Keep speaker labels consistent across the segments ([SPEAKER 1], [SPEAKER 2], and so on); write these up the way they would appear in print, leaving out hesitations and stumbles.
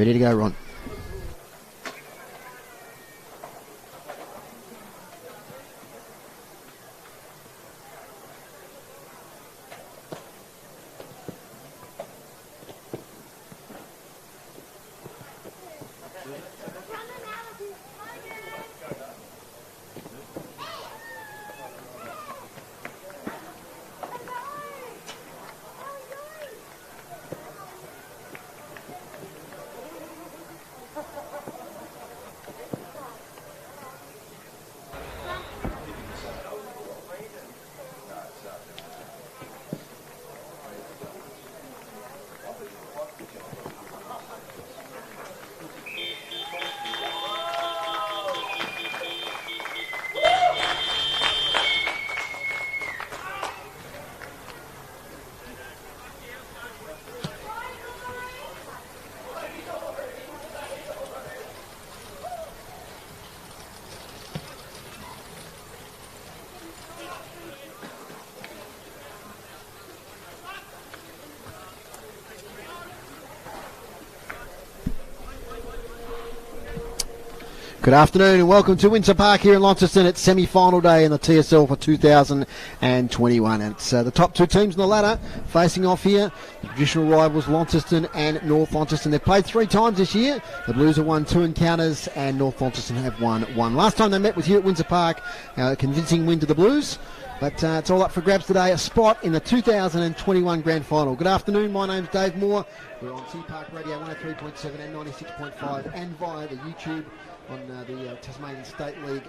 [SPEAKER 1] Ready to go, Ron. Good afternoon and welcome to Windsor Park here in Launceston. It's semi-final day in the TSL for 2021. And it's the top two teams in the ladder facing off here. The traditional rivals Launceston and North Launceston. They've played 3 times this year. The Blues have won 2 encounters and North Launceston have won 1. Last time they met was here at Windsor Park. A convincing win to the Blues. But it's all up for grabs today, a spot in the 2021 Grand Final. Good afternoon, my name's Dave Moore. We're on Sea Park Radio 103.7 and 96.5 and via the YouTube on the Tasmanian State League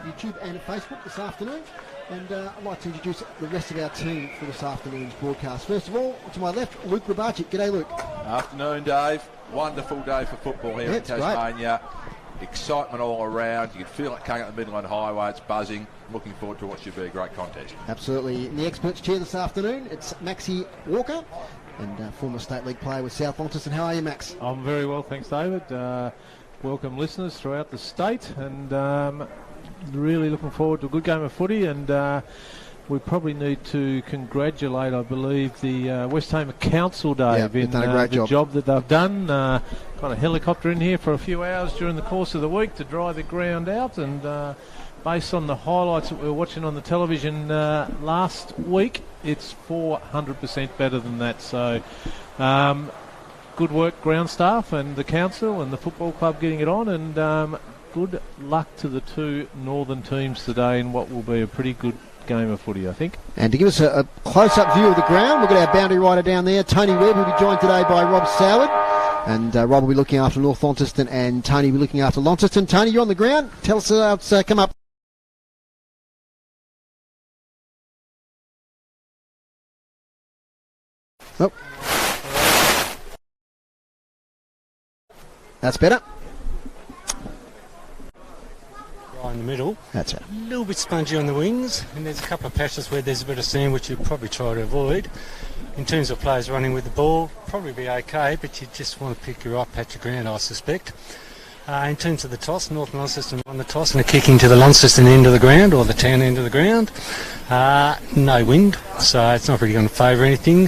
[SPEAKER 1] YouTube and Facebook this afternoon. And I'd like to introduce the rest of our team for this afternoon's broadcast. First of all, to my left, Luke Grabarczyk. G'day, Luke.
[SPEAKER 2] Afternoon, Dave. Wonderful day for football here in Tasmania. Great. Excitement all around. You can feel it coming up the Midland Highway. It's buzzing. Looking forward to what should be a great contest. Absolutely.
[SPEAKER 1] In the experts chair this afternoon, it's Maxie Walker, and former State League player with South Launceston. How are you, Max?
[SPEAKER 3] I'm very well, thanks, David. Welcome listeners throughout the state, and really looking forward to a good game of footy. And we probably need to congratulate, I believe, the West Hamer Council, Dave, in the job that they've done. Got a helicopter in here for a few hours during the course of the week to dry the ground out, and based on the highlights that we were watching on the television last week, it's 400% better than that. So good work, ground staff and the council and the football club getting it on, and good luck to the 2 northern teams today in what will be a pretty good game of footy, I think.
[SPEAKER 1] And to give us a close-up view of the ground, we've got our boundary rider down there, Tony Webb, who'll be joined today by Rob Soward. And Rob will be looking after North Launceston and Tony will be looking after Launceston. Tony, you're on the ground. Tell us how it's come up. Oh. That's better.
[SPEAKER 4] Right in the middle.
[SPEAKER 1] That's it.
[SPEAKER 4] A little bit spongy on the wings, and there's a couple of patches where there's a bit of sand, which you'll probably try to avoid. In terms of players running with the ball, probably be okay, but you just want to pick your right patch of ground, I suspect. In terms of the toss, North Launceston won the toss and are kicking to the Launceston end of the ground, or the town end of the ground. No wind, so it's not really going to favour anything.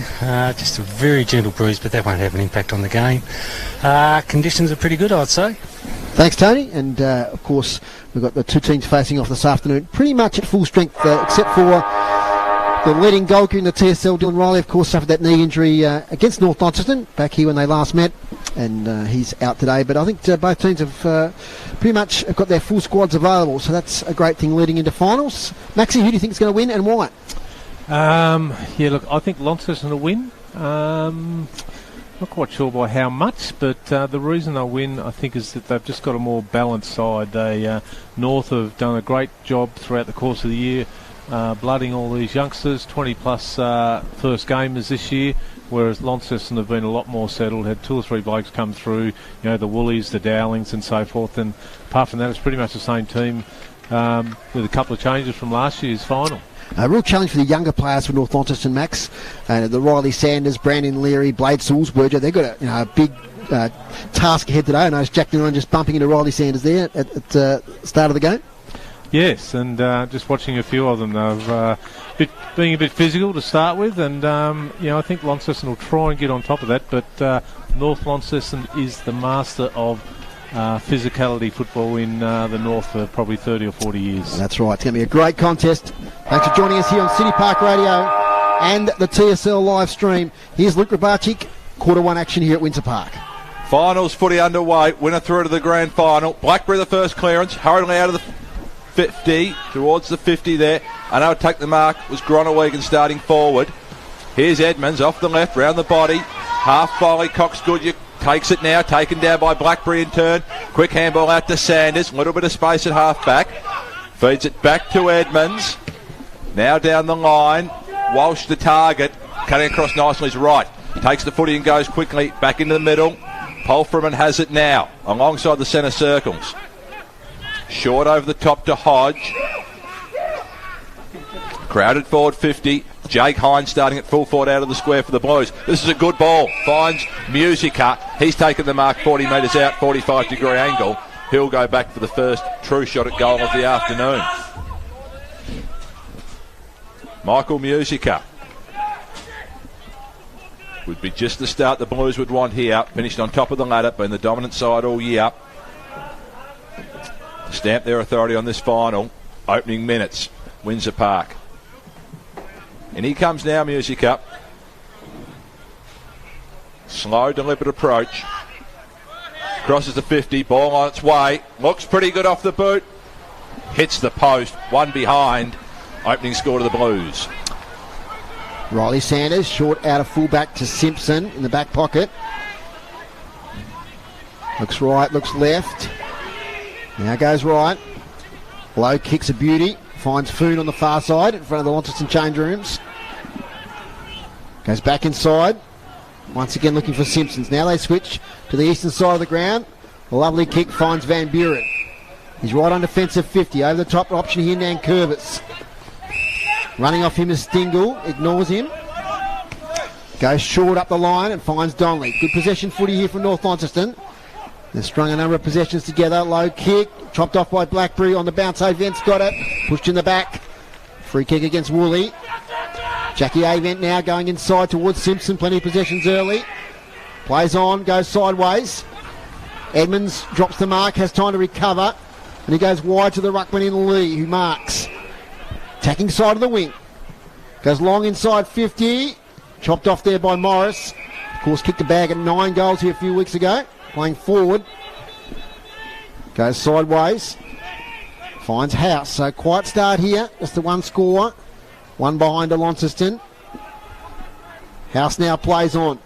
[SPEAKER 4] Just a very gentle breeze, but that won't have an impact on the game. Conditions are pretty good, I'd say.
[SPEAKER 1] Thanks, Tony. And, of course, we've got the 2 teams facing off this afternoon, pretty much at full strength, except for the leading goalkeeper in the TSL, Dylan Riley, of course, suffered that knee injury against North Launceston back here when they last met, and he's out today. But I think both teams have pretty much got their full squads available, so that's a great thing leading into finals. Maxie, who do you think is going to win and why?
[SPEAKER 3] Yeah, look, I think Launceston will win. Not quite sure by how much, but the reason they'll win, I think, is that they've just got a more balanced side. They North have done a great job throughout the course of the year, blooding all these youngsters, 20 plus first gamers this year, whereas Launceston have been a lot more settled, had 2 or 3 blokes come through, you know, the Woolies, the Dowlings and so forth, and apart from that it's pretty much the same team with a couple of changes from last year's final.
[SPEAKER 1] A real challenge for the younger players for North Launceston, Max. The Riley Sanders, Brandon Leary, Blade Sulzberger, they've got a big task ahead today. I noticed Jack Dillon just bumping into Riley Sanders there at the start of the game.
[SPEAKER 3] Yes, and just watching a few of them, being a bit physical to start with, and I think Launceston will try and get on top of that, but North Launceston is the master of physicality football in the North for probably 30 or 40 years. That's
[SPEAKER 1] right. It's going to be a great contest. Thanks for joining us here on City Park Radio and the TSL live stream. Here's Luke Grabarczyk, quarter one action here at Windsor Park.
[SPEAKER 2] Finals footy underway. Winner through to the grand final. Blackberry the first clearance, hurriedly out of the 50, towards the 50 there. I know take the mark was Gronewegan starting forward. Here's Edmonds off the left, round the body. Half volley, Cox Goodyear takes it now, taken down by Blackberry in turn. Quick handball out to Sanders, a little bit of space at half back. Feeds it back to Edmonds. Now down the line, Walsh the target, cutting across nicely is right. Takes the footy and goes quickly back into the middle. Polframan has it now, alongside the centre circles. Short over the top to Hodge. Crowded forward 50. Jake Hines starting at full forward out of the square for the Blues. This is a good ball. Finds Musica. He's taken the mark 40 metres out, 45-degree angle. He'll go back for the first true shot at goal of the afternoon. Michael Musica. Would be just the start the Blues would want here. Finished on top of the ladder, been the dominant side all year. Stamp their authority on this final. Opening minutes, Windsor Park. And here comes now Musica. Slow, deliberate approach. Crosses the 50, ball on its way. Looks pretty good off the boot. Hits the post, one behind. Opening score to the Blues.
[SPEAKER 1] Riley Sanders, short out of fullback to Simpson in the back pocket. Looks right, looks left. Now goes right. Low kicks a beauty. Finds Foon on the far side in front of the Launceston change rooms. Goes back inside. Once again looking for Simpsons. Now they switch to the eastern side of the ground. A lovely kick finds Van Buren. He's right on defensive 50. Over the top option here, Nankervis. Running off him is Stingle. Ignores him. Goes short up the line and finds Donnelly. Good possession footy here from North Launceston. They've strung a number of possessions together. Low kick. Chopped off by Blackberry on the bounce. Avent's got it. Pushed in the back. Free kick against Woolley. Jackie Avent now going inside towards Simpson. Plenty of possessions early. Plays on. Goes sideways. Edmonds drops the mark. Has time to recover. And he goes wide to the ruckman in Lee, who marks. Attacking side of the wing. Goes long inside 50. Chopped off there by Morris. Of course, kicked a bag at 9 goals here a few weeks ago. Playing forward. Goes sideways. Finds House. So quiet start here. Just the one score. One behind to Launceston. House now plays on.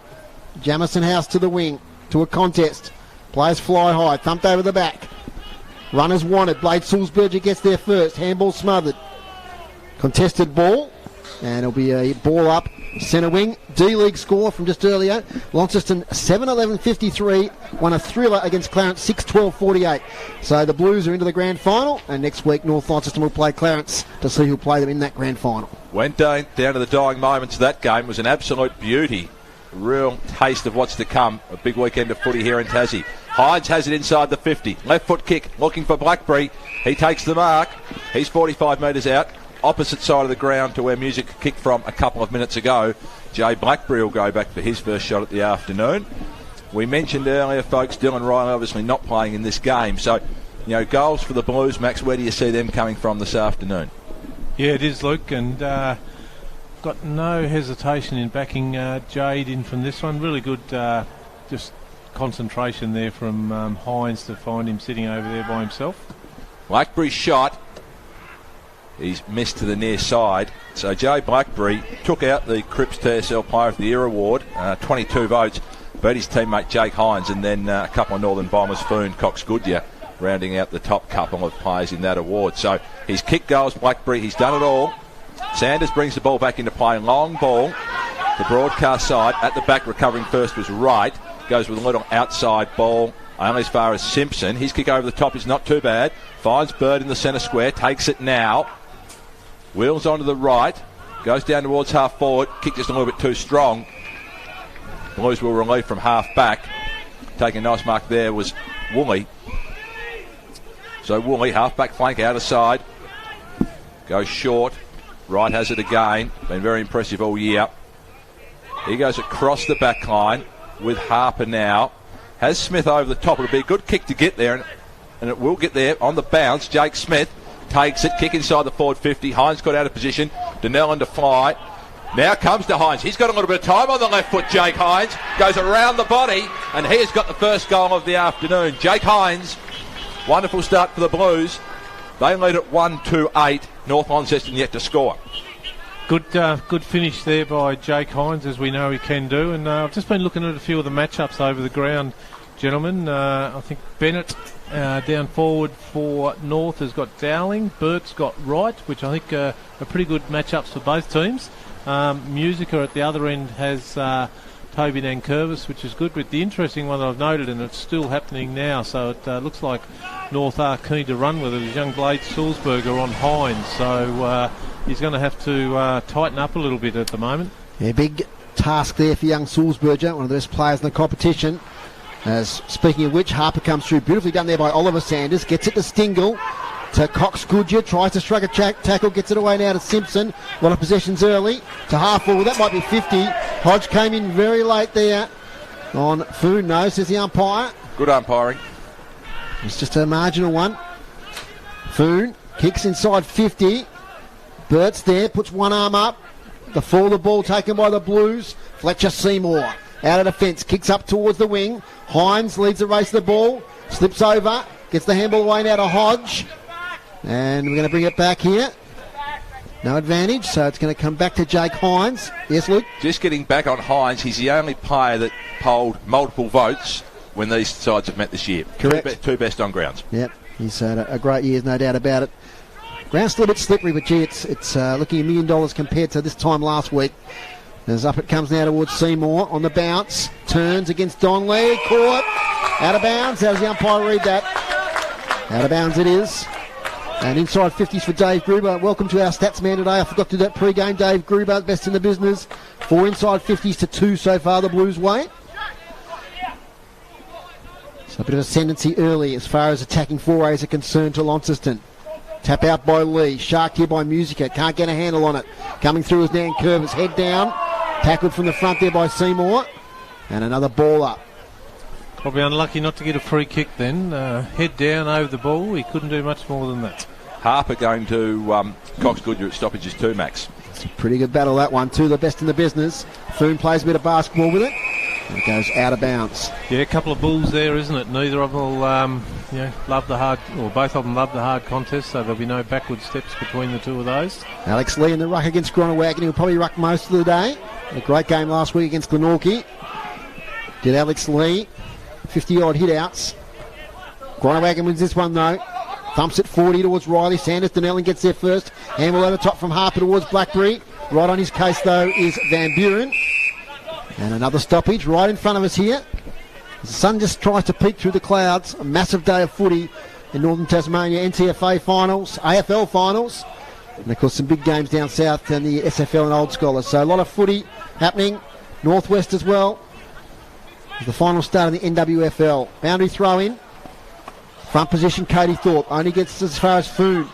[SPEAKER 1] Jamison House to the wing. To a contest. Players fly high. Thumped over the back. Runners wanted. Blade Sulzberger gets there first. Handball smothered. Contested ball. And it'll be a ball up centre wing. D-League score from just earlier. Launceston 7-11-53. Won a thriller against Clarence 6-12-48. So the Blues are into the grand final. And next week North Launceston will play Clarence to see who'll play them in that grand final.
[SPEAKER 2] Went down to the dying moments of that game. It was an absolute beauty. A real taste of what's to come. A big weekend of footy here in Tassie. Hydes has it inside the 50. Left foot kick. Looking for Blackberry. He takes the mark. He's 45 metres out. Opposite side of the ground to where Music kicked from a couple of minutes ago. Jay Blackberry will go back for his first shot at the afternoon. We mentioned earlier, folks, Dylan Riley obviously not playing in this game. So, goals for the Blues, Max, where do you see them coming from this afternoon?
[SPEAKER 3] Yeah, it is, Luke, and got no hesitation in backing Jade in from this one. Really good just concentration there from Hines to find him sitting over there by himself.
[SPEAKER 2] Blackberry's shot. He's missed to the near side. So Jay Blackberry took out the Cripps TSL Player of the Year award, 22 votes, beat his teammate Jake Hines, and then a couple of Northern Bombers, Foon, Cox Goodyear, rounding out the top couple of players in that award. So he's kicked goals, Blackberry, he's done it all. Sanders brings the ball back into play, long ball, the broadcast side, at the back recovering first was Wright, goes with a little outside ball, only as far as Simpson. His kick over the top is not too bad, finds Bird in the centre square, takes it now. Wheels onto the right, goes down towards half forward, kick just a little bit too strong. Blues will relieve from half back. Taking a nice mark there was Woolley. So Woolley, half back flank out of side, Goes short. Wright has it again. Been very impressive all year. He goes across the back line with Harper now. Has Smith over the top. It'll be a good kick to get there, and it will get there on the bounce. Jake Smith takes it, kick inside the forward 50. Hines got out of position. Donnellan to fly. Now comes to Hines. He's got a little bit of time on the left foot, Jake Hines. Goes around the body, and he has got the first goal of the afternoon. Jake Hines, wonderful start for the Blues. They lead at 1-2-8. North Launceston yet to score.
[SPEAKER 3] Good finish there by Jake Hines, as we know he can do. And I've just been looking at a few of the matchups over the ground, gentlemen. I think Bennett down forward for North has got Dowling. Burt's got Wright, which I think are pretty good matchups for both teams. Musica at the other end has Toby Nankervis, which is good. But the interesting one that I've noted, and it's still happening now, so it looks like North are keen to run with it, is young Blade Sulzberger on Hines. So he's going to have to tighten up a little bit at the moment.
[SPEAKER 1] Yeah, big task there for young Sulzberger, one of the best players in the competition. As speaking of which, Harper comes through, beautifully done there by Oliver Sanders, gets it to Stingle, to Cox Goodyear, tries to strike a tackle, gets it away now to Simpson. A lot of possessions early to half forward, that might be 50. Hodge came in very late there on Foon, no, says the umpire.
[SPEAKER 2] Good umpiring.
[SPEAKER 1] It's just a marginal one. Foon kicks inside 50. Burt's there, puts one arm up. The fall of the ball taken by the Blues. Fletcher Seymour out of defence, kicks up towards the wing. Hines leads the race of the ball, slips over, gets the handball away now to Hodge. And we're going to bring it back here. No advantage, so it's going to come back to Jake Hines. Yes, Luke?
[SPEAKER 2] Just getting back on Hines, he's the only player that polled multiple votes when these sides have met this year.
[SPEAKER 1] Correct.
[SPEAKER 2] Two best on grounds.
[SPEAKER 1] Yep, he's had a great year, no doubt about it. Ground's still a bit slippery, but gee, it's looking $1 million compared to this time last week. As up it comes now towards Seymour on the bounce. Turns against Donley. Caught. Out of bounds. How does the umpire read that? Out of bounds it is. And inside 50s for Dave Gruber. Welcome to our stats man today. I forgot to do that pre-game. Dave Gruber, best in the business. 4 inside 50s to 2 so far the Blues way. So a bit of ascendancy early as far as attacking forays are concerned to Launceston. Tap out by Lee. Sharked here by Musica. Can't get a handle on it. Coming through is Nankervis. Head down. Tackled from the front there by Seymour. And another ball up.
[SPEAKER 3] Probably unlucky not to get a free kick then. Head down over the ball. He couldn't do much more than that.
[SPEAKER 2] Harper going to Cox Goodyear at stoppages too, Max.
[SPEAKER 1] It's a pretty good battle, that one. Two of the best in the business. Foon plays a bit of basketball with it. And it goes out of bounds.
[SPEAKER 3] Yeah, a couple of bulls there, isn't it? Neither of them will, love the hard, or both of them love the hard contest, so there'll be no backward steps between the two of those.
[SPEAKER 1] Alex Lee in the ruck against Gronewagon. He'll probably ruck most of the day. A great game last week against Glenorchy. Did Alex Lee. 50-odd hit-outs. Gronewagon wins this one, though. Thumps it 40 towards Riley. Sanders Donnellan gets there first. Handball over top from Harper towards Blackberry. Right on his case, though, is Van Buren. And another stoppage right in front of us here. The sun just tries to peek through the clouds. A massive day of footy in Northern Tasmania. NTFA finals, AFL finals. And, of course, some big games down south and the SFL and Old Scholars. So a lot of footy happening. Northwest as well. The final start in the NWFL. Boundary throw in. Front position, Cody Thorpe. Only gets as far as Foon.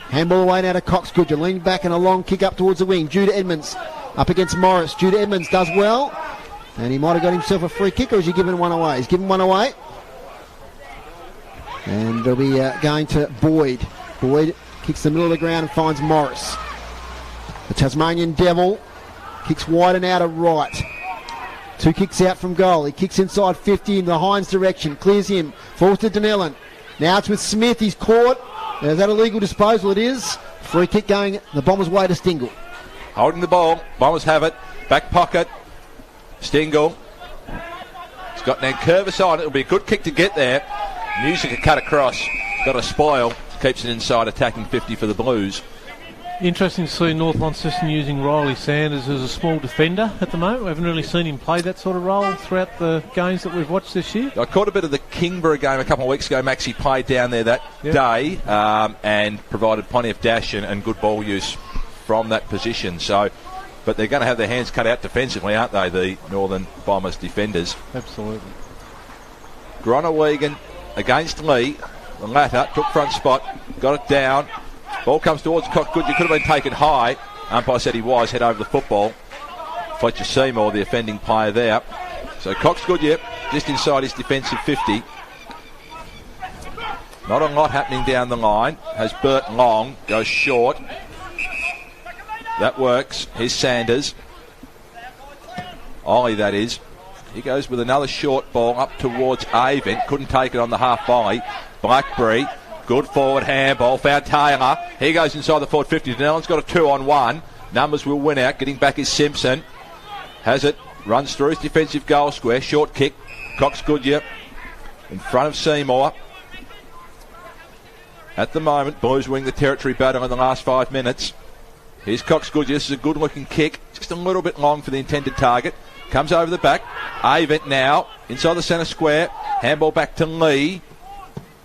[SPEAKER 1] Handball away now to Cox Goodyear. Leaning back and a long kick up towards the wing. Judah Edmonds up against Morris. Judah Edmonds does well. And he might have got himself a free kick, or is he giving one away? He's giving one away. And they'll be going to Boyd. Boyd kicks the middle of the ground and finds Morris. The Tasmanian Devil kicks wide and out of right. 2 kicks out from goal. He kicks inside 50 in the Hines direction. Clears him. Falls to Donnellan. Now it's with Smith. He's caught. Is that a legal disposal? It is. Free kick going the Bombers' way to Stingle.
[SPEAKER 2] Holding the ball. Bombers have it. Back pocket. Stingle. He's got Nankervis on. It'll be a good kick to get there. Music cut across. Got a spoil. Keeps it inside, attacking 50 for the Blues.
[SPEAKER 3] Interesting to see North Launceston using Riley Sanders as a small defender at the moment. We haven't really seen him play that sort of role throughout the games that we've watched this year.
[SPEAKER 2] I caught a bit of the Kingborough game a couple of weeks ago. Max, he played down there that day and provided plenty of dash and good ball use from that position. So, but they're going to have their hands cut out defensively, aren't they, the Northern Bombers defenders?
[SPEAKER 3] Absolutely.
[SPEAKER 2] Gronewagon against Lee. The latter took front spot, got it down. Ball comes towards Cox Goodyear. Could have been taken high. Umpire said he was. Head over the football. Fletcher Seymour, the offending player there. So Cox Goodyear just inside his defensive 50. Not a lot happening down the line. Has Burt Long. Goes short. That works. Here's Sanders. Ollie, that is. He goes with another short ball up towards Avent. Couldn't take it on the half volley. Blackberry. Good forward handball. Found Taylor. He goes inside the forward 50. Denellen's got a 2-on-1. Numbers will win out. Getting back is Simpson. Has it. Runs through his defensive goal square. Short kick. Cox Goodyear in front of Seymour. At the moment, Blues win the territory battle in the last 5 minutes. Here's Cox Goodyear. This is a good looking kick. Just a little bit long for the intended target. Comes over the back. Avent now inside the centre square. Handball back to Lee.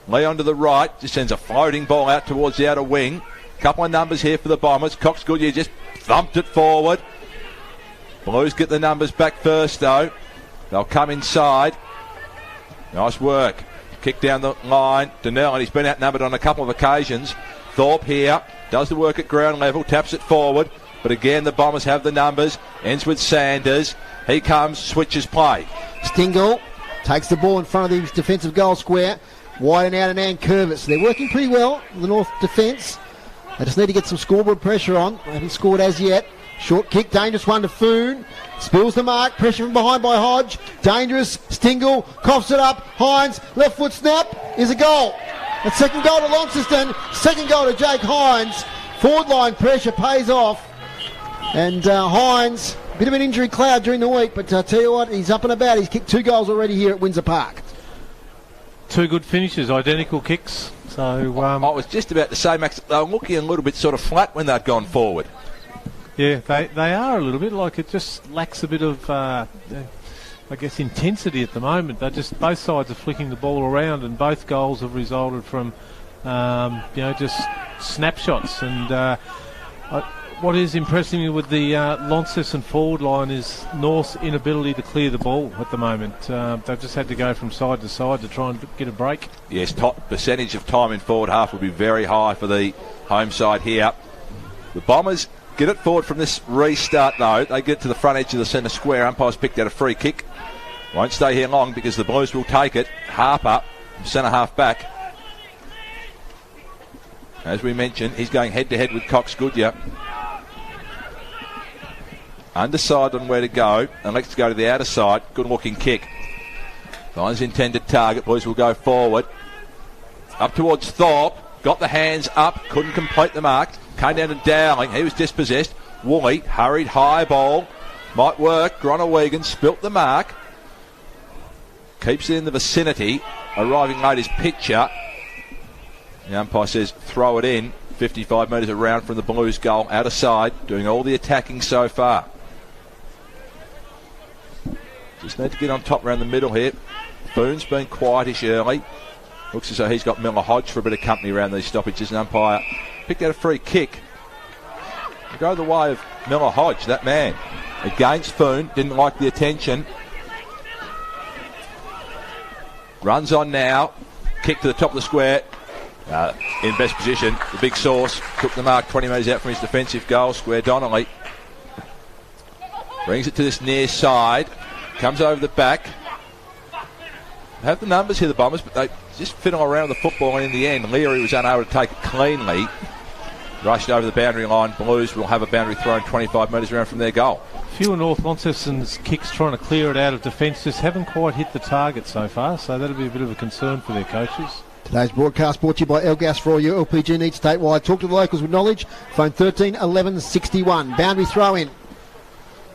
[SPEAKER 2] Lee onto the right. Just sends a floating ball out towards the outer wing. Couple of numbers here for the Bombers. Cox Goodyear just thumped it forward. Blues get the numbers back first though. They'll come inside. Nice work. Kick down the line. Donnell, and he's been outnumbered on a couple of occasions. Thorpe here. Does the work at ground level. Taps it forward. But again, the Bombers have the numbers. Ends with Sanders. He comes. Switches play.
[SPEAKER 1] Stingle takes the ball in front of his defensive goal square. Widen out and Curvis. They're working pretty well, the North defence. They just need to get some scoreboard pressure on. They haven't scored as yet. Short kick, dangerous one to Foon. Spills the mark, pressure from behind by Hodge. Dangerous, Stingle, coughs it up. Hines, left foot snap, is a goal. A second goal to Launceston, second goal to Jake Hines. Forward line pressure pays off. And Hines, a bit of an injury cloud during the week, but I tell you what, he's up and about. He's kicked 2 goals already here at Windsor Park. 2
[SPEAKER 3] good finishes, identical kicks. So
[SPEAKER 2] I was just about to say, Max, they were looking a little bit sort of flat when they'd gone forward.
[SPEAKER 3] Yeah, they are a little bit. Like it just lacks a bit of, I guess, intensity at the moment. They're just, both sides are flicking the ball around, and both goals have resulted from, just snapshots. And what is impressing me with the Launceston forward line is North's inability to clear the ball at the moment. They've just had to go from side to side to try and get a break.
[SPEAKER 2] Yes, top percentage of time in forward half will be very high for the home side here. The Bombers get it forward from this restart though. They get to the front edge of the centre square. Umpire's picked out a free kick. Won't stay here long because the Blues will take it. Harper, centre half back. As we mentioned, he's going head to head with Cox Goodyear. Undecided on where to go, and elects to go to the outer side. Good looking kick. Finds intended target. Blues will go forward. Up towards Thorpe. Got the hands up. Couldn't complete the mark. Came down to Dowling. He was dispossessed. Woolley hurried high ball. Might work. Gronewegan spilt the mark. Keeps it in the vicinity. Arriving late is Pitcher. The umpire says throw it in. 55 metres around from the Blues goal. Outer side. Doing all the attacking so far. Just need to get on top around the middle here. Boone's been quietish early. Looks as though he's got Miller Hodge for a bit of company around these stoppages. An umpire picked out a free kick. Go the way of Miller Hodge, that man. Against Foon, didn't like the attention. Runs on now. Kick to the top of the square. In best position, the big source. Took the mark 20 metres out from his defensive goal square. Donnelly brings it to this near side. Comes over the back. Have the numbers here, the Bombers, but they just fiddle around the football, and in the end, Leary was unable to take it cleanly. Rushed over the boundary line. Blues will have a boundary thrown 25 metres around from their goal.
[SPEAKER 3] Few of North Launceston's kicks trying to clear it out of defence just haven't quite hit the target so far, so that'll be a bit of a concern for their coaches.
[SPEAKER 1] Today's broadcast brought to you by Elgas for all your LPG needs statewide. Talk to the locals with knowledge. Phone 13 11 61. Boundary throw in.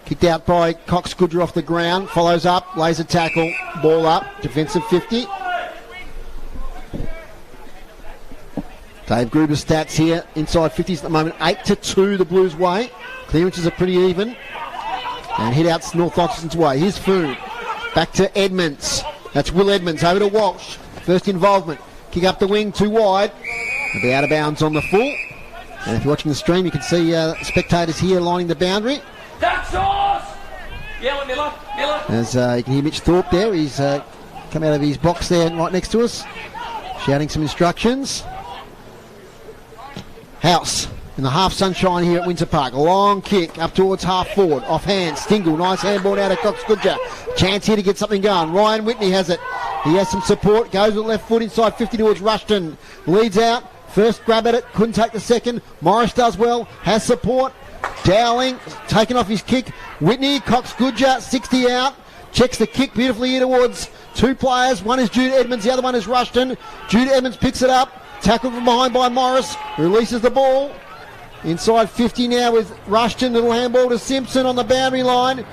[SPEAKER 1] Kicked out by Cox Goodyear off the ground. Follows up. Lays a tackle. Ball up. Defensive 50. Dave Gruber's stats here. Inside 50s at the moment. 8-2 the Blues way. Clearances are pretty even. And hit out North Launceston's way. Here's Food. Back to Edmonds. That's Will Edmonds. Over to Walsh. First involvement. Kick up the wing. Too wide. They'll be out of bounds on the full. And if you're watching the stream, you can see spectators here lining the boundary.
[SPEAKER 5] That's us! Yellow Miller.
[SPEAKER 1] As you can hear Mitch Thorpe there, he's come out of his box there right next to us, shouting some instructions. House in the half sunshine here at Windsor Park. Long kick up towards half forward. Off hand. Stingle. Nice handball out of Cox Goodger. Chance here to get something going. Ryan Whitney has it. He has some support. Goes with left foot inside 50 towards Rushton. Leads out. First grab at it. Couldn't take the second. Morris does well. Has support. Dowling taking off his kick. Whitney. Cox Goodger. 60 out. Checks the kick beautifully here towards two players. One is Jude Edmonds. The other one is Rushton. Jude Edmonds picks it up. Tackled from behind by Morris. Releases the ball. Inside 50 now with Rushton. Little handball to Simpson on the boundary line.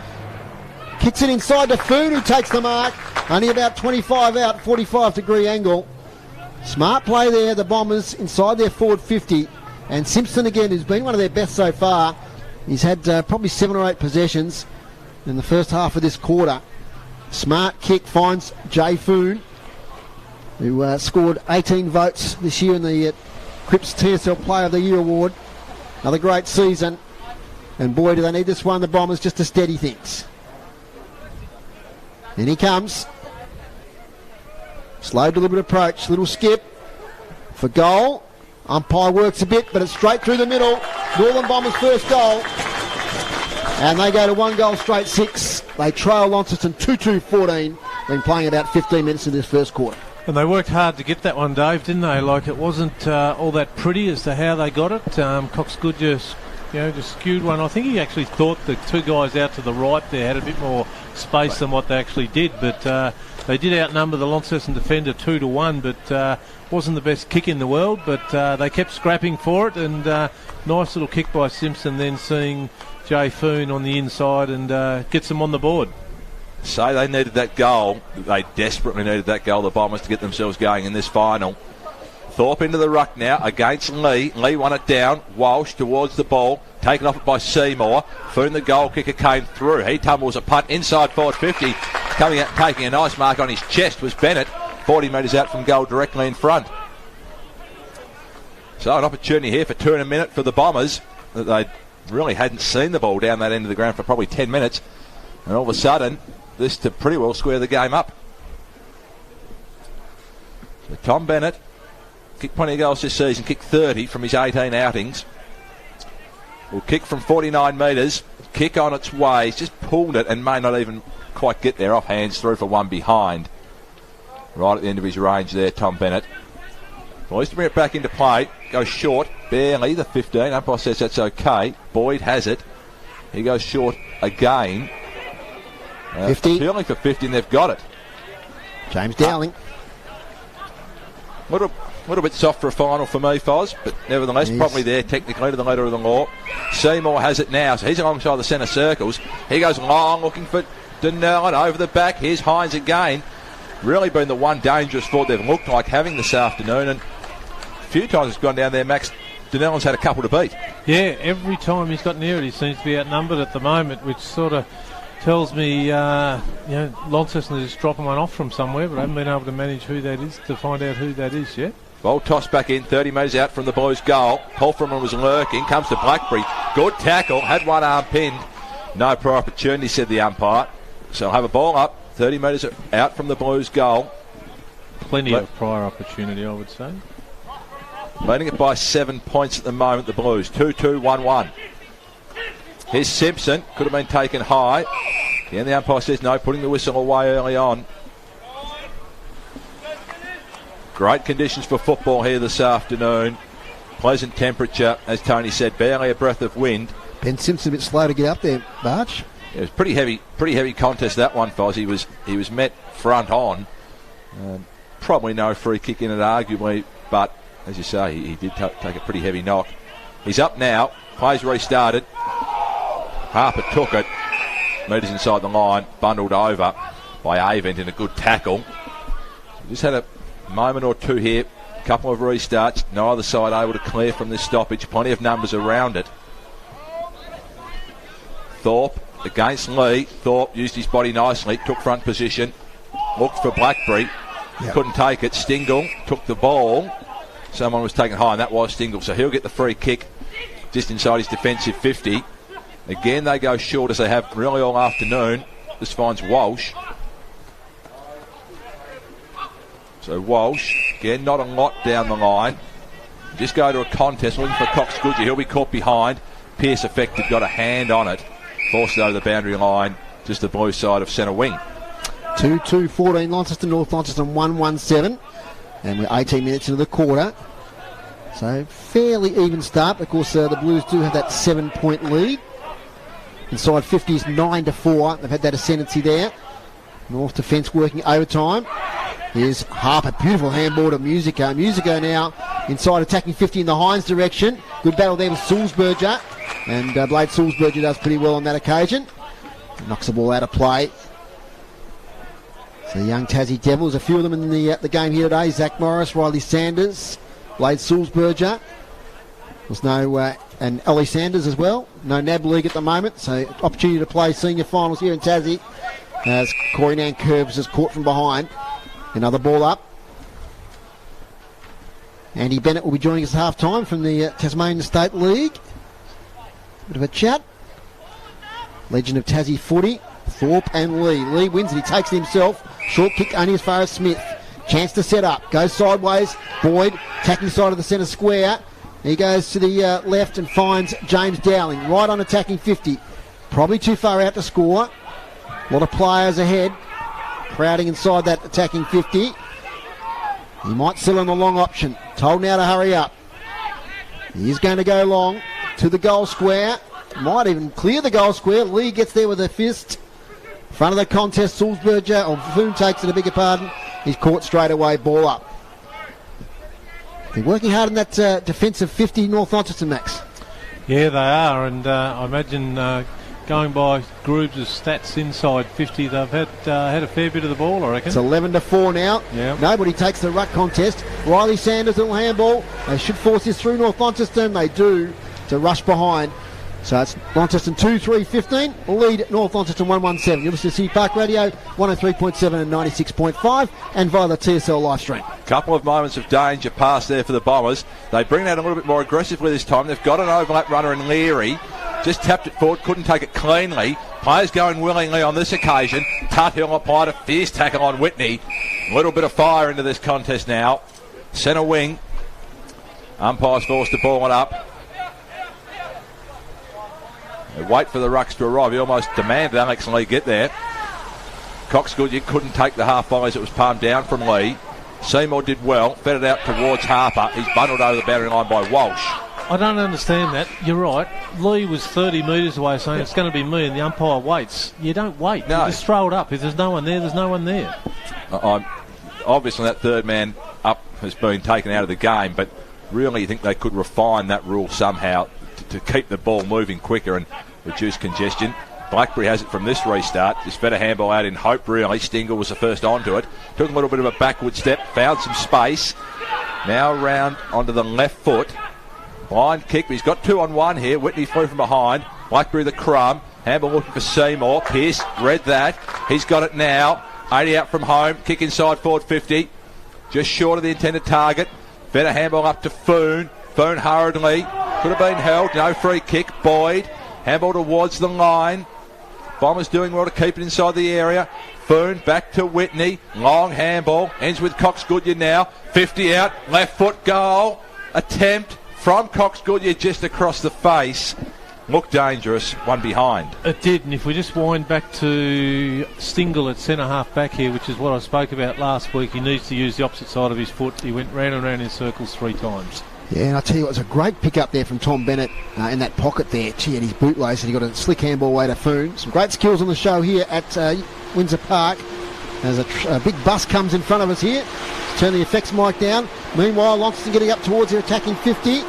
[SPEAKER 1] Kicks it inside to Foon, who takes the mark. Only about 25 out, 45-degree angle. Smart play there, the Bombers inside their forward 50. And Simpson again, who's been one of their best so far. He's had probably 7 or 8 possessions in the first half of this quarter. Smart kick finds Jay Foon, who scored 18 votes this year in the Cripps TSL Player of the Year award. Another great season. And boy, do they need this one, the Bombers, just to steady things. In he comes. Slow, deliberate approach. Little skip for goal. Umpire works a bit, but it's straight through the middle. Northern Bombers' first goal. And they go to 1 goal straight 6. They trail Launceston 2-2-14. Been playing about 15 minutes in this first quarter.
[SPEAKER 3] And they worked hard to get that one, Dave, didn't they? Like, it wasn't all that pretty as to how they got it. Cox Goodger, just skewed one. I think he actually thought the two guys out to the right there had a bit more space than what they actually did. But they did outnumber the Launceston defender 2-1. But wasn't the best kick in the world. But they kept scrapping for it. And nice little kick by Simpson, then seeing Jay Foon on the inside and gets them on the board.
[SPEAKER 2] So they needed that goal. They desperately needed that goal, the Bombers, to get themselves going in this final. Thorpe into the ruck now against Lee. Lee won it down. Walsh towards the ball. Taken off it by Seymour. Foon, the goal kicker, came through. He tumbles a punt inside forward 50. Coming out, taking a nice mark on his chest was Bennett. 40 metres out from goal, directly in front. So an opportunity here for 2 in a minute for the Bombers. They really hadn't seen the ball down that end of the ground for probably 10 minutes. And all of a sudden, this to pretty well square the game up. So Tom Bennett kicked plenty of goals this season, kicked 30 from his 18 outings. Will kick from 49 metres, kick on its way. He's just pulled it and may not even quite get there. Off hands through for one behind. Right at the end of his range there, Tom Bennett. Boys to bring it back into play. Goes short, barely, the 15. Umpire says that's okay. Boyd has it. He goes short again.
[SPEAKER 1] 50.
[SPEAKER 2] Appealing for 50, and they've got it.
[SPEAKER 1] James Dowling.
[SPEAKER 2] A little bit soft for a final for me, Foz, but nevertheless, probably there technically to the letter of the law. Seymour has it now, so he's alongside the centre circles. He goes long, looking for Denellen over the back. Here's Hines again. Really been the one dangerous thought they've looked like having this afternoon, and a few times it's gone down there, Max. Denellen's had a couple to beat. Yeah,
[SPEAKER 3] every time he's got near it, he seems to be outnumbered at the moment, which sort of tells me, Launceston is dropping one off from somewhere, but I haven't been able to manage who that is to find out who that is yet.
[SPEAKER 2] Ball tossed back in, 30 metres out from the Blues' goal. Holfreman was lurking, comes to Blackberry. Good tackle, had one arm pinned. No prior opportunity, said the umpire. So he'll have a ball up, 30 metres out from the Blues' goal.
[SPEAKER 3] Plenty of prior opportunity, I would say.
[SPEAKER 2] Leading it by 7 points at the moment, the Blues. 2-2-1-1. Here's Simpson, could have been taken high. Again, the umpire says no, putting the whistle away early on. Great conditions for football here this afternoon. Pleasant temperature, as Tony said, barely a breath of wind.
[SPEAKER 1] Ben Simpson a bit slow to get up there, Barge.
[SPEAKER 2] It was pretty heavy contest, that one, Foz. He was met front on. Probably no free kick in it, arguably, but as you say, he did take a pretty heavy knock. He's up now. Plays restarted. Harper took it. Metres inside the line. Bundled over by Avent in a good tackle. So just had a moment or two here. Couple of restarts. Neither side able to clear from this stoppage. Plenty of numbers around it. Thorpe against Lee. Thorpe used his body nicely. Took front position. Looked for Blackberry. Yep. Couldn't take it. Stingle took the ball. Someone was taken high, and that was Stingle. So he'll get the free kick just inside his defensive 50. Again, they go short as they have really all afternoon. This finds Walsh. So Walsh, again, not a lot down the line. Just go to a contest looking for Cox Goodyear. He'll be caught behind. Pearce effective, got a hand on it. Forced it over the boundary line, just the blue side of centre wing.
[SPEAKER 1] 2-2-14 Launceston, North Launceston 1-1-7. And we're 18 minutes into the quarter. So fairly even start. Of course, the Blues do have that 7-point lead. Inside 50 is 9-4. They've had that ascendancy there. North defence working overtime. Here's Harper, beautiful handball to Musico. Musico now inside attacking 50 in the Hines direction. Good battle there with Sulzberger. And Blade Sulzberger does pretty well on that occasion. Knocks the ball out of play. So the young Tassie Devils, a few of them in the game here today. Zach Morris, Riley Sanders, Blade Sulzberger. There's no, and Ollie Sanders as well. No NAB League at the moment, so opportunity to play senior finals here in Tassie. As Corey Nankerves is caught from behind. Another ball up. Andy Bennett will be joining us at half-time from the Tasmanian State League. Bit of a chat. Legend of Tassie footy, Thorpe and Lee. Lee wins it, he takes it himself. Short kick only as far as Smith. Chance to set up, goes sideways. Boyd, attacking side of the centre square. He goes to the left and finds James Dowling, right on attacking 50. Probably too far out to score. A lot of players ahead, crowding inside that attacking 50. He might settle on the long option. Told now to hurry up. He's going to go long to the goal square. Might even clear the goal square. Lee gets there with a fist. Front of the contest, Sulzberger, or Foon takes it, a bigger pardon. He's caught straight away, ball up. They're working hard in that defensive 50 North Launceston, Max.
[SPEAKER 3] Yeah, they are, and I imagine going by Grooves' stats inside 50, they've had a fair bit of the ball, I reckon.
[SPEAKER 1] It's 11-4 now.
[SPEAKER 3] Yeah.
[SPEAKER 1] Nobody takes the ruck contest. Riley Sanders, little handball. They should force this through North Launceston. They do, to rush behind. So it's Launceston 2-3-15. Lead North Launceston 1-1-7. You're listening to City Park Radio, 103.7 and 96.5, and via the TSL live stream.
[SPEAKER 2] Couple of moments of danger pass there for the Bombers. They bring that a little bit more aggressively this time. They've got an overlap runner in Leary. Just tapped it forward, couldn't take it cleanly. Players going willingly on this occasion. Tuthill applied a fierce tackle on Whitney. A little bit of fire into this contest now. Centre wing. Umpires forced to ball it up. They wait for the rucks to arrive. He almost demanded Alex Lee get there. Cox Goodyear couldn't take the half volley as it was palmed down from Lee. Seymour did well, fed it out towards Harper. He's bundled over the boundary line by Walsh.
[SPEAKER 3] I don't understand that. You're right. Lee was 30 metres away saying it's going to be me, and the umpire waits. You don't wait.
[SPEAKER 2] No.
[SPEAKER 3] You just throw it up. If there's no one there, there's no one there.
[SPEAKER 2] Obviously that third man up has been taken out of the game, but really you think they could refine that rule somehow to keep the ball moving quicker and reduce congestion. Blackberry has it from this restart. Just fed a handball out in hope, really. Stingle was the first onto it. Took a little bit of a backward step, found some space. Now round onto the left foot. Blind kick, but he's got 2-on-1 here. Whitney flew from behind. Blackberry the crumb. Handball looking for Seymour. Pearce read that. He's got it now. 80 out from home. Kick inside forward 50. Just short of the intended target. Fed a handball up to Foon. Foon hurriedly. Could have been held. No free kick. Boyd. Handball towards the line. Bombers doing well to keep it inside the area. Foon back to Whitney. Long handball. Ends with Cox Goodyear now. 50 out. Left foot goal. Attempt from Cox Goodyear just across the face. Looked dangerous. One behind.
[SPEAKER 3] It did, and if we just wind back to Stingle at centre half back here, which is what I spoke about last week, he needs to use the opposite side of his foot. He went round and round in circles 3 times.
[SPEAKER 1] Yeah, and I tell you what, it was a great pick up there from Tom Bennett in that pocket there. Gee, and his bootlace, and he got a slick handball away to Foon. Some great skills on the show here at Windsor Park. As a big bus comes in front of us here. Turn the effects mic down. Meanwhile, Launceston getting up towards their attacking 50.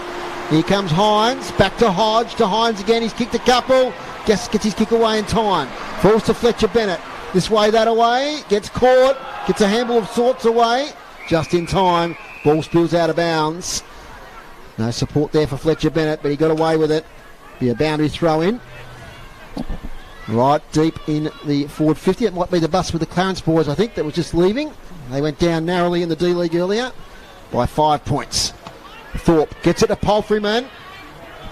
[SPEAKER 1] Here comes Hines, back to Hodge, to Hines again. He's kicked a couple, gets his kick away in time. Falls to Fletcher Bennett. This way, that away, gets caught, gets a handful of sorts away. Just in time, ball spills out of bounds. No support there for Fletcher Bennett, but he got away with it. Be a boundary throw in. Right deep in the forward 50. It might be the bus with the Clarence boys, I think, that was just leaving. They went down narrowly in the D-League earlier by 5 points. Thorpe gets it to Palfreyman.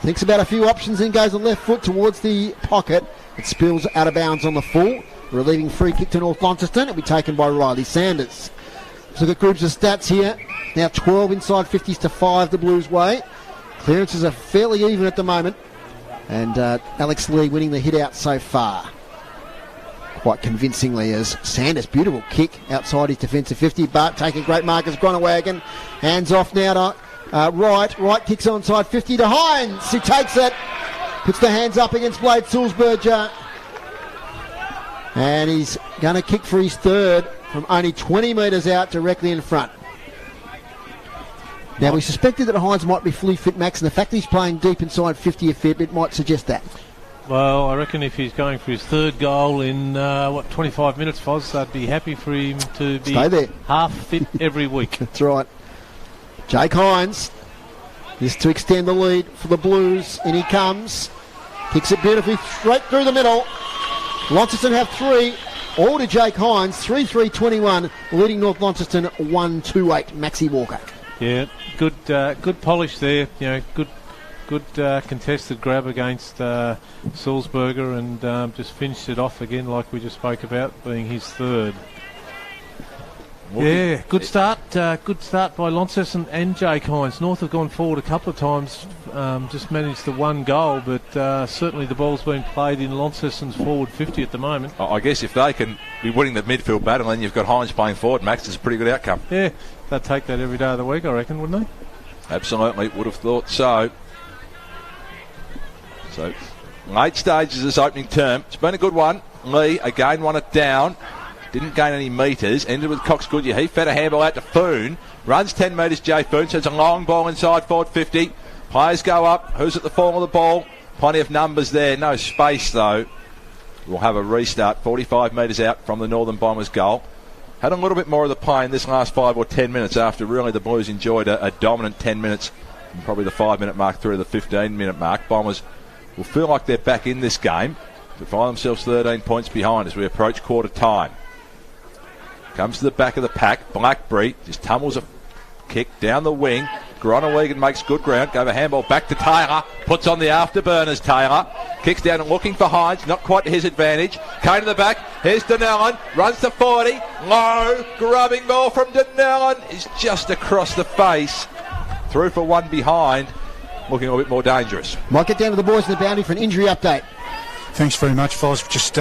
[SPEAKER 1] Thinks about a few options, then goes the left foot towards the pocket. It spills out of bounds on the full. Relieving free kick to North Launceston. It'll be taken by Riley Sanders. Let's look at groups of stats here. Now 12 inside 50s to 5 the Blues way. Clearances are fairly even at the moment. And Alex Lee winning the hit out so far. Quite convincingly as Sanders, beautiful kick outside his defensive 50. But taking great markers, Gronewagen. Hands off now to Wright. Wright kicks onside 50 to Hines. He takes it. Puts the hands up against Blade Sulzberger. And he's going to kick for his third from only 20 metres out directly in front. Now, we suspected that Hines might be fully fit, Max, and the fact that he's playing deep inside 50 a fair bit might suggest that.
[SPEAKER 3] Well, I reckon if he's going for his third goal in, 25 minutes, Foz, I'd be happy for him to be
[SPEAKER 1] Stay there.
[SPEAKER 3] Half fit every week.
[SPEAKER 1] That's right. Jake Hines is to extend the lead for the Blues, and he comes. Kicks it beautifully straight through the middle. Launceston have 3. All to Jake Hines, 3-3-21, leading North Launceston 1-2-8. Maxi Walker.
[SPEAKER 3] Yeah, good polish there. You know, good contested grab against Sulzberger, and just finished it off again, like we just spoke about, being his third. Yeah, good start. Good start by Launceston and Jake Hines. North have gone forward a couple of times, just managed the one goal, but certainly the ball's been played in Launceston's forward 50 at the moment.
[SPEAKER 2] I guess if they can be winning the midfield battle and you've got Hines playing forward, Max, it's a pretty good outcome.
[SPEAKER 3] Yeah, they'd take that every day of the week, I reckon, wouldn't they?
[SPEAKER 2] Absolutely, would have thought so. So, late stages of this opening term. It's been a good one. Lee again won it down. Didn't gain any metres. Ended with Cox Goodyear. He fed a handball out to Foon. Runs 10 metres, Jay Foon. Sends a long ball inside forward 50. Players go up. Who's at the form of the ball? Plenty of numbers there. No space, though. We'll have a restart. 45 metres out from the Northern Bombers' goal. Had a little bit more of the play in this last 5 or 10 minutes after really the Blues enjoyed a dominant 10 minutes. And probably the 5-minute mark through the 15-minute mark. Bombers will feel like they're back in this game to find themselves 13 points behind as we approach quarter time. Comes to the back of the pack. Blackberry just tumbles a kick down the wing. Gronewagen makes good ground. Gave a handball back to Taylor. Puts on the afterburners, Taylor. Kicks down and looking for Hines. Not quite to his advantage. Kane to the back. Here's Denellen. Runs to 40. Low. Grubbing ball from Denellen. Is just across the face. Through for one behind. Looking a little bit more dangerous.
[SPEAKER 1] Might get down to the boys in the boundary for an injury update.
[SPEAKER 6] Thanks very much, Foz. Just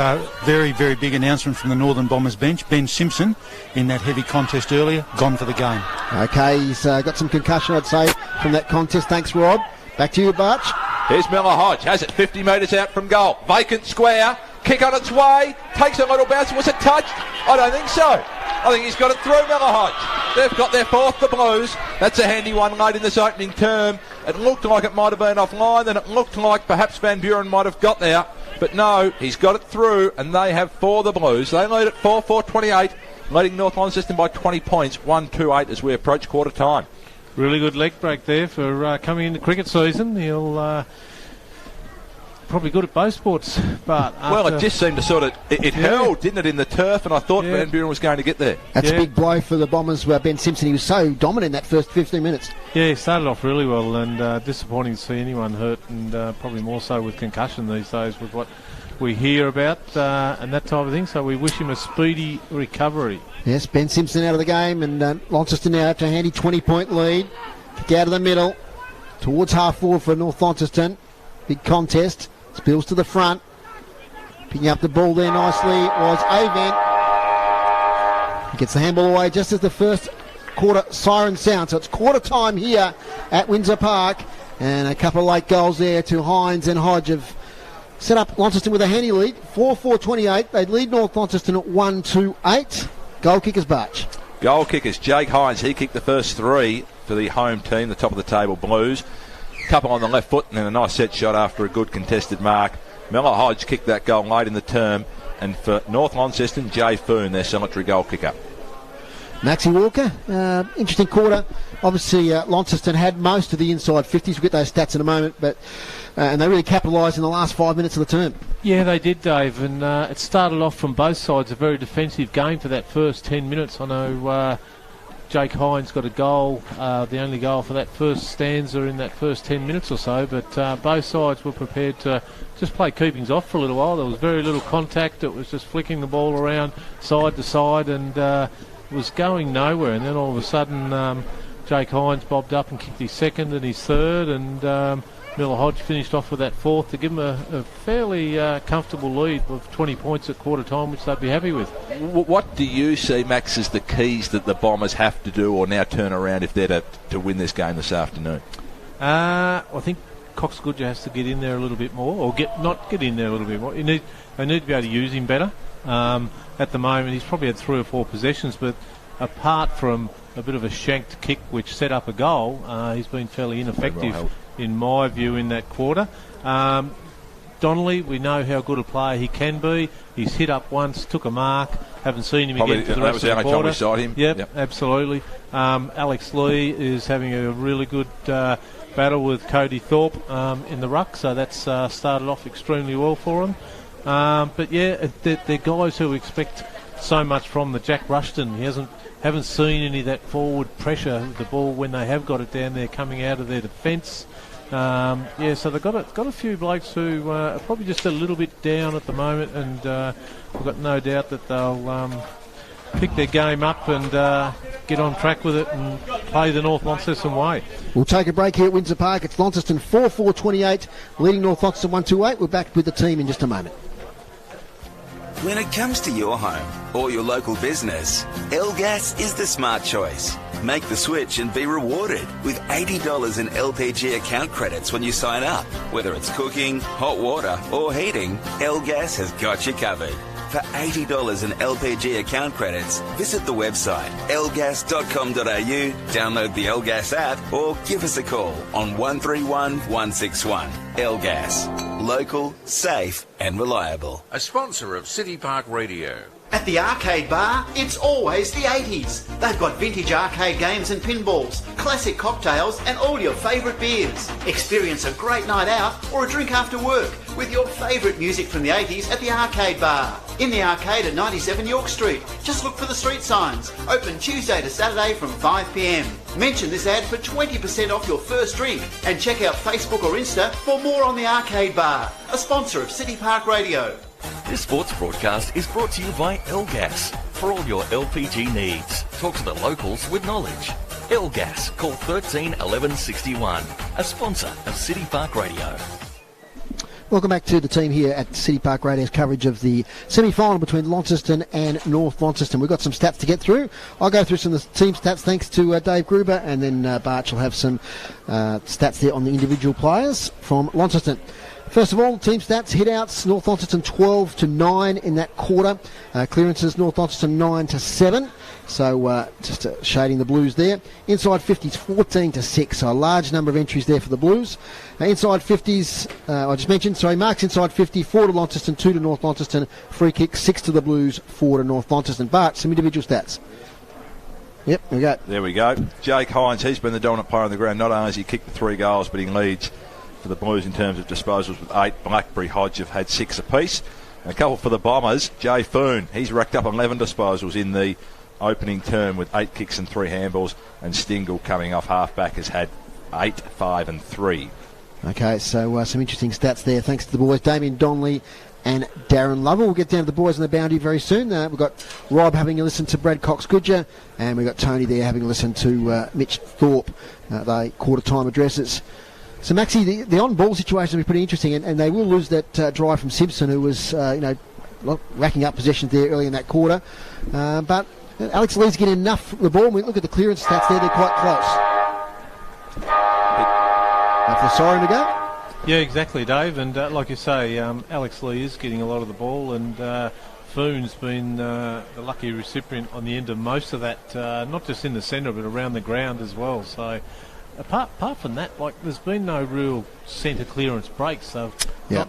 [SPEAKER 6] very, very big announcement from the Northern Bombers bench. Ben Simpson, in that heavy contest earlier, gone for the game.
[SPEAKER 1] Okay, he's got some concussion, I'd say, from that contest. Thanks, Rob. Back to you, Barch.
[SPEAKER 2] Here's Miller Hodge. Has it 50 metres out from goal. Vacant square. Kick on its way. Takes a little bounce. Was it touched? I don't think so. I think he's got it through, Miller Hodge. They've got their fourth, the Blues. That's a handy one late in this opening term. It looked like it might have been offline, and it looked like perhaps Van Buren might have got there. But no, he's got it through, and they have 4, the Blues. They lead at 4-4-28, leading North Launceston by 20 points, 1-2-8 as we approach quarter time.
[SPEAKER 3] Really good leg break there for coming into cricket season. He'll probably good at both sports, but
[SPEAKER 2] well, it just seemed to sort of it held, didn't it, in the turf, and I thought Van Buren was going to get there.
[SPEAKER 1] That's a big blow for the Bombers. Ben Simpson, he was so dominant in that first 15 minutes.
[SPEAKER 3] Yeah, he started off really well, and disappointing to see anyone hurt, and probably more so with concussion these days with what we hear about and that type of thing. So we wish him a speedy recovery.
[SPEAKER 1] Yes, Ben Simpson out of the game, and Launceston now up to a handy 20-point lead. Kick out of the middle towards half forward for North Launceston. Big contest. Spills to the front. Picking up the ball there nicely was Avent. He gets the handball away just as the first quarter siren sounds. So it's quarter time here at Windsor Park. And a couple of late goals there to Hines and Hodge have set up Launceston with a handy lead. 4-4-28. They lead North Launceston at 1-2-8. Goal kickers, Barch.
[SPEAKER 2] Goal kickers, Jake Hines. He kicked the first 3 for the home team, the top of the table Blues. Couple on the left foot and then a nice set shot after a good contested mark. Miller Hodge kicked that goal late in the term, and for North Launceston, Jay Foon, their solitary goal kicker.
[SPEAKER 1] Maxi Walker, interesting quarter. Obviously, Launceston had most of the inside 50s. We'll get those stats in a moment, but and they really capitalised in the last 5 minutes of the term.
[SPEAKER 3] Yeah, they did, Dave, and it started off from both sides, a very defensive game for that first 10 minutes. I know Jake Hines got a goal, the only goal for that first stanza in that first 10 minutes or so, but both sides were prepared to just play keepings off for a little while. There was very little contact. It was just flicking the ball around side to side, and was going nowhere, and then all of a sudden Jake Hines bobbed up and kicked his second and his third, and Miller Hodge finished off with that fourth to give them a fairly comfortable lead of 20 points at quarter time, which they'd be happy with.
[SPEAKER 2] What do you see, Max, as the keys that the Bombers have to do or now turn around if they're to win this game this afternoon?
[SPEAKER 3] I think Cox Goodger has to get in there a little bit more, or not get in there a little bit more. They need to be able to use him better. At the moment, he's probably had 3 or 4 possessions, but apart from a bit of a shanked kick which set up a goal, he's been fairly ineffective, in my view, in that quarter. Donnelly, we know how good a player he can be. He's hit up once, took a mark, haven't seen him again for the rest of the quarter.
[SPEAKER 2] We saw him.
[SPEAKER 3] Yep, absolutely. Alex Lee is having a really good battle with Cody Thorpe in the ruck, so that's started off extremely well for him. But yeah, they're guys who expect so much from the Jack Rushton. Haven't seen any of that forward pressure of the ball when they have got it down there coming out of their defence. So they've got a few blokes who are probably just a little bit down at the moment, and we've got no doubt that they'll pick their game up and get on track with it and play the North Launceston way.
[SPEAKER 1] We'll take a break here at Windsor Park. It's Launceston 4-4-28, leading North Launceston 1-2-8. We're back with the team in just a moment.
[SPEAKER 7] When it comes to your home or your local business, L-Gas is the smart choice. Make the switch and be rewarded with $80 in LPG account credits when you sign up. Whether it's cooking, hot water or heating, L-Gas has got you covered. For $80 in LPG account credits, visit the website lgas.com.au, download the L-Gas app or give us a call on 131 161. L-Gas. Local, safe and reliable.
[SPEAKER 8] A sponsor of City Park Radio.
[SPEAKER 9] At the arcade bar, it's always the 80s. They've got vintage arcade games and pinballs, classic cocktails and all your favourite beers. Experience a great night out or a drink after work with your favourite music from the 80s at the arcade bar. In the arcade at 97 York Street. Just look for the street signs. Open Tuesday to Saturday from 5 p.m. Mention this ad for 20% off your first drink and check out Facebook or Insta for more on the arcade bar. A sponsor of City Park Radio.
[SPEAKER 10] This sports broadcast is brought to you by L-Gas. For all your LPG needs, talk to the locals with knowledge. L-Gas, call 13 11 61. A sponsor of City Park Radio.
[SPEAKER 1] Welcome back to the team here at City Park Radio's coverage of the semi-final between Launceston and North Launceston. We've got some stats to get through. I'll go through some of the team stats thanks to Dave Gruber, and then Barch will have some stats there on the individual players from Launceston. First of all, team stats, hit-outs, North Launceston 12-9 in that quarter. Clearances, North Launceston 9-7. So just shading the Blues there. Inside 50s, 14-6. So a large number of entries there for the Blues. Inside 50s, I just mentioned, marks inside 50, 4 to Launceston, 2 to North Launceston. Free kick, 6 to the Blues, 4 to North Launceston. But some individual stats. Yep, there we go.
[SPEAKER 2] There we go. Jake Hines, he's been the dominant player on the ground. Not only has he kicked the 3 goals, but he leads for the Blues in terms of disposals with 8. Blackberry, Hodge have had 6 apiece. A couple for the Bombers. Jay Foon, he's racked up 11 disposals in the opening term with 8 kicks and 3 handballs. And Stingle, coming off half-back, has had 8, 5 and 3.
[SPEAKER 1] Okay, so some interesting stats there. Thanks to the boys, Damien Donnelly and Darren Lovell. We'll get down to the boys on the boundary very soon. We've got Rob having a listen to Brad Cox-Goodger, and we've got Tony there having a listen to Mitch Thorpe, they quarter-time addresses. So, Maxie, the on-ball situation will be pretty interesting, and they will lose that drive from Simpson, who was, racking up possessions there early in that quarter. But Alex Lee's getting enough of the ball. We look at the clearance stats there; they're quite close. Have the siren to go?
[SPEAKER 3] Yeah, exactly, Dave. And like you say, Alex Lee is getting a lot of the ball, and Foon's been the lucky recipient on the end of most of that, not just in the centre, but around the ground as well. So. Apart from that, there's been no real centre clearance breaks. Not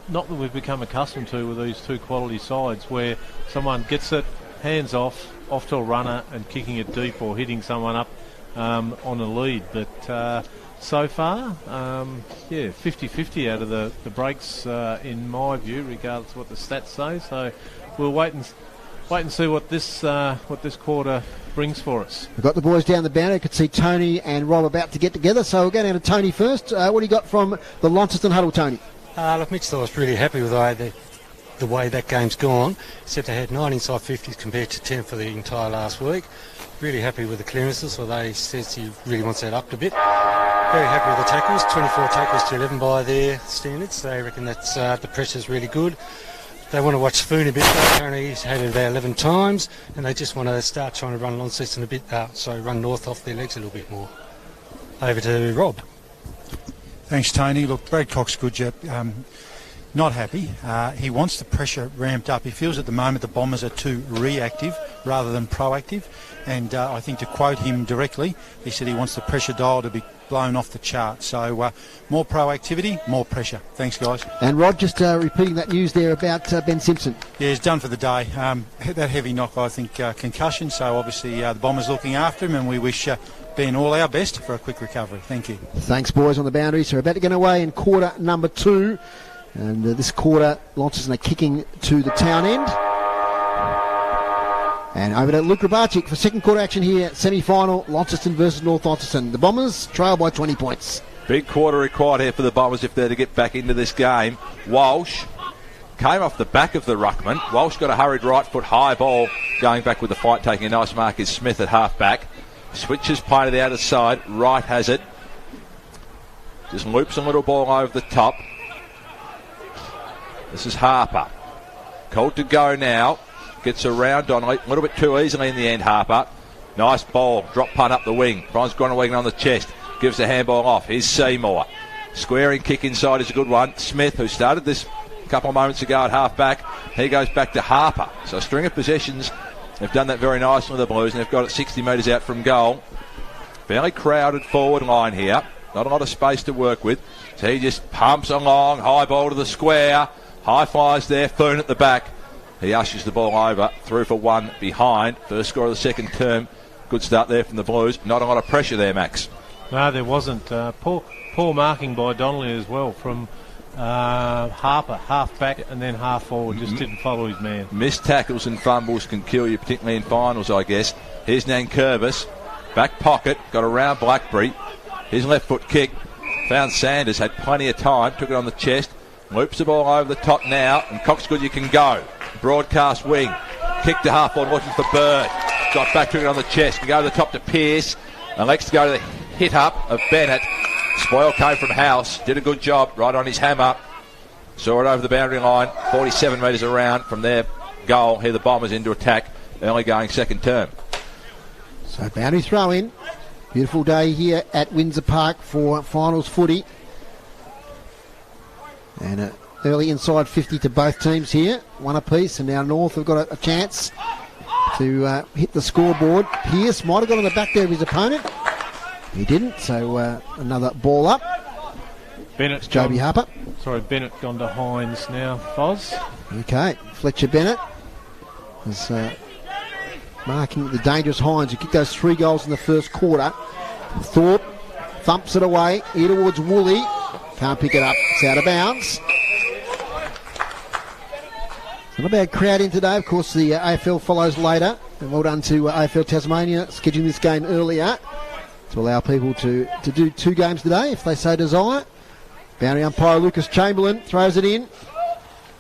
[SPEAKER 3] that we've become accustomed to with these two quality sides, where someone gets it, hands off to a runner and kicking it deep or hitting someone up on a lead. But so far, 50-50 out of the breaks in my view, regardless of what the stats say. So we'll wait and see what this quarter brings for us.
[SPEAKER 1] We've got the boys down the boundary. I could see Tony and Rob about to get together, so we'll go down to Tony first. What do you got from the Launceston huddle, Tony?
[SPEAKER 4] Look, Mitch, I was really happy with the way the way that game's gone, except they had 9 inside 50s compared to 10 for the entire last week. Really happy with the clearances, although he says he really wants that upped a bit. Very happy with the tackles, 24 tackles to 11 by their standards. They reckon that's the pressure's really good. They want to watch Spoon a bit. Apparently he's had it about 11 times, and they just want to start trying to run Launceston a bit, run north off their legs a little bit more. Over to Rob.
[SPEAKER 6] Thanks, Tony. Look, Brad Cox, good job. Not happy. He wants the pressure ramped up. He feels at the moment the Bombers are too reactive rather than proactive. And I think, to quote him directly, he said he wants the pressure dial to be blown off the chart. So more proactivity, more pressure. Thanks, guys.
[SPEAKER 1] And Rod, just repeating that news there about Ben Simpson.
[SPEAKER 6] Yeah, he's done for the day. That heavy knock, I think, concussion. So obviously the Bombers looking after him, and we wish Ben all our best for a quick recovery. Thank you.
[SPEAKER 1] Thanks, boys, on the boundary. So we're about to get away in quarter number 2. And this quarter, Launceston are kicking to the town end. And over to Luke Grabarczyk for second quarter action here, semi-final, Launceston versus North Launceston. The Bombers trail by 20 points.
[SPEAKER 2] Big quarter required here for the Bombers if they're to get back into this game. Walsh came off the back of the ruckman. Walsh got a hurried right foot high ball going back with the fight, taking a nice mark is Smith at half back. Switches play to the outer side. Wright has it. Just loops a little ball over the top. This is Harper. Called to go now. Gets around on a little bit too easily in the end, Harper. Nice ball. Drop punt up the wing. Bronze Groenewegen on the chest. Gives the handball off. Here's Seymour. Squaring kick inside is a good one. Smith, who started this a couple of moments ago at half back, he goes back to Harper. So a string of possessions. They've done that very nicely, the Blues, and they've got it 60 metres out from goal. Fairly crowded forward line here. Not a lot of space to work with. So he just pumps along. High ball to the square. High flies there. Foon at the back. He ushers the ball over. Through for one behind. First score of the second term. Good start there from the Blues. Not a lot of pressure there, Max.
[SPEAKER 3] No, there wasn't. Poor marking by Donnelly as well from Harper, half back and then half forward. Just didn't follow his man.
[SPEAKER 2] Missed tackles and fumbles can kill you, particularly in finals, I guess. Here's Nankervis. Back pocket. Got around Blackberry. His left foot kick. Found Sanders. Had plenty of time. Took it on the chest. Loops the ball over the top now. And Coxgood, you can go. Broadcast wing. Kick to half forward looking for Bird. Got back to it on the chest. Can go to the top to Pearce. Elects to go to the hit up of Bennett. Spoil came from House. Did a good job right on his hammer. Saw it over the boundary line. 47 metres around from their goal. Here the Bombers into attack. Early going second term.
[SPEAKER 1] So boundary throw in. Beautiful day here at Windsor Park for finals footy. And early inside 50 to both teams here. One apiece, and now North have got a chance to hit the scoreboard. Pearce might have got on the back there of his opponent. He didn't, so another ball up.
[SPEAKER 3] Bennett's
[SPEAKER 1] Joby Harper.
[SPEAKER 3] Bennett gone to Hines now, Foz.
[SPEAKER 1] Okay, Fletcher Bennett is marking the dangerous Hines, who kicked those 3 goals in the first quarter. Thorpe thumps it away, here towards Woolley. Can't pick it up, it's out of bounds. Not a bad crowd in today. Of course, the AFL follows later. And well done to AFL Tasmania scheduling this game earlier to allow people to do 2 games today if they so desire. Boundary umpire Lucas Chamberlain throws it in.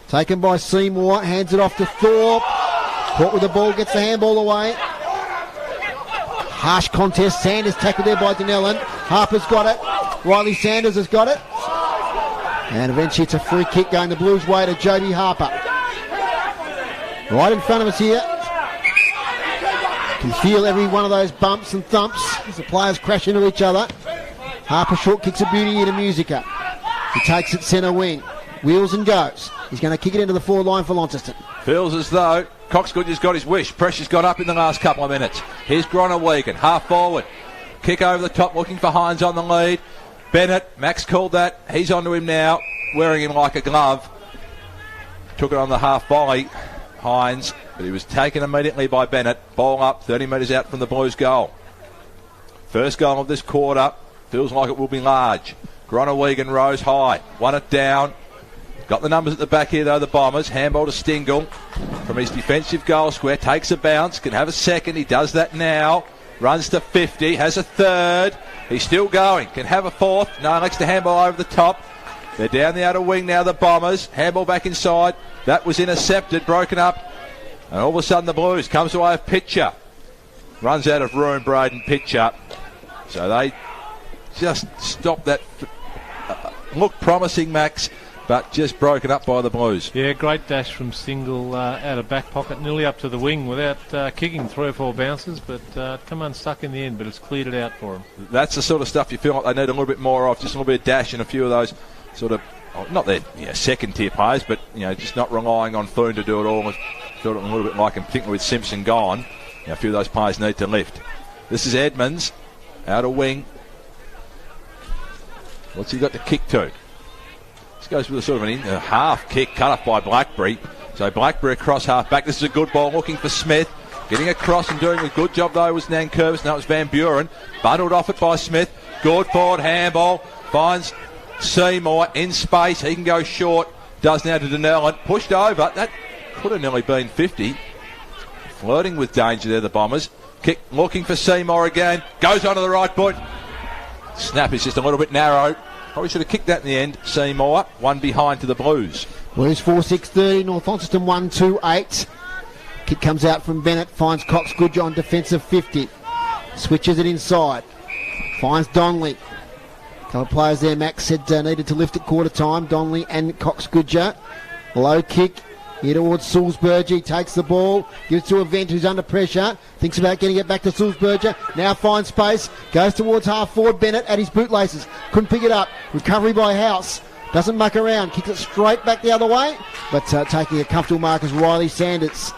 [SPEAKER 1] Taken by Seymour, hands it off to Thorpe. Caught with the ball, gets the handball away. Harsh contest. Sanders tackled there by Dinellan. Harper's got it. Riley Sanders has got it. And eventually it's a free kick going the Blues' way to Joby Harper. Right in front of us here. Can feel every one of those bumps and thumps as the players crash into each other. Harper short kicks a beauty into Musica. He takes it centre wing. Wheels and goes. He's going to kick it into the forward line for Launceston.
[SPEAKER 2] Feels as though Coxgood has got his wish. Pressure's got up in the last couple of minutes. Here's Groenewegen, half forward. Kick over the top, looking for Hines on the lead. Bennett, Max called that. He's onto him now, wearing him like a glove. Took it on the half volley, Hines, but he was taken immediately by Bennett. Ball up, 30 metres out from the Blues' goal. First goal of this quarter. Feels like it will be large. Groenewegen rose high. Won it down. Got the numbers at the back here, though, the Bombers. Handball to Stingle from his defensive goal square. Takes a bounce. Can have a second. He does that now. Runs to 50. Has a third. He's still going. Can have a fourth. No, next to handball over the top. They're down the outer wing now, the Bombers. Handball back inside. That was intercepted, broken up. And all of a sudden the Blues comes away with Pitcher. Runs out of room, Braden Pitcher. So they just stopped that. Looked promising, Max, but just broken up by the Blues.
[SPEAKER 3] Yeah, great dash from Single out of back pocket, nearly up to the wing without kicking 3 or 4 bounces, but come unstuck in the end, but it's cleared it out for him. That's
[SPEAKER 2] the sort of stuff you feel like they need a little bit more of, just a little bit of dash and a few of those sort of, not their second-tier players, but just not relying on Foon to do it all. Felt it a little bit like, I'm thinking with Simpson gone, a few of those players need to lift. This is Edmonds, out of wing. What's he got to kick to? This goes with a sort of a half kick cut off by Blackberry. So Blackberry across half back. This is a good ball looking for Smith. Getting across and doing a good job though was Nankervis. Now it's Van Buren. Bundled off it by Smith. Good forward handball. Finds Seymour in space. He can go short. Does now to Denellen. Pushed over. That could have nearly been 50. Flirting with danger there, the Bombers. Kick looking for Seymour again. Goes onto the right foot. Snap is just a little bit narrow. Probably should have kicked that in the end. Seymour, one behind to the Blues.
[SPEAKER 1] Blues 4-6-30, North Launceston 1-2-8. Kick comes out from Bennett, finds Cox Goodger on defensive 50. Switches it inside. Finds Donnelly. A couple of players there, Max said needed to lift at quarter time. Donnelly and Cox Goodger. Low kick. Here towards Sulzberger, takes the ball, gives to Event who's under pressure, thinks about getting it back to Sulzberger, now finds space, goes towards half forward, Bennett at his bootlaces, couldn't pick it up, recovery by House, doesn't muck around, kicks it straight back the other way, but taking a comfortable mark is Riley Sanders,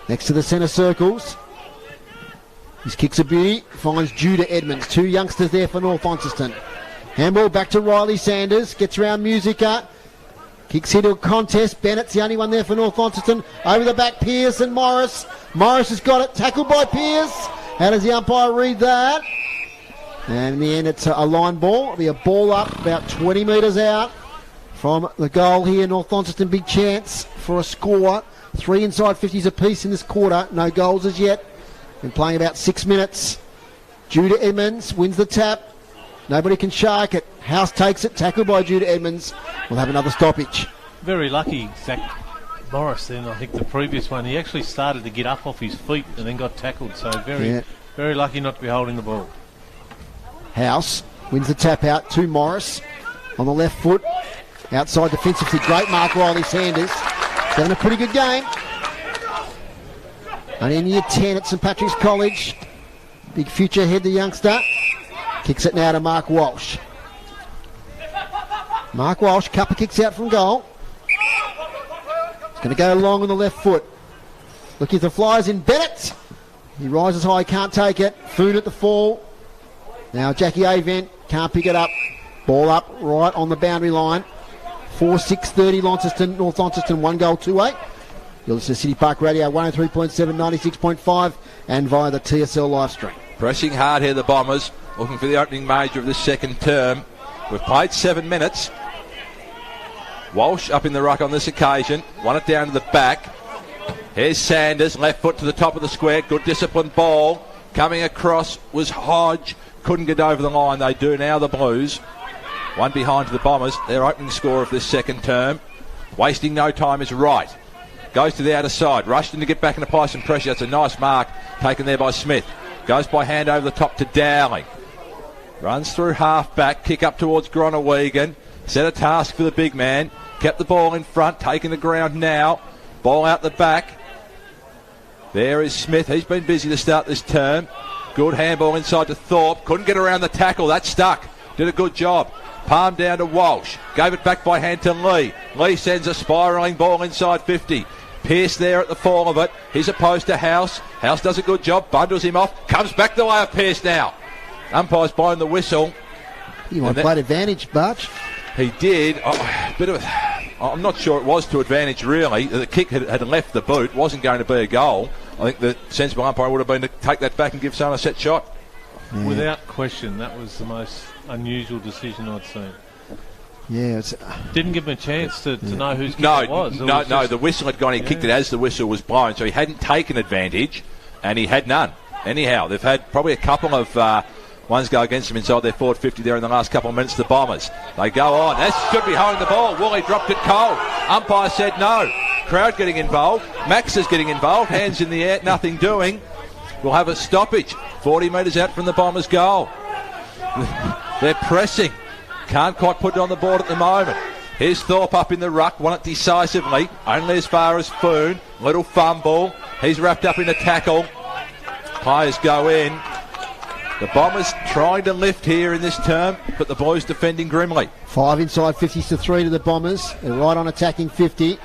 [SPEAKER 1] next to the centre circles. His kick's a beauty, finds Judah Edmonds, 2 youngsters there for North Launceston. Handball back to Riley Sanders, gets around Musica. Kicks into a contest. Bennett's the only one there for North Launceston. Over the back, Pearce and Morris. Morris has got it. Tackled by Pearce. How does the umpire read that? And in the end, it's a line ball. It'll be a ball up about 20 metres out from the goal here. North Launceston, big chance for a score. 3 inside 50s apiece in this quarter. No goals as yet. Been playing about 6 minutes. Judah Edmonds wins the tap. Nobody can shark it. House takes it, tackled by Judah Edmonds. We'll have another stoppage.
[SPEAKER 3] Very lucky, Zach Morris then, I think the previous one. He actually started to get up off his feet and then got tackled, so very lucky not to be holding the ball.
[SPEAKER 1] House wins the tap out to Morris on the left foot. Outside defensively, great mark, Riley Sanders. Having a pretty good game. Only in year 10 at St Patrick's College. Big future ahead, the youngster. Kicks it now to Mark Walsh. Mark Walsh, couple kicks out from goal. It's going to go long on the left foot. Looking for flies in Bennett. He rises high, can't take it. Foon at the fall. Now Jackie Avent can't pick it up. Ball up right on the boundary line. 4-6-30 Launceston, North Launceston, 1 goal, 2-8. You'll listen to City Park Radio 103.7, 96.5 and via the TSL live stream.
[SPEAKER 2] Pressing hard here, the Bombers, looking for the opening major of this second term. We've played 7 minutes. Walsh up in the ruck on this occasion. Won it down to the back. Here's Sanders, left foot to the top of the square. Good disciplined ball. Coming across was Hodge. Couldn't get over the line. They do now, the Blues. 1 behind to the Bombers. Their opening score of this second term. Wasting no time is Wright. Goes to the outer side. Rushton to get back and apply some pressure. That's a nice mark taken there by Smith. Goes by hand over the top to Dowling. Runs through half back. Kick up towards Gronewegan. Set a task for the big man. Kept the ball in front. Taking the ground now. Ball out the back. There is Smith. He's been busy to start this term. Good handball inside to Thorpe. Couldn't get around the tackle. That stuck. Did a good job. Palm down to Walsh. Gave it back by hand to Lee. Lee sends a spiralling ball inside 50. Pearce there at the fall of it. He's opposed to House. House does a good job. Bundles him off. Comes back the way of Pearce now. Umpire's blowing the whistle.
[SPEAKER 1] He won played advantage, Barch.
[SPEAKER 2] He did. I'm not sure it was to advantage, really. The kick had left the boot. Wasn't going to be a goal. I think the sensible umpire would have been to take that back and give someone a set shot.
[SPEAKER 3] Yeah. Without question, that was the most unusual decision I'd seen.
[SPEAKER 1] Yeah,
[SPEAKER 3] didn't give him a chance to know whose kick it was.
[SPEAKER 2] No, the whistle had gone. He kicked it as the whistle was blown, so he hadn't taken advantage, and he had none. Anyhow, they've had probably a couple of Ones go against them inside their forward 50 there in the last couple of minutes. The Bombers, they go on. That should be holding the ball. Woolley dropped it cold. Umpire said no. Crowd getting involved. Max is getting involved. Hands in the air, nothing doing. We'll have a stoppage. 40 metres out from the Bombers' goal. They're pressing. Can't quite put it on the board at the moment. Here's Thorpe up in the ruck. Won it decisively. Only as far as Foon. Little fumble. He's wrapped up in a tackle. Players go in. The Bombers trying to lift here in this term, but the Blues defending grimly.
[SPEAKER 1] 5 inside 50s to 3 to the Bombers. They're right on attacking 50.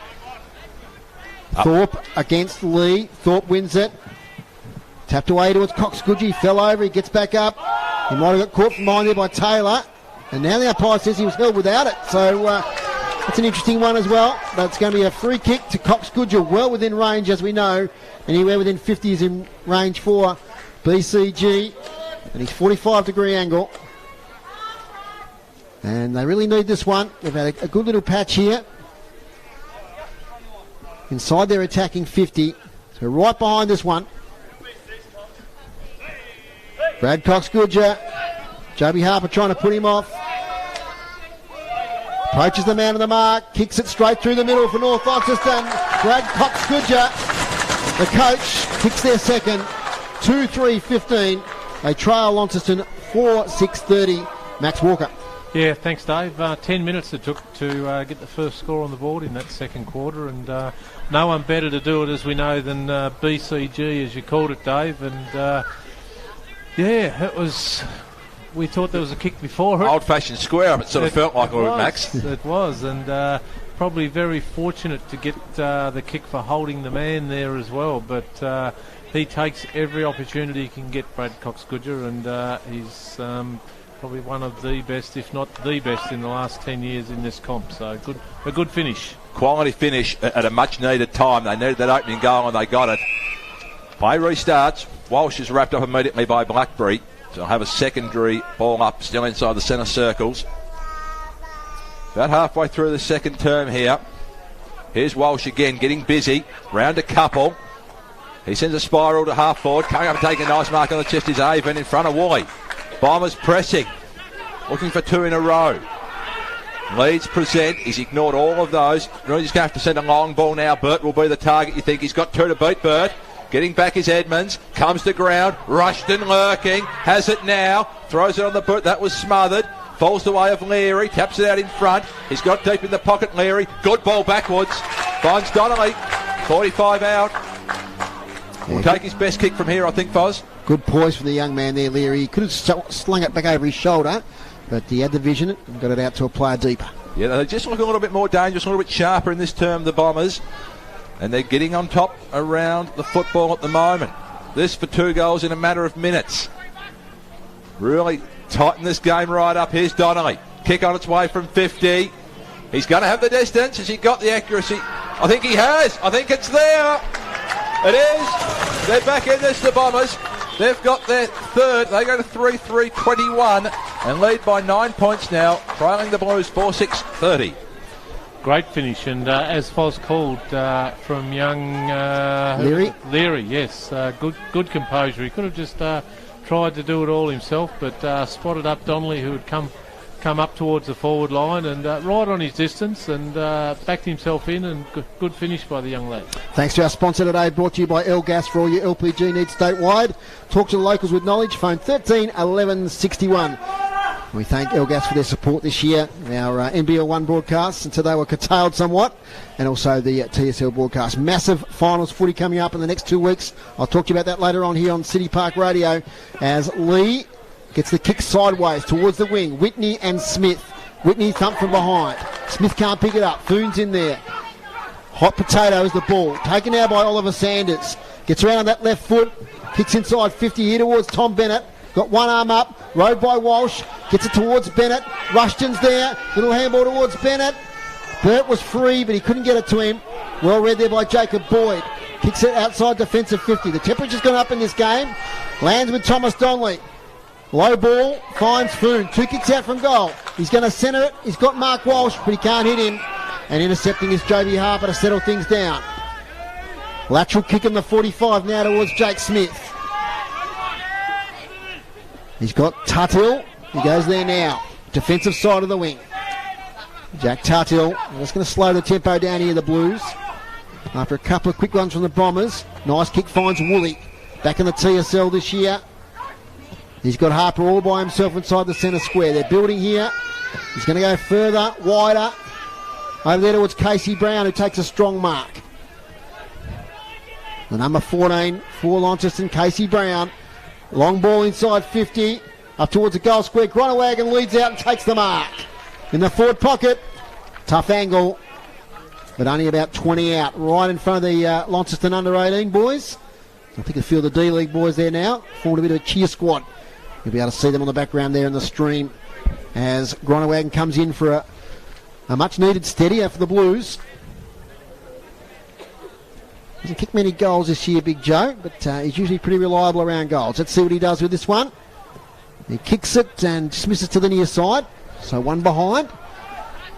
[SPEAKER 1] Thorpe against Lee. Thorpe wins it. Tapped away towards Cox-Goodgie. Fell over. He gets back up. He might have got caught from behind there by Taylor. And now the umpire says he was held without it. So that's an interesting one as well. That's going to be a free kick to Cox-Goodgie. Well within range, as we know. Anywhere within 50 is in range for BCG. And he's 45-degree angle. And they really need this one. They've had a good little patch here. Inside their attacking 50. So right behind this one. Brad Cox-Goodger. Joby Harper trying to put him off. Approaches the man on the mark. Kicks it straight through the middle for North Launceston. Brad Cox-Goodger, the coach, kicks their second. 2-3-15. They trail Launceston 4-6-30. Max Walker.
[SPEAKER 3] Yeah, thanks, Dave. 10 minutes it took to get the first score on the board in that second quarter, and no one better to do it, as we know, than BCG, as you called it, Dave. And yeah, it was. We thought there was a kick before it.
[SPEAKER 2] Old-fashioned square up, it sort of felt like it was, Max.
[SPEAKER 3] It was, and probably very fortunate to get the kick for holding the man there as well. But he takes every opportunity he can get, Brad Cox-Goodger, and he's probably one of the best, if not the best, in the last 10 years in this comp. So a good finish.
[SPEAKER 2] Quality finish at a much-needed time. They needed that opening goal, and they got it. Play restarts. Walsh is wrapped up immediately by Blackberry. So I'll have a secondary ball up, still inside the centre circles. About halfway through the second term here. Here's Walsh again, getting busy. Round a couple. He sends a spiral to half forward. Coming up and taking a nice mark on the chest is Avon in front of Woolley. Bombers pressing. Looking for 2 in a row. Leeds present. He's ignored all of those. Really just going to have to send a long ball now. Burt will be the target, you think. He's got 2 to beat Burt. Getting back is Edmonds. Comes to ground. Rushton lurking. Has it now. Throws it on the boot. That was smothered. Falls the way of Leary. Taps it out in front. He's got deep in the pocket, Leary. Good ball backwards. Finds Donnelly. 45 out. Will take his best kick from here, I think, Foz.
[SPEAKER 1] Good poise for the young man there, Leary. He could have slung it back over his shoulder, but he had the vision and got it out to a player deeper.
[SPEAKER 2] Yeah, they just look a little bit more dangerous, a little bit sharper in this term, the Bombers. And they're getting on top around the football at the moment. This for 2 goals in a matter of minutes. Really tighten this game right up. Here's Donnelly. Kick on its way from 50. He's going to have the distance. Has he got the accuracy? I think he has. I think it's there. It is. They're back in this, the Bombers. They've got their third. They go to 3-3-21 and lead by 9 points now, trailing the Blues 4-6-30.
[SPEAKER 3] Great finish, and as Foz called from young
[SPEAKER 1] Leary,
[SPEAKER 3] yes, good composure. He could have just tried to do it all himself, but spotted up Donnelly, who had come up towards the forward line, and right on his distance, and backed himself in, and good finish by the young lad.
[SPEAKER 1] Thanks to our sponsor today, brought to you by L-Gas for all your LPG needs statewide. Talk to the locals with knowledge. Phone 13 11 61. We thank L-Gas for their support this year. Our NBL1 broadcasts, and today were curtailed somewhat, and also the TSL broadcast. Massive finals footy coming up in the next 2 weeks. I'll talk to you about that later on here on City Park Radio, as Lee gets the kick sideways towards the wing. Whitney and Smith. Whitney thumped from behind. Smith can't pick it up. Foon's in there. Hot potato is the ball. Taken now by Oliver Sanders. Gets around on that left foot. Kicks inside 50 here towards Tom Bennett. Got one arm up. Rode by Walsh. Gets it towards Bennett. Rushton's there. Little handball towards Bennett. Burt was free, but he couldn't get it to him. Well read there by Jacob Boyd. Kicks it outside defensive 50. The temperature's gone up in this game. Lands with Thomas Donnelly. Low ball, finds Foon. 2 kicks out from goal. He's going to centre it. He's got Mark Walsh, but he can't hit him. And intercepting is Joby Harper to settle things down. Lateral kick in the 45 now towards Jake Smith. He's got Tuthill. He goes there now. Defensive side of the wing. Jack Tuthill. Just going to slow the tempo down here, the Blues. After a couple of quick runs from the Bombers. Nice kick finds Woolley. Back in the TSL this year. He's got Harper all by himself inside the centre square. They're building here. He's going to go further, wider. Over there towards Casey Brown, who takes a strong mark. The number 14 for Launceston, Casey Brown. Long ball inside 50. Up towards the goal square. Gronewagen leads out and takes the mark. In the forward pocket. Tough angle. But only about 20 out. Right in front of the Launceston under-18 boys. I think a few of the D-League boys there now. Formed a bit of a cheer squad. You'll be able to see them on the background there in the stream as Gronewagen comes in for a much-needed steadier for the Blues. Hasn't kicked many goals this year, Big Joe, but he's usually pretty reliable around goals. Let's see what he does with this one. He kicks it and dismisses to the near side. So one behind.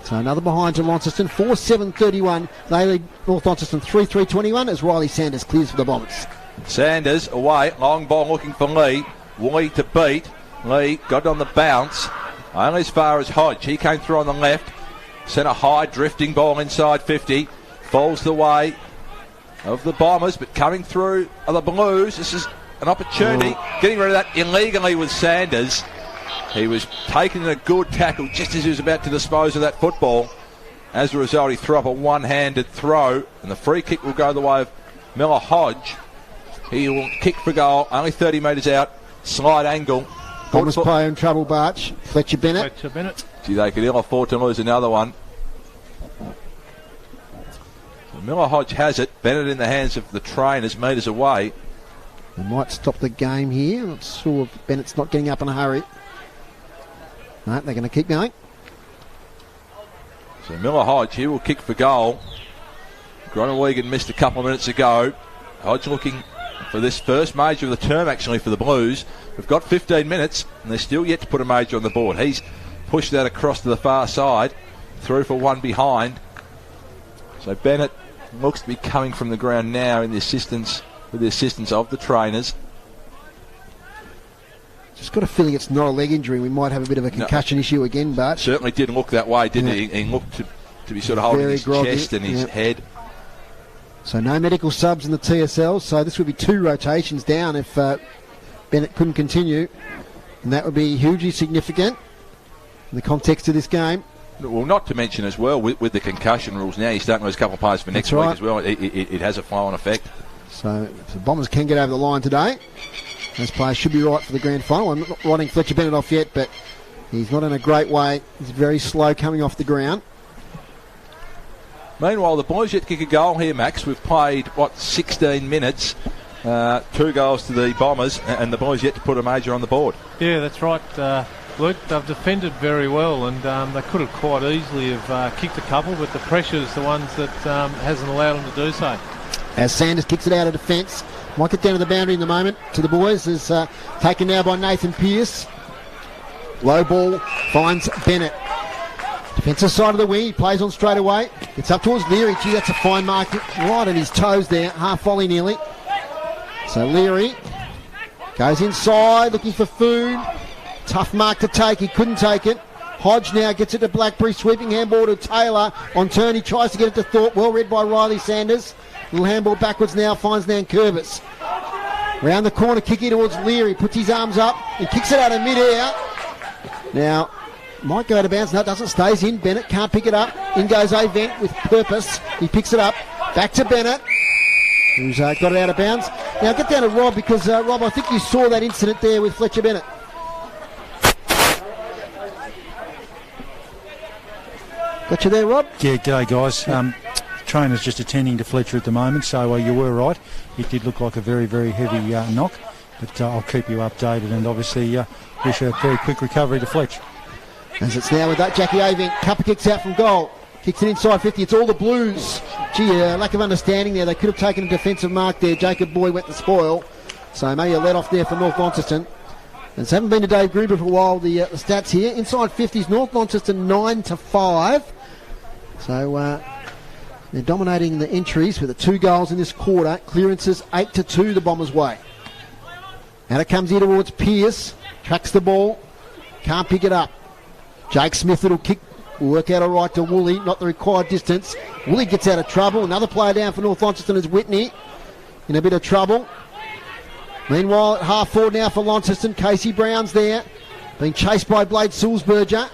[SPEAKER 1] So another behind to Launceston. 4-7-31. They lead North Launceston 3-3-21 as Riley Sanders clears for the Bombers.
[SPEAKER 2] Sanders away. Long ball looking for Lee. Lee to beat. Lee got on the bounce. Only as far as Hodge. He came through on the left. Sent a high drifting ball inside 50. Falls the way of the Bombers, but coming through are the Blues. This is an opportunity. Getting rid of that illegally with Sanders. He was taking a good tackle just as he was about to dispose of that football. As a result, he threw up a one-handed throw, and the free kick will go the way of Miller Hodge. He will kick for goal, only 30 metres out, slide angle.
[SPEAKER 1] Bombers player in trouble, Barch. Fletcher Bennett.
[SPEAKER 2] Gee, they could ill afford to lose another one. So Miller Hodge has it. Bennett in the hands of the trainers, metres away.
[SPEAKER 1] They might stop the game here. Not sure if Bennett's not getting up in a hurry. No, they're going to keep going.
[SPEAKER 2] So Miller Hodge, he will kick for goal. Gronewagen missed a couple of minutes ago. Hodge looking for this first major of the term, actually, for the Blues. We've got 15 minutes, and they're still yet to put a major on the board. He's pushed that across to the far side, through for one behind. So Bennett looks to be coming from the ground now in the assistance, with the assistance of the trainers.
[SPEAKER 1] Just got a feeling it's not a leg injury. We might have a bit of a concussion issue again, but
[SPEAKER 2] certainly didn't look that way, didn't he? He looked to be sort of holding his chest and his head.
[SPEAKER 1] So no medical subs in the TSL, so this would be 2 rotations down if Bennett couldn't continue, and that would be hugely significant in the context of this game.
[SPEAKER 2] Well, not to mention as well, with the concussion rules now, you're starting to lose a couple of players for next week as well. It has a flow-on effect.
[SPEAKER 1] So the Bombers can get over the line today. Those players should be right for the grand final. I'm not writing Fletcher Bennett off yet, but he's not in a great way. He's very slow coming off the ground.
[SPEAKER 2] Meanwhile, the Blues yet to kick a goal here, Max. We've played, 16 minutes. 2 goals to the Bombers, and the Blues yet to put a major on the board.
[SPEAKER 3] Yeah, that's right, Luke. They've defended very well, and they could have quite easily have kicked a couple, but the pressure's the ones that hasn't allowed them to do so.
[SPEAKER 1] As Sanders kicks it out of defence. Might get down to the boundary in the moment to the boys. Is taken now by Nathan Pearce. Low ball finds Bennett. Defensive side of the wing. He plays on straight away. Gets up towards Leary. Gee, that's a fine mark right on his toes there. Half volley nearly. So Leary goes inside looking for food. Tough mark to take. He couldn't take it. Hodge now gets it to Blackberry. Sweeping handball to Taylor. On turn he tries to get it to Thorpe. Well read by Riley Sanders. Little handball backwards now, finds Nankervis. Round the corner, kicking towards Leary, puts his arms up and kicks it out of mid-air. Now, might go out of bounds. No, it doesn't. Stays in. Bennett can't pick it up. In goes Avent with purpose. He picks it up. Back to Bennett, who's got it out of bounds. Now, get down to Rob because, Rob, I think you saw that incident there with Fletcher Bennett. Got you there, Rob?
[SPEAKER 6] Yeah, g'day, guys. Trainer's just attending to Fletcher at the moment, so you were right. It did look like a very, very heavy knock, but I'll keep you updated and obviously wish a very quick recovery to Fletcher.
[SPEAKER 1] As it's now with that Jackie Avent, Cuppa kicks out from goal, kicks it inside 50, it's all the Blues. Gee, lack of understanding there, they could have taken a defensive mark there. Jacob Boyd went to spoil, so maybe a let off there for North Launceston. And it's haven't been to Dave Gruber for a while, the stats here. Inside 50s, North Launceston 9-5, so they're dominating the entries with the 2 goals in this quarter. Clearances 8-2 the Bombers' way. And it comes here towards Pearce. Tracks the ball. Can't pick it up. Jake Smith, little kick. Will work out all right to Woolley. Not the required distance. Woolley gets out of trouble. Another player down for North Launceston is Whitney. In a bit of trouble. Meanwhile, at half forward now for Launceston. Casey Brown's there. Being chased by Blade Sulzberger.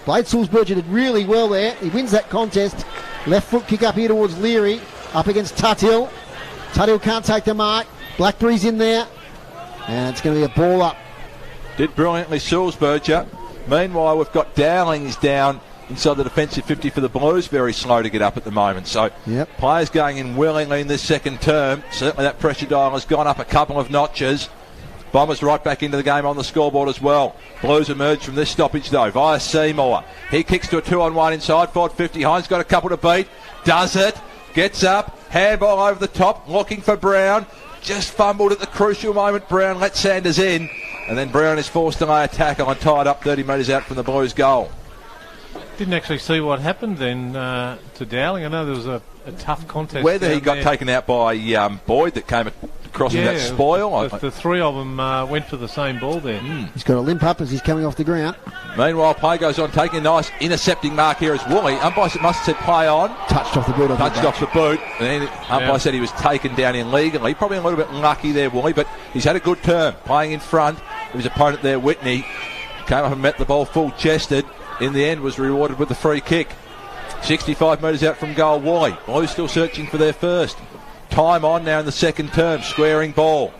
[SPEAKER 1] Blade Sulzberger did really well there. He wins that contest. Left foot kick up here towards Leary. Up against Tuthill. Tuthill can't take the mark. Blackberry's in there. And it's going to be a ball up.
[SPEAKER 2] Did brilliantly Sulzberger. Meanwhile, we've got Dowlings down inside the defensive 50 for the Blues. Very slow to get up at the moment. So players going in willingly in this second term. Certainly that pressure dial has gone up a couple of notches. Bombers right back into the game on the scoreboard as well. Blues emerge from this stoppage though via Seymour. He kicks to a 2-on-1 inside forward 50. Hines got a couple to beat. Does it. Gets up. Handball over the top. Looking for Brown. Just fumbled at the crucial moment. Brown lets Sanders in. And then Brown is forced to lay a tackle and tied up 30 metres out from the Blues goal.
[SPEAKER 3] Didn't actually see what happened then to Dowling. I know there was a tough contest.
[SPEAKER 2] Whether he got taken out by Boyd that came across in that spoil.
[SPEAKER 3] The three of them went for the same ball there.
[SPEAKER 1] He's got a limp up as he's coming off the ground.
[SPEAKER 2] Meanwhile, play goes on, taking a nice intercepting mark here as Woolley. Umpire must have said play on.
[SPEAKER 1] Touched off the boot.
[SPEAKER 2] Touched off the boot. And then umpire said he was taken down illegally. Probably a little bit lucky there, Woolley, but he's had a good term. Playing in front of his opponent there, Whitney. Came up and met the ball full-chested. In the end, was rewarded with the free kick. 65 metres out from goal, Woolley. Blues still searching for their first. Time on now in the second term. Squaring ball.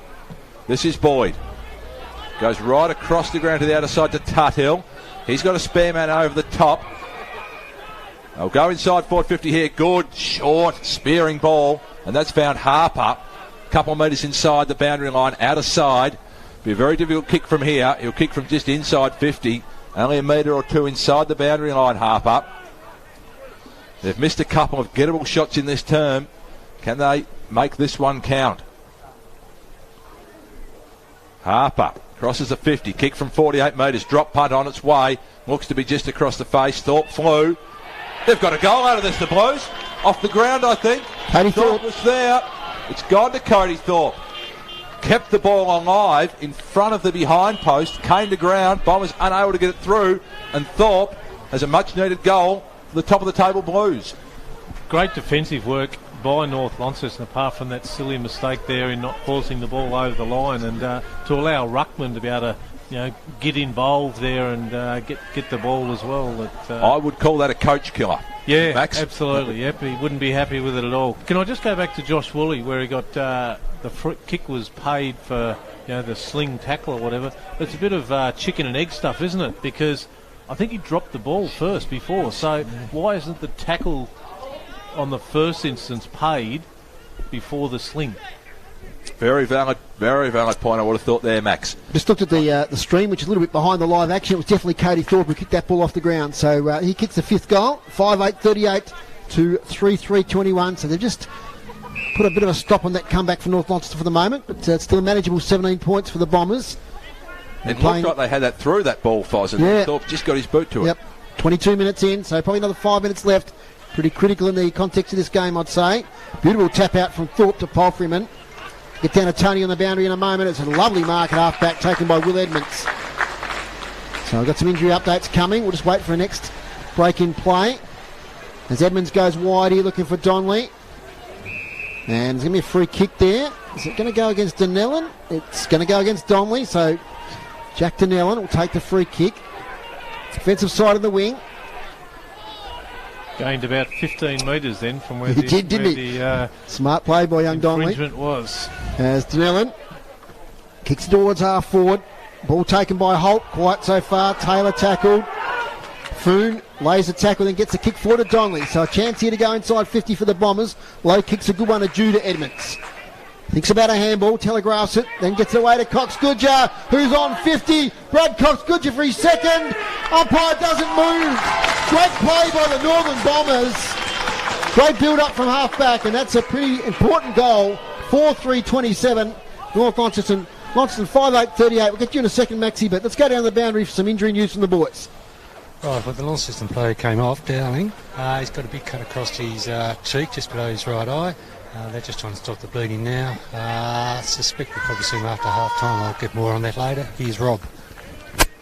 [SPEAKER 2] This is Boyd. Goes right across the ground to the outer side to Tuthill. He's got a spare man over the top. They'll go inside forward 50 here. Good, short, spearing ball. And that's found Harper. A couple of metres inside the boundary line, outer side. Be a very difficult kick from here. He'll kick from just inside 50. Only a metre or two inside the boundary line, Harper. They've missed a couple of gettable shots in this term. Can they make this one count? Harper crosses the 50. Kick from 48 metres. Drop punt on its way. Looks to be just across the face. Thorpe flew. They've got a goal out of this, the Blues. Off the ground, I think.
[SPEAKER 1] Cody Thorpe
[SPEAKER 2] was there. It's gone to Cody Thorpe. Kept the ball alive in front of the behind post, came to ground, Bombers unable to get it through, and Thorpe has a much needed goal for the top of the table Blues.
[SPEAKER 3] Great defensive work by North Launceston, apart from that silly mistake there in not forcing the ball over the line, and to allow Ruckman to be able to get involved there and get the ball as well.
[SPEAKER 2] I would call that a coach killer.
[SPEAKER 3] Yeah,
[SPEAKER 2] Max.
[SPEAKER 3] Absolutely. Yep, he wouldn't be happy with it at all. Can I just go back to Josh Woolley, where he got the kick was paid for the sling tackle or whatever. It's a bit of chicken and egg stuff, isn't it? Because I think he dropped the ball first before. So why isn't the tackle on the first instance paid before the sling?
[SPEAKER 2] Very valid point. I would have thought there, Max.
[SPEAKER 1] Just looked at the stream, which is a little bit behind the live action. It was definitely Cody Thorpe who kicked that ball off the ground. So he kicks the fifth goal, 5-8-38 to 3-3-21. So they've just put a bit of a stop on that comeback for North Launceston for the moment, but it's still a manageable 17 points for the Bombers.
[SPEAKER 2] It looked like they had that through that ball, Foz, and Thorpe just got his boot to it.
[SPEAKER 1] Yep, 22 minutes in, so probably another 5 minutes left. Pretty critical in the context of this game, I'd say. Beautiful tap out from Thorpe to Palfreyman. Get down to Tony on the boundary in a moment. It's a lovely mark at half-back taken by Will Edmonds. So I've got some injury updates coming. We'll just wait for a next break in play. As Edmonds goes wide here looking for Donnelly. And there's going to be a free kick there. Is it going to go against Donnellan? It's going to go against Donnelly. So Jack Donnellan will take the free kick. Defensive side of the wing.
[SPEAKER 3] Gained about 15 metres then from where
[SPEAKER 1] the smart play by young Donnelly.
[SPEAKER 3] Infringement was.
[SPEAKER 1] As Donnellan kicks towards half forward. Ball taken by Holt. Quiet so far. Taylor tackled. Foon lays a tackle, then gets a kick forward to Donnelly. So a chance here to go inside 50 for the Bombers. Low kick's a good one to Judah Edmonds. Thinks about a handball, telegraphs it, then gets away to Cox-Goodger, who's on 50. Brad Cox-Goodger for his second. Umpire doesn't move. Great play by the Northern Bombers. Great build-up from half-back, and that's a pretty important goal. 4-3-27. North Launceston 5-8-38. We'll get you in a second, Maxie, but let's go down the boundary for some injury news from the boys.
[SPEAKER 4] Right, well, the Launceston player came off, Dowling. He's got a big cut across his cheek, just below his right eye. They're just trying to stop the bleeding now. I suspect we'll probably see him after half-time. I'll get more on that later. Here's Rob.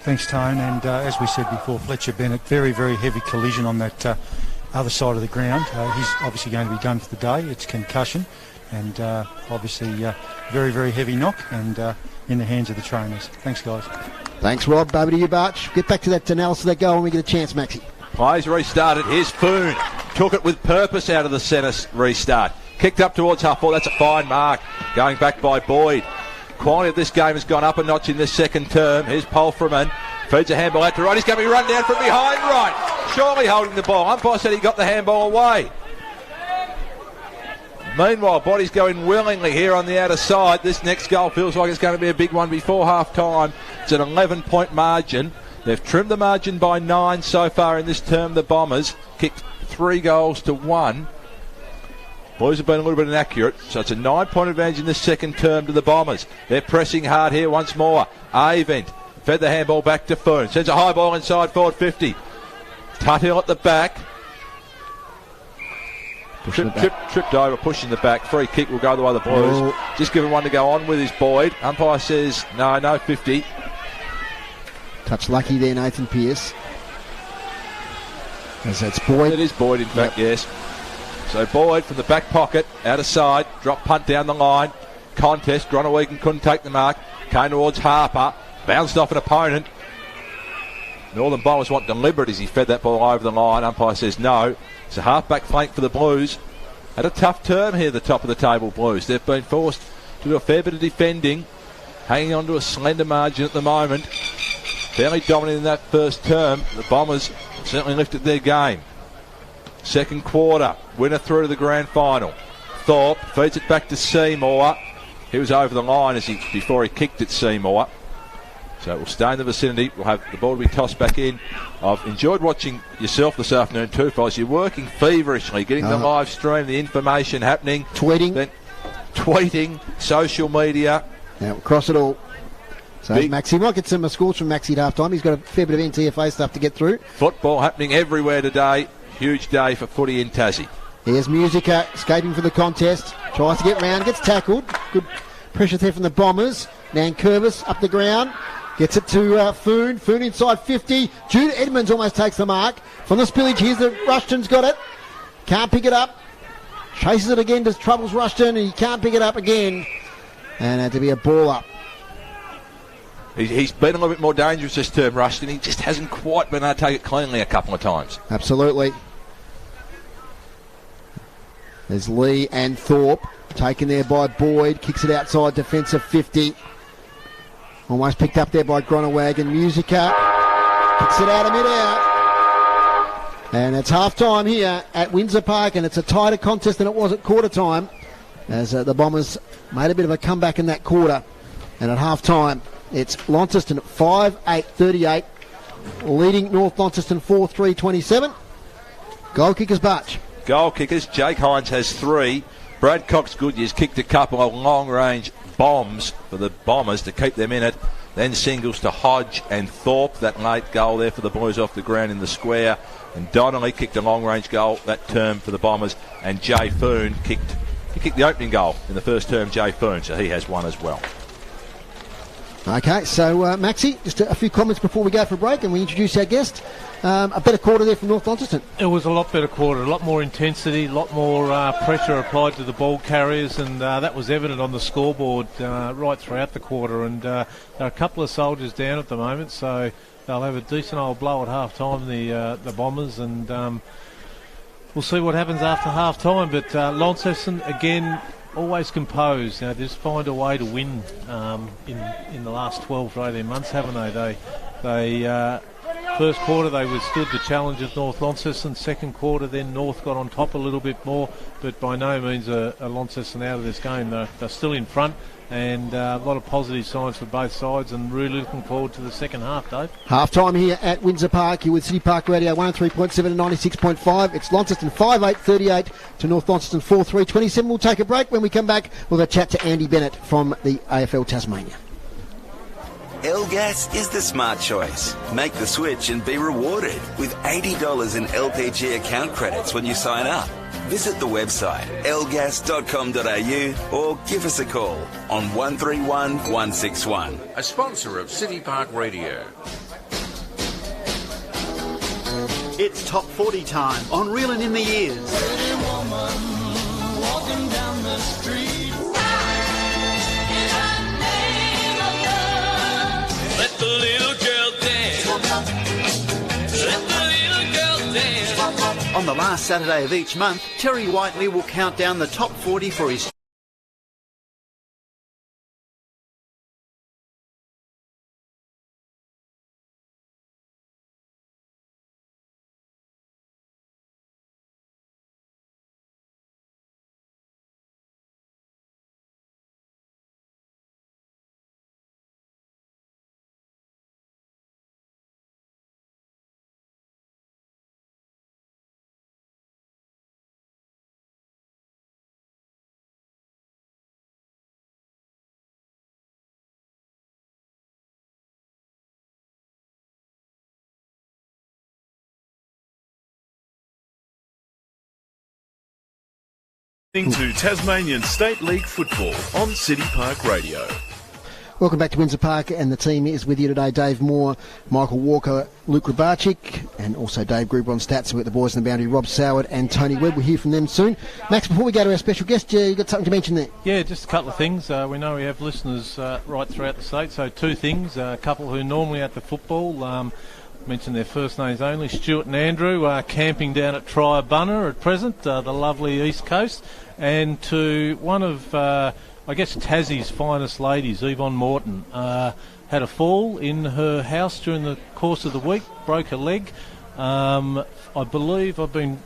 [SPEAKER 6] Thanks, Tone. And as we said before, Fletcher Bennett, very, very heavy collision on that other side of the ground. He's obviously going to be done for the day. It's concussion and obviously very, very heavy knock and in the hands of the trainers. Thanks, guys.
[SPEAKER 1] Thanks, Rob. Over to you, Barch. Get back to that analysis of that goal when we get a chance, Maxie.
[SPEAKER 2] Plays restarted. Here's Foon. Took it with purpose out of the centre restart. Kicked up towards half forward. That's a fine mark. Going back by Boyd. Quality of this game has gone up a notch in this second term. Here's Polframan. Feeds a handball out to right. He's going to be run down from behind right. Surely holding the ball. Umpire said he got the handball away. Meanwhile, Body's going willingly here on the outer side. This next goal feels like it's going to be a big one before half-time. It's an 11-point margin. They've trimmed the margin by 9 so far in this term, the Bombers. Kicked 3 goals to 1. Blues have been a little bit inaccurate, so it's a 9-point advantage in this second term to the Bombers. They're pressing hard here once more. Avent fed the handball back to Foon. Sends a high ball inside forward 50. Tuthill at the back. Tripped over, pushing the back. Free kick will go the way of the Blues.
[SPEAKER 1] Oh.
[SPEAKER 2] Just given one to go on with his Boyd. Umpire says no 50.
[SPEAKER 1] Touch lucky there, Nathan Pearce. As that's Boyd.
[SPEAKER 2] It is Boyd, in fact, yes. So Boyd from the back pocket, out of side, drop punt down the line. Contest, Groenewegen couldn't take the mark. Came towards Harper, bounced off an opponent. Northern Bombers want deliberate as he fed that ball over the line. Umpire says no. It's a half-back flank for the Blues. Had a tough term here, the top of the table Blues. They've been forced to do a fair bit of defending, hanging on to a slender margin at the moment. Fairly dominant in that first term. The Bombers certainly lifted their game. Second quarter, winner through to the grand final. Thorpe feeds it back to Seymour. He was over the line before he kicked at Seymour. So it will stay in the vicinity. We'll have the ball to be tossed back in. I've enjoyed watching yourself this afternoon too, fellas. You're working feverishly, getting the live stream, the information happening. Tweeting, social media.
[SPEAKER 1] Yeah, we'll cross it all. So Maxi might get some scores from Maxi at half-time. He's got a fair bit of NTFA stuff to get through.
[SPEAKER 2] Football happening everywhere today. Huge day for footy in Tassie.
[SPEAKER 1] Here's Musica escaping from the contest. Tries to get round, gets tackled. Good pressure there from the Bombers. Nankervis up the ground. Gets it to Foon. Foon inside 50. Jude Edmonds almost takes the mark. From the spillage, here's the Rushton's got it. Can't pick it up. Chases it again, does troubles Rushton, and he can't pick it up again. And had to be a ball up.
[SPEAKER 2] He's been a little bit more dangerous this term, Rushton. He just hasn't quite been able to take it cleanly a couple of times.
[SPEAKER 1] Absolutely. There's Lee and Thorpe. Taken there by Boyd. Kicks it outside defensive 50. Almost picked up there by Groenewegen. Musica kicks it out of mid-out. And it's half-time here at Windsor Park, and it's a tighter contest than it was at quarter time, as the Bombers made a bit of a comeback in that quarter. And at half-time, it's Launceston at 5-8-38, leading North Launceston 4-3-27. Goal kickers, Butch.
[SPEAKER 2] Goal kickers, Jake Hines has 3. Brad Cox-Goodyear's kicked a couple of long-range bombs for the Bombers to keep them in it. Then singles to Hodge and Thorpe. That late goal there for the Blues off the ground in the square. And Donnelly kicked a long-range goal that term for the Bombers. And Jay Foon kicked the opening goal in the first term, Jay Foon, so he has 1 as well.
[SPEAKER 1] Okay, so Maxi, just a few comments before we go for a break and we introduce our guest. A better quarter there from North Launceston.
[SPEAKER 3] It was a lot better quarter, a lot more intensity, a lot more pressure applied to the ball carriers, and that was evident on the scoreboard right throughout the quarter. And there are a couple of soldiers down at the moment, so they'll have a decent old blow at half-time, the Bombers, and we'll see what happens after half-time. But Launceston, again, always composed. Just find a way to win in the last 12 to 18 months, haven't they? They first quarter they withstood the challenge of North Launceston. Second quarter, then North got on top a little bit more, but by no means a Launceston out of this game. They're still in front, and a lot of positive signs for both sides, and really looking forward to the second half, Dave.
[SPEAKER 1] Half-time here at Windsor Park. You're with City Park Radio 103.7 and 96.5. It's Launceston 5-8-38 to North Launceston 4-3-27. We'll take a break. When we come back, we'll have a chat to Andy Bennett from the AFL Tasmania.
[SPEAKER 7] L-Gas is the smart choice. Make the switch and be rewarded with $80 in LPG account credits when you sign up. Visit the website elgas.com.au or give us a call on 131 161.
[SPEAKER 8] A sponsor of City Park Radio.
[SPEAKER 9] It's Top 40 time on Reelin' in the Years.
[SPEAKER 11] Pretty woman walking down the street. In the name of love. Let the little girl dance. Let the little girl dance.
[SPEAKER 9] On the last Saturday of each month, Terry Whiteley will count down the top 40 for his
[SPEAKER 12] To Tasmanian State League football on City Park Radio.
[SPEAKER 1] Welcome back to Windsor Park, and the team is with you today. Dave Moore, Michael Walker, Luke Grabarczyk, and also Dave Gruber on stats. We've got the boys in the boundary, Rob Soward and Tony Webb. We'll hear from them soon. Max, before we go to our special guest, you got something to mention there?
[SPEAKER 3] Yeah, just a couple of things. We know we have listeners right throughout the state, so two things. A couple who are normally at the football, mention their first names only, Stuart and Andrew, camping down at Triabunna at present, the lovely East Coast, and to one of, I guess, Tassie's finest ladies, Yvonne Morton, had a fall in her house during the course of the week, broke her leg. I believe I've been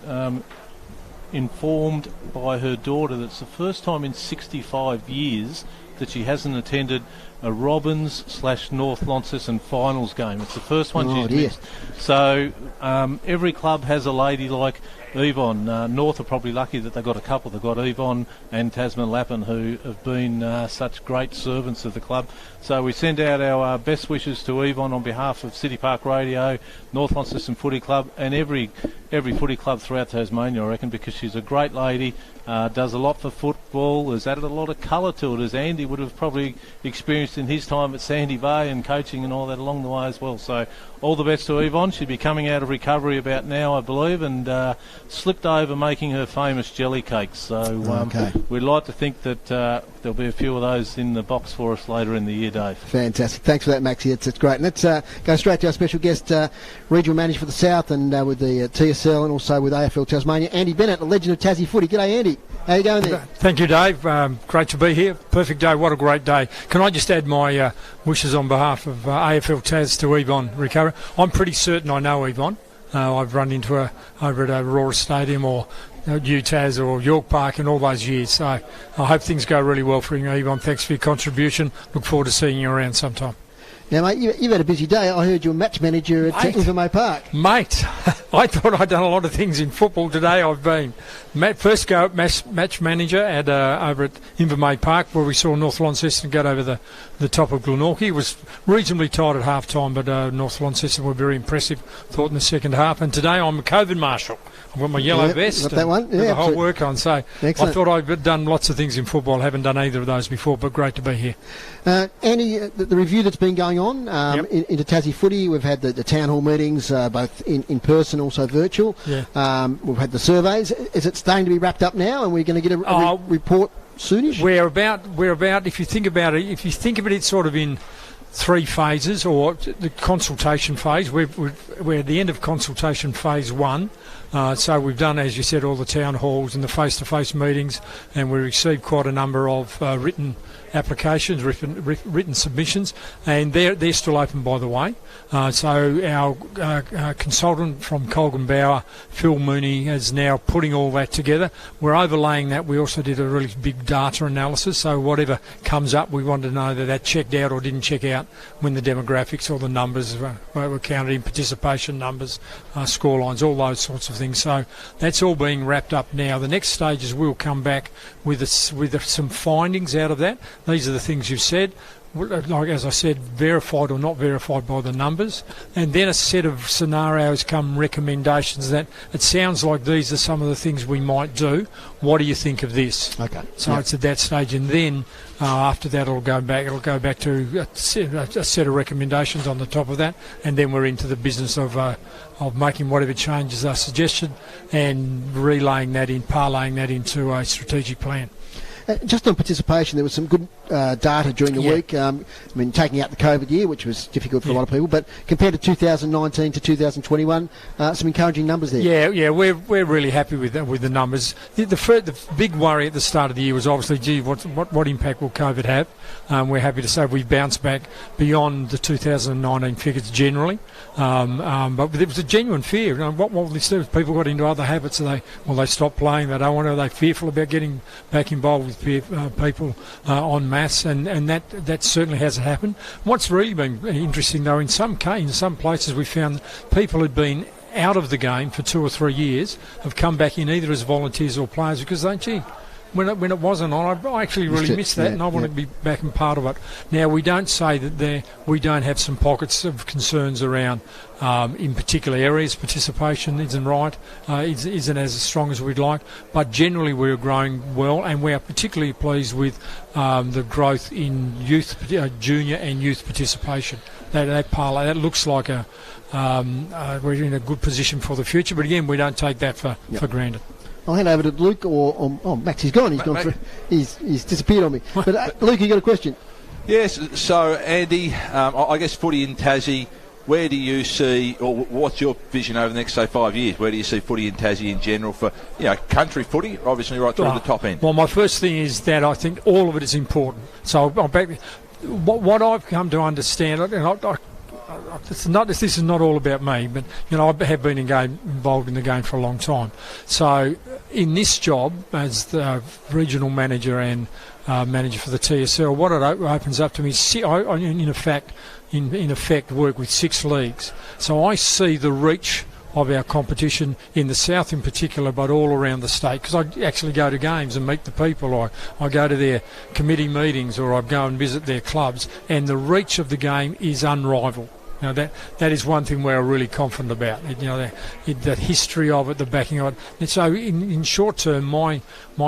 [SPEAKER 3] informed by her daughter that it's the first time in 65 years that she hasn't attended a Robins/North Launceston finals game. It's the first one she's missed. So every club has a lady like Yvonne. North are probably lucky that they've got a couple. They've got Yvonne and Tasman Lappin, who have been such great servants of the club. So we send out our best wishes to Yvonne on behalf of City Park Radio, North Launceston Footy Club, and every footy club throughout Tasmania, I reckon, because she's a great lady, does a lot for football, has added a lot of colour to it, as Andy would have probably experienced in his time at Sandy Bay and coaching and all that along the way as well. So all the best to Yvonne. She'll be coming out of recovery about now, I believe, and slipped over making her famous jelly cakes. So we'd like to think that there'll be a few of those in the box for us later in the year, Dave.
[SPEAKER 1] Fantastic. Thanks for that, Maxie. It's great. And let's go straight to our special guest, regional manager for the South and with the TSL and also with AFL Tasmania, Andy Bennett, a legend of Tassie footy. G'day, Andy. How you going there?
[SPEAKER 13] Thank you, Dave. Great to be here. Perfect day. What a great day. Can I just add my wishes on behalf of AFL Tas to Yvonne recovery? I'm pretty certain I know Yvonne. I've run into her over at Aurora Stadium or UTAS or York Park in all those years. So I hope things go really well for you, Yvonne. Thanks for your contribution. Look forward to seeing you around sometime.
[SPEAKER 1] Now, mate, you've had a busy day. I heard you're match manager at Windsor Park.
[SPEAKER 13] Mate, I thought I'd done a lot of things in football today. I've been first go match manager at over at Invermay Park, where we saw North Launceston get over the top of Glenorchy. It was reasonably tight at half time, but North Launceston were very impressive, thought, in the second half. And today I'm a COVID marshal. I've got my yellow vest.
[SPEAKER 1] Got that one?
[SPEAKER 13] The whole work on. So
[SPEAKER 1] excellent.
[SPEAKER 13] I thought I'd done lots of things in football. I haven't done either of those before, but great to be here.
[SPEAKER 1] Andy, the review that's been going on into Tassie footy, we've had the town hall meetings, both in person, also virtual. Yeah. We've had the surveys. Is it starting to be wrapped up now, and we're going to get a report soonish?
[SPEAKER 13] We're about. If you think about it, it's sort of in three phases, or the consultation phase. We're at the end of consultation phase 1. So we've done, as you said, all the town halls and the face-to-face meetings, and we received quite a number of written applications, written submissions, and they're still open, by the way. So our consultant from Colgan Bower, Phil Mooney, is now putting all that together. We're overlaying that. We also did a really big data analysis, so whatever comes up, we want to know that checked out or didn't check out when the demographics or the numbers were counted in, participation numbers, score lines, all those sorts of things. So that's all being wrapped up now. The next stage is we'll come back with some findings out of that. These are the things you've said. like as I said, verified or not verified by the numbers, and then a set of scenarios come recommendations that it sounds like these are some of the things we might do. What do you think of this?
[SPEAKER 1] Okay.
[SPEAKER 13] So it's at that stage, and then after that it'll go back to a set of recommendations on the top of that, and then we're into the business of making whatever changes are suggested and parlaying that into a strategic plan.
[SPEAKER 1] Just on participation, there was some good data during the week. Taking out the COVID year, which was difficult for a lot of people, but compared to 2019 to 2021, some encouraging numbers there.
[SPEAKER 13] Yeah, we're really happy with the numbers. The big worry at the start of the year was obviously, what impact will COVID have? We're happy to say we've bounced back beyond the 2019 figures generally, but there was a genuine fear. What will this do if people got into other habits? Will they stop playing? They don't want to. Are they fearful about getting back involved with people en masse, and that certainly hasn't happened. What's really been interesting, though, in some places we found people had been out of the game for 2 or 3 years have come back in either as volunteers or players because when it wasn't on, I actually really missed that, and I want to be back and part of it. Now, we don't say that we don't have some pockets of concerns around, in particular areas, participation isn't right, isn't as strong as we'd like, but generally we're growing well, and we are particularly pleased with the growth in youth, junior and youth participation. That looks like we're in a good position for the future, but again, we don't take that for granted.
[SPEAKER 1] I'll hand over to Luke or Max. He's gone. He's gone through. He's disappeared on me. But Luke, you got a question?
[SPEAKER 2] Yes. So Andy, I guess footy in Tassie. Where do you see, or what's your vision over the next, say, 5 years? Where do you see footy in Tassie in general for, country footy, obviously right through to the top end?
[SPEAKER 13] Well, my first thing is that I think all of it is important. So I'm back. What I've come to understand, and this is not all about me, but I have been involved in the game for a long time. So in this job as the regional manager and manager for the TSL, what it opens up to me is I in effect work with 6 leagues. So I see the reach of our competition in the south in particular, but all around the state, because I actually go to games and meet the people, or I go to their committee meetings, or I go and visit their clubs, and the reach of the game is unrivaled. That is one thing we're really confident about. The history of it, the backing of it. And so, in short term, my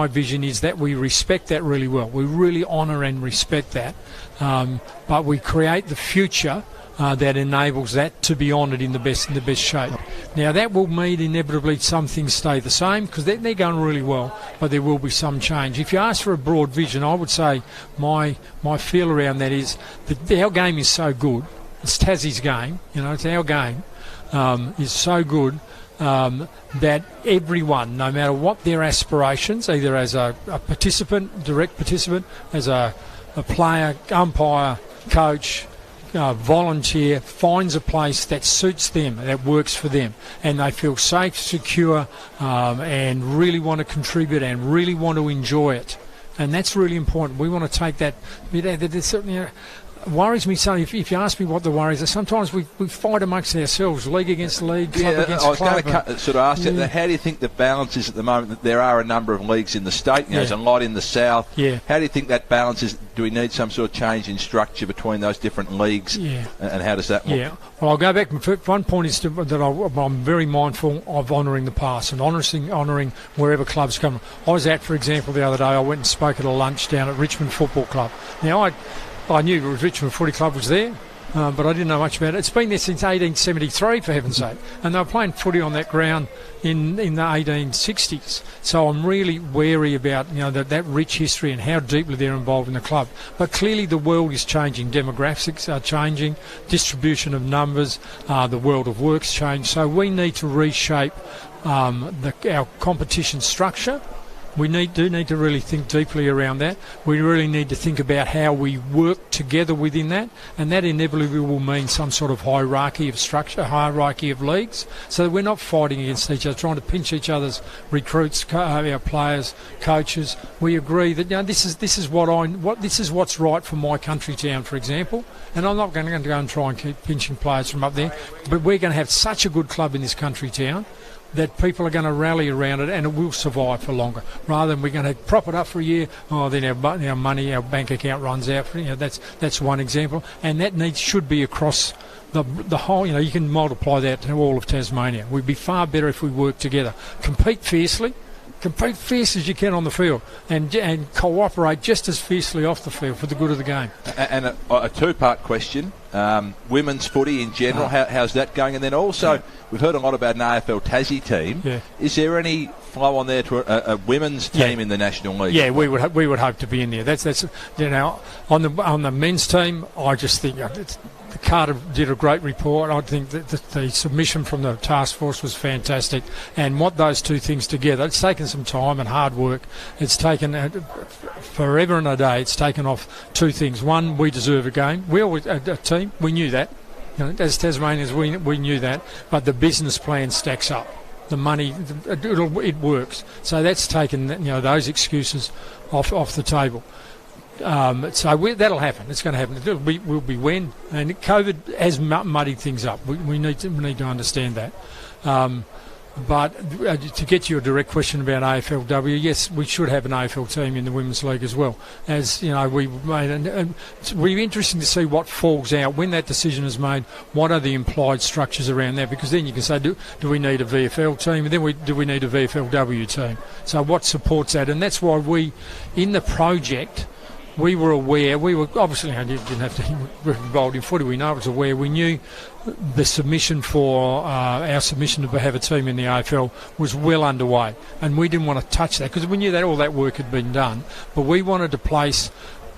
[SPEAKER 13] vision is that we respect that really well. We really honour and respect that, but we create the future that enables that to be honoured in the best shape. Now, that will mean inevitably some things stay the same because they're going really well, but there will be some change. If you ask for a broad vision, I would say my feel around that is that our game is so good. It's Tassie's game, it's our game, is so good that everyone, no matter what their aspirations, either as a participant, direct participant, as a player, umpire, coach, volunteer, finds a place that suits them, that works for them, and they feel safe, secure, and really want to contribute and really want to enjoy it. And that's really important. We want to take that. There's certainly worries me some. If you ask me what the worries are, sometimes we fight amongst ourselves, league against league, club against club.
[SPEAKER 2] I was going to sort of ask you, how do you think the balance is at the moment? That there are a number of leagues in the state, there's a lot in the south.
[SPEAKER 13] Yeah.
[SPEAKER 2] How do you think that balance is? Do we need some sort of change in structure between those different leagues?
[SPEAKER 13] Yeah.
[SPEAKER 2] And how does that look?
[SPEAKER 13] Yeah. Well, I'll go back. One point is that I'm very mindful of honouring the past and honouring wherever clubs come. I was out, for example, the other day. I went and spoke at a lunch down at Richmond Football Club. Now, I knew the Richmond Footy Club was there, but I didn't know much about it. It's been there since 1873, for heaven's sake, and they were playing footy on that ground in the 1860s. So I'm really wary about that rich history and how deeply they're involved in the club. But clearly the world is changing. Demographics are changing, distribution of numbers, the world of work's changed. So we need to reshape our competition structure. We do need to really think deeply around that. We really need to think about how we work together within that, and that inevitably will mean some sort of hierarchy of structure, hierarchy of leagues, so that we're not fighting against each other, trying to pinch each other's recruits, our players, coaches. We agree that this is what's right for my country town, for example, and I'm not going to go and try and keep pinching players from up there, but we're going to have such a good club in this country town. that people are going to rally around it and it will survive for longer, rather than we're going to prop it up for a year. Then our money, our bank account runs out. That's one example, and that should be across the whole. You can multiply that to all of Tasmania. We'd be far better if we work together, compete fiercely as you can on the field, and cooperate just as fiercely off the field for the good of the game.
[SPEAKER 2] And a two-part question. Women's footy in general, how's that going? And then also, we've heard a lot about an AFL Tassie team. Yeah. Is there any flow on there to a women's team in the National League? Yeah,
[SPEAKER 13] we would hope to be in there. That's on the men's team. I just think Carter did a great report. I think that the submission from the task force was fantastic, and what those two things together, it's taken some time and hard work. It's taken forever and a day. It's taken off two things. One, we deserve a game. We always a team. We knew that. As Tasmanians, we knew that. But the business plan stacks up. The money, it works. So that's taken those excuses off the table. So that'll happen. It's going to happen. We'll be when, and COVID has muddied things up. We need to understand that. But to get to your direct question about AFLW, yes, we should have an AFL team in the Women's League as well. As we've made, and it'll be interesting to see what falls out when that decision is made. What are the implied structures around that? Because then you can say, do we need a VFL team? And then do we need a VFLW team? So what supports that? And that's why in the project, we were aware. We were obviously didn't have to be involved in footy. We know it was aware. We knew the submission for our submission to have a team in the AFL was well underway, and we didn't want to touch that because we knew that all that work had been done. But we wanted to place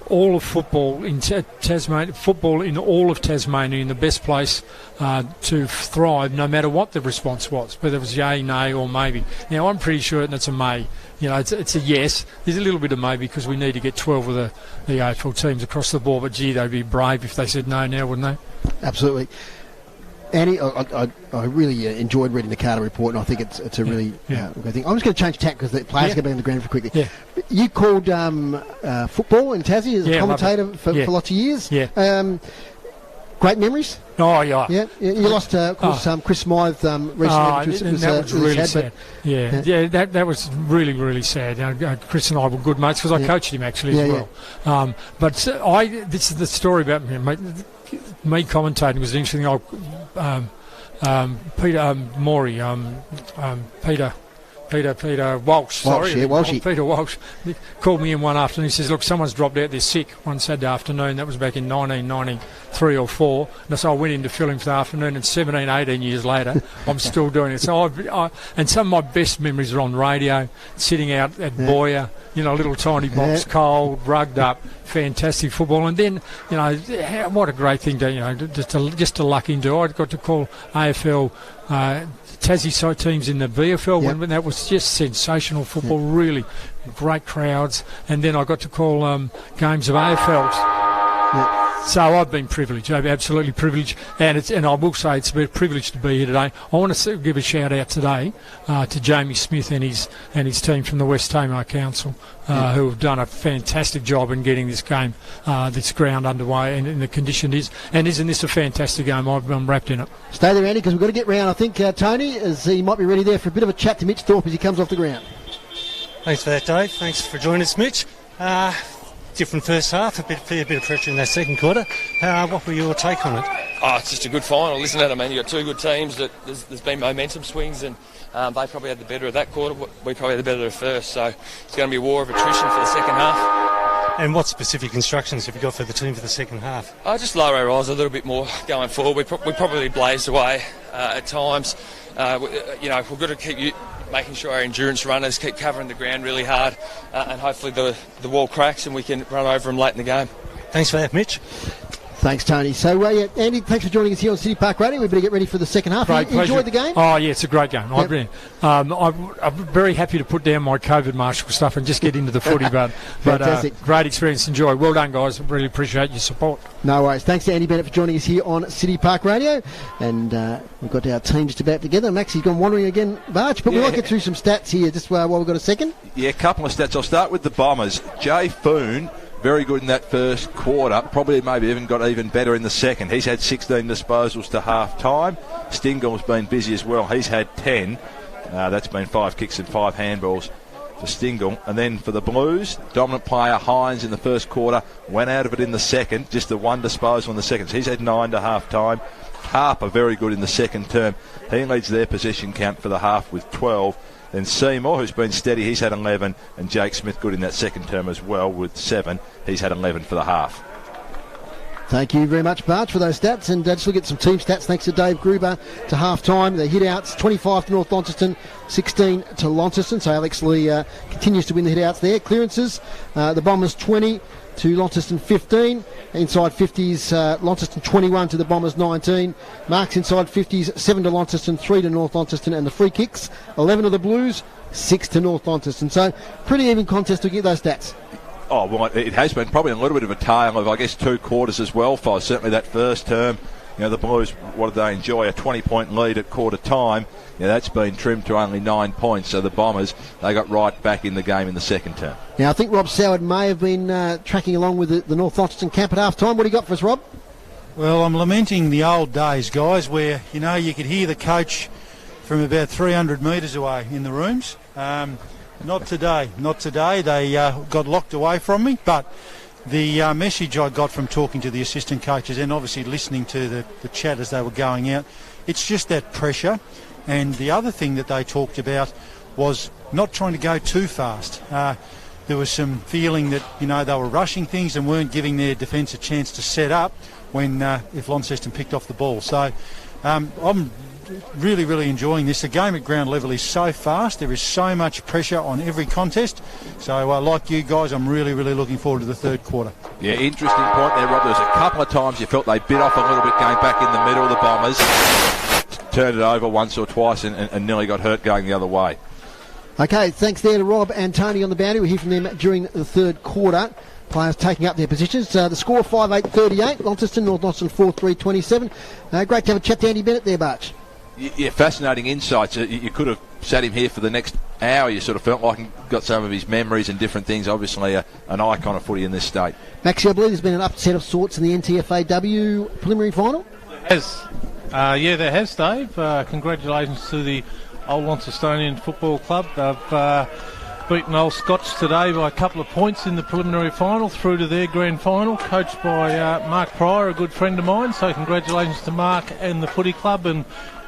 [SPEAKER 13] all of football in Tasmania, football in all of Tasmania in the best place to thrive, no matter what the response was, whether it was yay, nay, or maybe. Now I'm pretty sure it's a may. It's a yes. There's a little bit of maybe because we need to get 12 of the AFL teams across the board. But gee, they'd be brave if they said no now, wouldn't they?
[SPEAKER 1] Absolutely. Annie, I really enjoyed reading the Carter report, and I think it's a really good thing. I'm just going to change tack because the players get back in the ground for quickly. Yeah. You called football in Tassie as a commentator for lots of years. Yeah. Great memories?
[SPEAKER 13] Oh, yeah.
[SPEAKER 1] Yeah. You lost, of course, Chris Smythe recently.
[SPEAKER 13] That was really sad. That was really, really sad. Chris and I were good mates because I coached him actually as well. But this is the story about me commentating was interesting. Peter Morey, Peter Walsh, Peter Walsh called me in one afternoon. He says, look, someone's dropped out, they're sick, one Saturday afternoon. That was back in 1993 or 4. And so I went in to fill him for the afternoon, and 17, 18 years later, I'm still doing it. So and some of my best memories are on radio, sitting out at Boyer, a little tiny box, cold, rugged up, fantastic football. And then, what a great thing to just to luck into. I got to call AFL Tassie teams in the VFL when that was just sensational football, really great crowds. And then I got to call games of AFLs. So I've been privileged, absolutely privileged, and I will say it's a privilege to be here today. I want to give a shout out today to Jamie Smith and his team from the West Tamar Council, who have done a fantastic job in getting this game, this ground underway, and in the condition it is. And isn't this a fantastic game? I'm wrapped in it.
[SPEAKER 1] Stay there, Andy, because we've got to get round. I think Tony, as he might be ready there for a bit of a chat to Mitch Thorpe as he comes off the ground.
[SPEAKER 4] Thanks for that, Dave. Thanks for joining us, Mitch. Different first half, a bit of pressure in that second quarter. What were your take on it?
[SPEAKER 14] It's just a good final. Listen to that, you've got two good teams. There's been momentum swings, and they probably had the better of that quarter. We probably had the better of the first. So it's going to be a war of attrition for the second half.
[SPEAKER 4] And what specific instructions have you got for the team for the second half?
[SPEAKER 14] Just lower our eyes a little bit more going forward. We probably blazed away at times. We've got to keep making sure our endurance runners keep covering the ground really hard, and hopefully the wall cracks and we can run over them late in the game.
[SPEAKER 4] Thanks for that, Mitch.
[SPEAKER 1] Thanks, Tony. So, Andy, thanks for joining us here on City Park Radio. We better get ready for the second half. You enjoyed the game?
[SPEAKER 13] Oh, yeah, it's a great game. Yep. I'm very happy to put down my COVID marshal stuff and just get into the footy, but great experience. Enjoy. Well done, guys. Really appreciate your support.
[SPEAKER 1] No worries. Thanks to Andy Bennett for joining us here on City Park Radio. And we've got our team just about together. Maxie's gone wandering again, Barch, but we might get through some stats here just while we've got a second.
[SPEAKER 2] Yeah, a couple of stats. I'll start with the Bombers. Jay Foon, very good in that first quarter, probably maybe even got even better in the second. He's had 16 disposals to half time. Stingall's been busy as well. He's had 10. That's been 5 kicks and 5 handballs for Stingle. And then for the Blues, dominant player Hines in the first quarter, went out of it in the second, just the one disposal in the second. So he's had 9 to half time. Harper very good in the second term. He leads their possession count for the half with 12. Then Seymour, who's been steady, he's had 11, and Jake Smith good in that second term as well with 7. He's had 11 for the half.
[SPEAKER 1] Thank you very much, Barch, for those stats. And just look at some team stats. Thanks to Dave Gruber to half-time. The hit-outs, 25 to North Launceston, 16 to Launceston. So Alex Lee continues to win the hit-outs there. Clearances, the Bombers 20 to Launceston 15. Inside 50s, Launceston 21 to the Bombers 19. Marks inside 50s, 7 to Launceston, 3 to North Launceston. And the free kicks, 11 to the Blues, 6 to North Launceston. So pretty even contest to get those stats.
[SPEAKER 2] Oh, well, it has been probably a little bit of a tale of, I guess, 2 quarters as well, for certainly that first term. The Blues, what did they enjoy? A 20-point lead at quarter time. That's been trimmed to only 9 points. So the Bombers, they got right back in the game in the second term.
[SPEAKER 1] Now, I think Rob Soward may have been tracking along with the North Launceston camp at half-time. What do you got for us, Rob?
[SPEAKER 6] Well, I'm lamenting the old days, guys, where, you could hear the coach from about 300 metres away in the rooms. Not today. They got locked away from me, but the message I got from talking to the assistant coaches and obviously listening to the chat as they were going out, it's just that pressure. And the other thing that they talked about was not trying to go too fast. There was some feeling that, they were rushing things and weren't giving their defence a chance to set up when if Launceston picked off the ball. So I'm really, really enjoying this. The game at ground level is so fast. There is so much pressure on every contest. So, like you guys, I'm really, really looking forward to the third quarter.
[SPEAKER 2] Yeah, interesting point there, Rob. There was a couple of times you felt they bit off a little bit going back in the middle, the Bombers. Turned it over once or twice and nearly got hurt going the other way.
[SPEAKER 1] Okay, thanks there to Rob and Tony on the boundary. We'll hear from them during the third quarter. Players taking up their positions. The score 5-8-38. Launceston, North Launceston 4-3-27. Great to have a chat to Andy Bennett there, Barch.
[SPEAKER 2] Yeah, fascinating insights. You could have sat him here for the next hour. You sort of felt like he got some of his memories and different things. Obviously an icon of footy in this state.
[SPEAKER 1] Maxie, I believe there's been an upset of sorts in the NTFAW preliminary final.
[SPEAKER 3] There has, Dave. Congratulations to the Old Launcestonian Football Club. They've beaten Old Scotch today by a couple of points in the preliminary final through to their grand final, coached by Mark Pryor, a good friend of mine. So congratulations to Mark and the footy club, and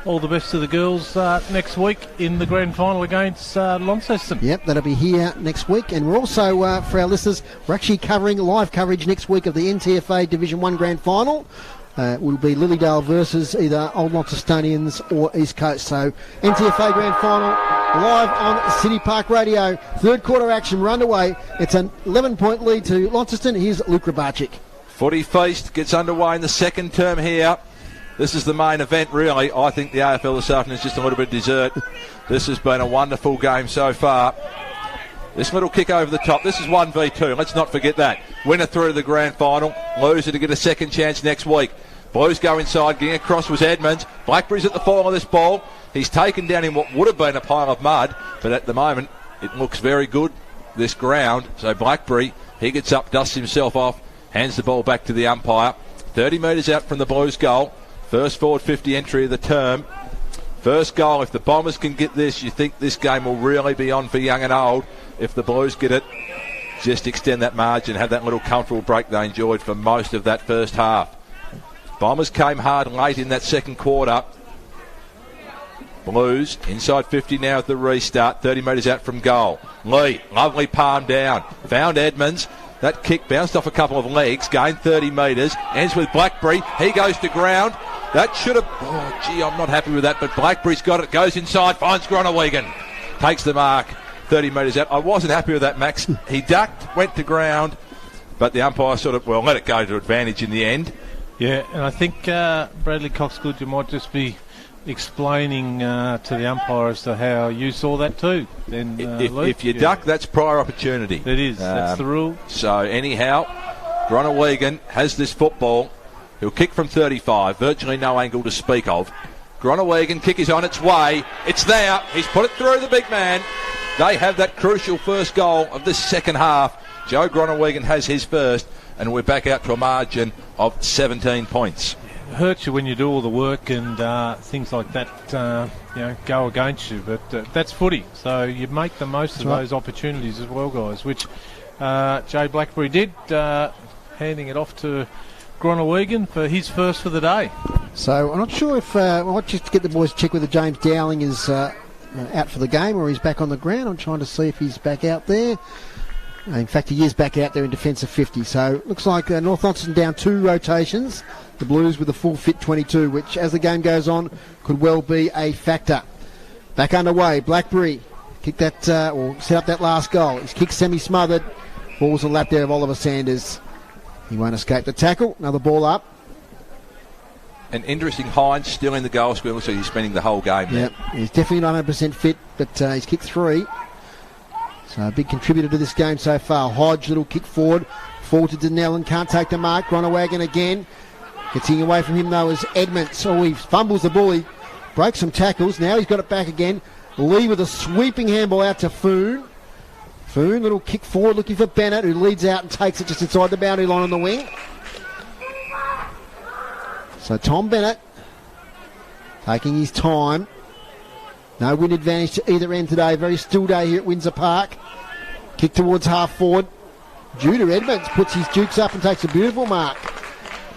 [SPEAKER 3] all the best to the girls next week in the grand final against Launceston.
[SPEAKER 1] Yep, that'll be here next week. And we're also, for our listeners, we're actually covering live coverage next week of the NTFA Division 1 grand final. It will be Lilydale versus either Old Launcestonians or East Coast. So NTFA grand final live on City Park Radio. Third quarter action, we're underway. It's an 11-point lead to Launceston. Here's Luke Rabarchik.
[SPEAKER 2] Footy Feast gets underway in the second term here. This is the main event, really. I think the AFL this afternoon is just a little bit of dessert. This has been a wonderful game so far. This little kick over the top. This is 1v2. Let's not forget that. Winner through to the grand final. Loser to get a second chance next week. Blues go inside. Getting across was Edmonds. Blackberry's at the fall of this ball. He's taken down in what would have been a pile of mud, but at the moment it looks very good, this ground. So Blackberry, he gets up, dusts himself off, hands the ball back to the umpire. 30 metres out from the Blues goal. First forward 50 entry of the term. First goal. If the Bombers can get this, you think this game will really be on for young and old. If the Blues get it, just extend that margin, have that little comfortable break they enjoyed for most of that first half. Bombers came hard late in that second quarter. Blues inside 50 now at the restart, 30 metres out from goal. Lee, lovely palm down, found Edmonds. That kick bounced off a couple of legs, gained 30 metres, ends with Blackberry. He goes to ground. That should have... Oh, gee, I'm not happy with that, but Blackberry's got it, goes inside, finds Gronewegan. Takes the mark, 30 metres out. I wasn't happy with that, Max. He ducked, went to ground, but the umpire sort of, let it go to advantage in the end.
[SPEAKER 3] Yeah, and I think Bradley Coxgood, you might just be explaining to the umpire as to how you saw that too. Then,
[SPEAKER 2] if you duck, that's prior opportunity.
[SPEAKER 3] It is, that's the rule.
[SPEAKER 2] So anyhow, Gronewegan has this football. He'll kick from 35, virtually no angle to speak of. Gronewegan kick is on its way. It's there. He's put it through the big man. They have that crucial first goal of this second half. Joe Gronewegan has his first, and we're back out to a margin of 17 points.
[SPEAKER 3] hurts you when you do all the work and things like that, go against you. But that's footy, so you make the most of those opportunities as well, guys. Which Jay Blackberry did, handing it off to Groenewegen for his first for the day.
[SPEAKER 1] So I'm not sure if I might just get the boys to check whether James Dowling is out for the game or he's back on the ground. I'm trying to see if he's back out there. In fact, he is back out there in defence of 50. So looks like North Launceston down 2 rotations. The Blues with a full fit 22, which as the game goes on could well be a factor. Back underway, Blackberry kicked that or set up that last goal. His kick semi-smothered. Ball's a lap there of Oliver Sanders. He won't escape the tackle. Another ball up.
[SPEAKER 2] And interesting, Hines still in the goal square. Looks like he's spending the whole game there.
[SPEAKER 1] Yeah, he's definitely not 100% fit, but he's kicked 3. So a big contributor to this game so far. Hodge, little kick forward to Denellen, can't take the mark. Groenewegen again. Getting away from him though is Edmonds. Oh, he fumbles the ball. He breaks some tackles. Now he's got it back again. Lee with a sweeping handball out to Foon. Foon, little kick forward looking for Bennett, who leads out and takes it just inside the boundary line on the wing. So Tom Bennett taking his time. No wind advantage to either end today. Very still day here at Windsor Park. Kick towards half forward. Judah Edmonds puts his dukes up and takes a beautiful mark.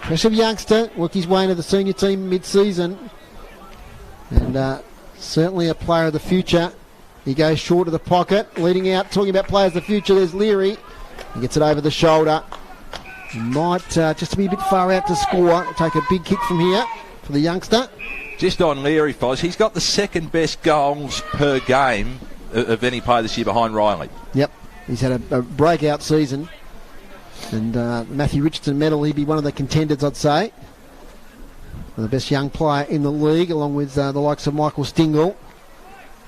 [SPEAKER 1] Impressive youngster. Worked his way into the senior team mid-season. And certainly a player of the future. He goes short of the pocket. Leading out, talking about players of the future. There's Leary. He gets it over the shoulder. He might just to be a bit far out to score. Take a big kick from here for the youngster.
[SPEAKER 2] Just on Leary, Foz, he's got the second best goals per game of any player this year behind Riley.
[SPEAKER 1] Yep, he's had a breakout season. And Matthew Richardson medal, he'd be one of the contenders, I'd say. The best young player in the league, along with the likes of Michael Stingle.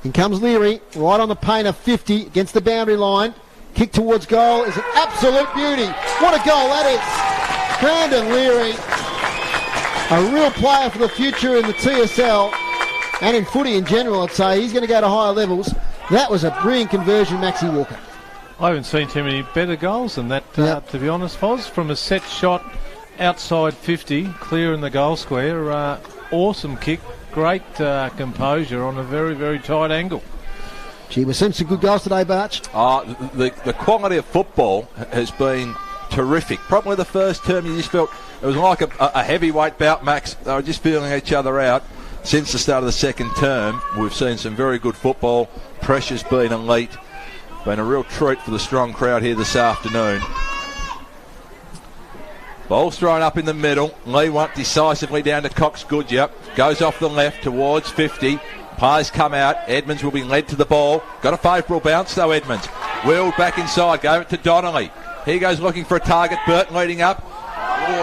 [SPEAKER 1] In comes Leary, right on the paint of 50 against the boundary line. Kick towards goal is an absolute beauty. What a goal that is. Brandon Leary, a real player for the future in the TSL and in footy in general, I'd say. He's going to go to higher levels. That was a brilliant conversion, Maxie Walker.
[SPEAKER 3] I haven't seen too many better goals than that, to be honest, Foz. From a set shot outside 50, clear in the goal square. Awesome kick, great composure on a very, very tight angle.
[SPEAKER 1] Gee, we've seen some good goals today, Barch.
[SPEAKER 2] The quality of football has been terrific. Probably the first term you just felt it was like a heavyweight bout, Max. They were just feeling each other out. Since the start of the second term, we've seen some very good football. Pressure's been elite. Been a real treat for the strong crowd here this afternoon. Ball's thrown up in the middle. Lee went decisively down to Cox Goodyear. Goes off the left towards 50. Players come out. Edmonds will be led to the ball. Got a favourable bounce though, Edmonds. Wheeled back inside. Gave it to Donnelly. He goes looking for a target. Burton leading up.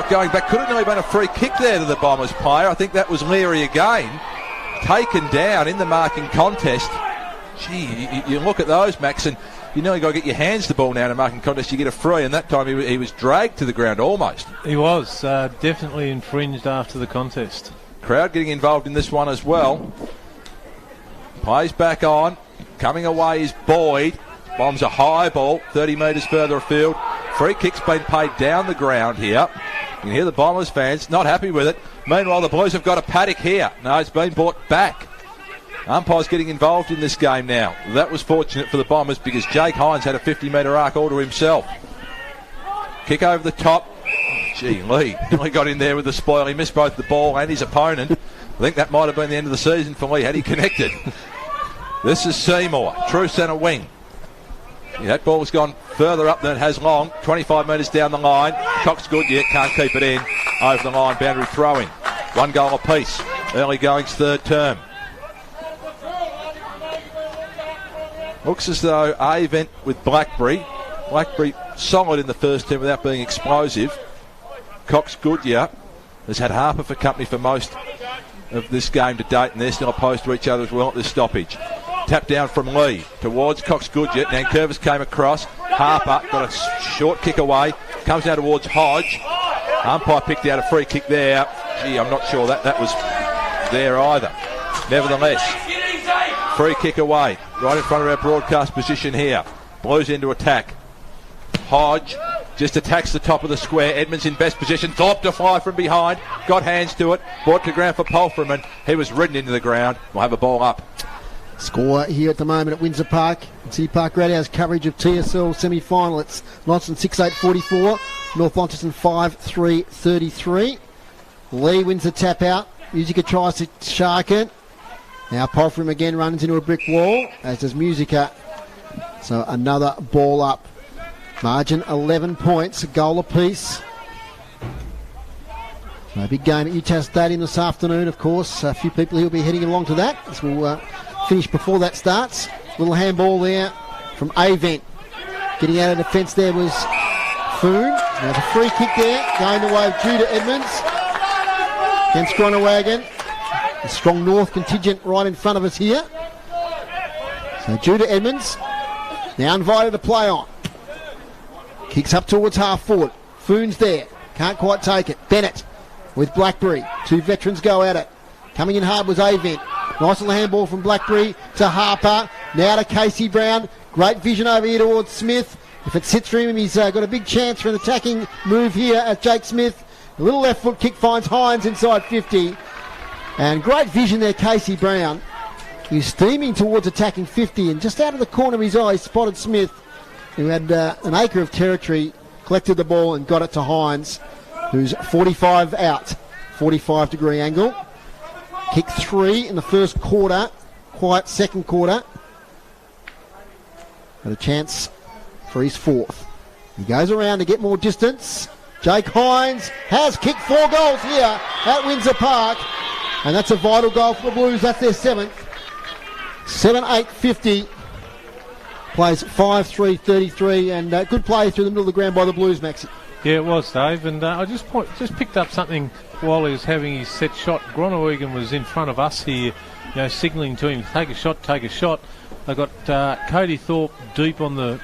[SPEAKER 2] Going back. Could have nearly been a free kick there to the Bombers player. I think that was Leary again. Taken down in the marking contest. Gee, you look at those, Max, and you nearly got to get your hands to the ball now in a marking contest. You get a free, and that time he was dragged to the ground almost.
[SPEAKER 3] He was definitely infringed after the contest.
[SPEAKER 2] Crowd getting involved in this one as well. Plays back on. Coming away is Boyd. Bombs a high ball, 30 metres further afield. Free kick's been paid down the ground here. You can hear the Bombers fans not happy with it. Meanwhile, the Blues have got a paddock here. No, it's been brought back. Umpires getting involved in this game now. That was fortunate for the Bombers because Jake Hines had a 50-metre arc all to himself. Kick over the top. Gee, Lee nearly got in there with the spoil. He missed both the ball and his opponent. I think that might have been the end of the season for Lee had he connected. This is Seymour, true centre wing. Yeah, that ball's gone further up than it has long. 25 metres down the line. Cox Goodyear can't keep it in. Over the line, boundary throw-in. 1 goal apiece. Early goings third term. Looks as though A event with Blackberry. Blackberry solid in the first term without being explosive. Cox Goodyear has had Harper for company for most of this game to date, and they're still opposed to each other as well at this stoppage. Tap down from Lee towards Cox Goodyear. Nankervis came across. Harper got a short kick away. Comes down towards Hodge. Umpire picked out a free kick there. Gee, I'm not sure that was there either. Nevertheless, free kick away. Right in front of our broadcast position here. Blues into attack. Hodge just attacks the top of the square. Edmonds in best position. Thorpe to fly from behind. Got hands to it. Brought to ground for Polferman. He was ridden into the ground. We'll have a ball up.
[SPEAKER 1] Score here at the moment at Windsor Park. City Park Radio has coverage of TSL semi-final. It's Launceston 6-8-44. North Launceston 5-3-33. Lee wins the tap out. Musica tries to shark it. Now Polferman again runs into a brick wall, as does Musica. So another ball up. Margin 11 points, a goal apiece. A big game at UTAS Stadium this afternoon, of course. A few people who will be heading along to that as we'll finish before that starts. Little handball there from Avent. Getting out of defence there was Foon. There's a free kick there, going the way of Judah Edmonds against Gronawagon. A strong North contingent right in front of us here. So Judah Edmonds now invited to play on. Kicks up towards half forward. Foon's there. Can't quite take it. Bennett with Blackberry. Two veterans go at it. Coming in hard was Avent. Nice little handball from Blackberry to Harper. Now to Casey Brown. Great vision over here towards Smith. If it sits for him, he's got a big chance for an attacking move here at Jake Smith. A little left foot kick finds Hines inside 50. And great vision there, Casey Brown. He's steaming towards attacking 50, and just out of the corner of his eye, spotted Smith, who had an acre of territory, collected the ball and got it to Hines, who's 45 out, 45-degree angle. Kick 3 in the first quarter, quiet second quarter. Got a chance for his fourth. He goes around to get more distance. Jake Hines has kicked 4 goals here at Windsor Park, and that's a vital goal for the Blues. That's their 7th. 7-8-50. Plays 5-3-33, and good play through the middle of the ground by the Blues, Maxie.
[SPEAKER 3] Yeah, it was, Dave, and I just picked up something while he was having his set shot. Gronawagan was in front of us here, signalling to him, take a shot, take a shot. They got Cody Thorpe deep on the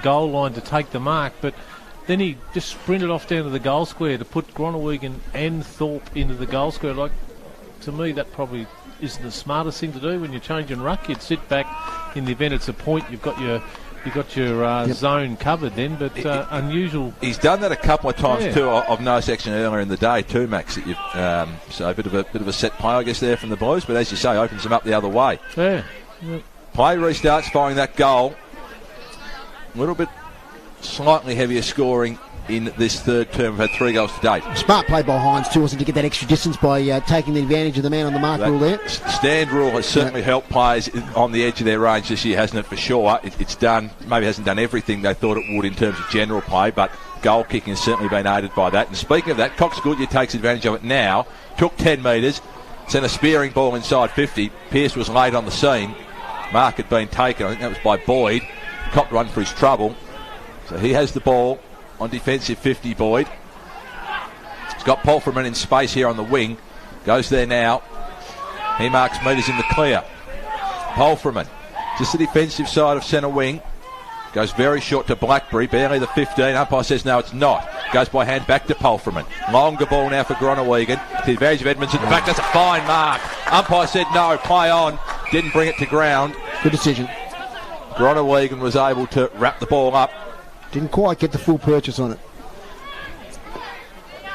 [SPEAKER 3] goal line to take the mark, but then he just sprinted off down to the goal square to put Gronawagan and Thorpe into the goal square. Like, to me, that probably isn't the smartest thing to do when you're changing ruck. You'd sit back in the event it's a point. You've got your zone covered then, but unusual.
[SPEAKER 2] He's done that a couple of times too. I've noticed action earlier in the day too, Max. That so a bit of a set play, I guess, there from the Blues. But as you say, opens them up the other way.
[SPEAKER 3] Yeah.
[SPEAKER 2] Play restarts following that goal. A little bit slightly heavier scoring in this third term. We've had 3 goals to date.
[SPEAKER 1] Smart play by Hines too, wasn't to get that extra distance by taking the advantage of the man on the mark rule there.
[SPEAKER 2] Stand rule has certainly helped players on the edge of their range this year, hasn't it, for sure? It's done, maybe hasn't done everything they thought it would in terms of general play, but goal kicking has certainly been aided by that. And speaking of that, Cox Goodyear takes advantage of it now. Took 10 metres, sent a spearing ball inside 50. Pearce was late on the scene. Mark had been taken, I think that was by Boyd. Copped one for his trouble. So he has the ball on defensive 50, Boyd. He's got Polferman in space here on the wing. Goes there now. He marks metres in the clear. Polferman, just the defensive side of centre wing. Goes very short to Blackberry, barely the 15. Umpire says no, it's not. Goes by hand back to Polferman. Longer ball now for Gronawagan. To the advantage of Edmonds. In fact, that's a fine mark. Umpire said no, play on. Didn't bring it to ground.
[SPEAKER 1] Good decision.
[SPEAKER 2] Gronawagan was able to wrap the ball up.
[SPEAKER 1] Didn't quite get the full purchase on it.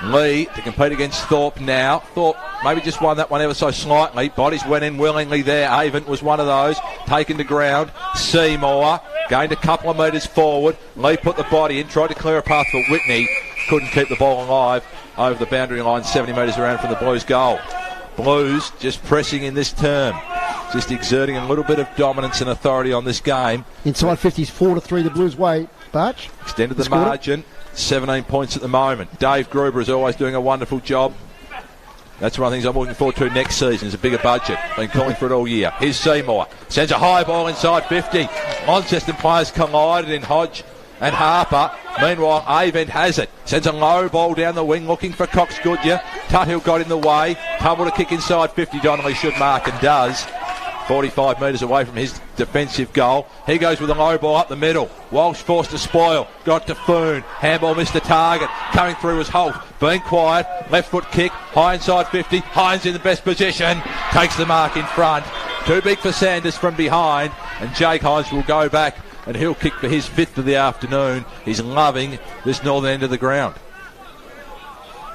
[SPEAKER 2] Lee to compete against Thorpe now. Thorpe maybe just won that one ever so slightly. Bodies went in willingly there. Avent was one of those. Taken to ground. Seymour gained a couple of metres forward. Lee put the body in, tried to clear a path for Whitney. Couldn't keep the ball alive over the boundary line, 70 metres around from the Blues goal. Blues just pressing in this term. Just exerting a little bit of dominance and authority on this game.
[SPEAKER 1] Inside 50's 4-3 the Blues way. Barch
[SPEAKER 2] extended the margin. 17 points at the moment. Dave Gruber is always doing a wonderful job. That's one of the things I'm looking forward to next season, is a bigger budget. Been calling for it all year. Here's Seymour. Sends a high ball inside 50. Launceston players collided in Hodge and Harper. Meanwhile, Avent has it. Sends a low ball down the wing looking for Cox Goodyear. Tuthill got in the way. Tumble to kick inside 50. Donnelly should mark and does. 45 metres away from his defensive goal. He goes with a low ball up the middle. Walsh forced to spoil. Got to Foon. Handball missed the target. Coming through was Holt. Being quiet. Left foot kick. High inside 50. Hines in the best position. Takes the mark in front. Too big for Sanders from behind. And Jake Hines will go back and he'll kick for his 5th of the afternoon. He's loving this northern end of the ground.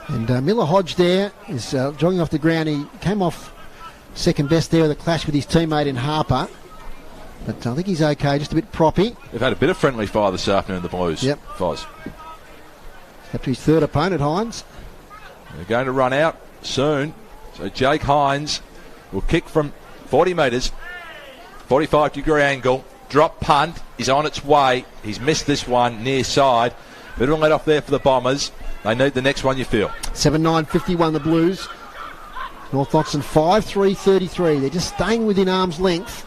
[SPEAKER 1] And Miller Hodge there is jogging off the ground. He came off second best there with a clash with his teammate in Harper. But I think he's okay, just a bit proppy.
[SPEAKER 2] They've had a bit of friendly fire this afternoon, the Blues.
[SPEAKER 1] Yep.
[SPEAKER 2] Foz.
[SPEAKER 1] Up to his third opponent, Hines.
[SPEAKER 2] They're going to run out soon. So Jake Hines will kick from 40 metres, 45-degree angle. Drop punt is on its way. He's missed this one near side. Bit of a let off there for the Bombers. They need the next one, you feel.
[SPEAKER 1] 7-9-51 the Blues. North Launceston 5-3-33. They're just staying within arm's length.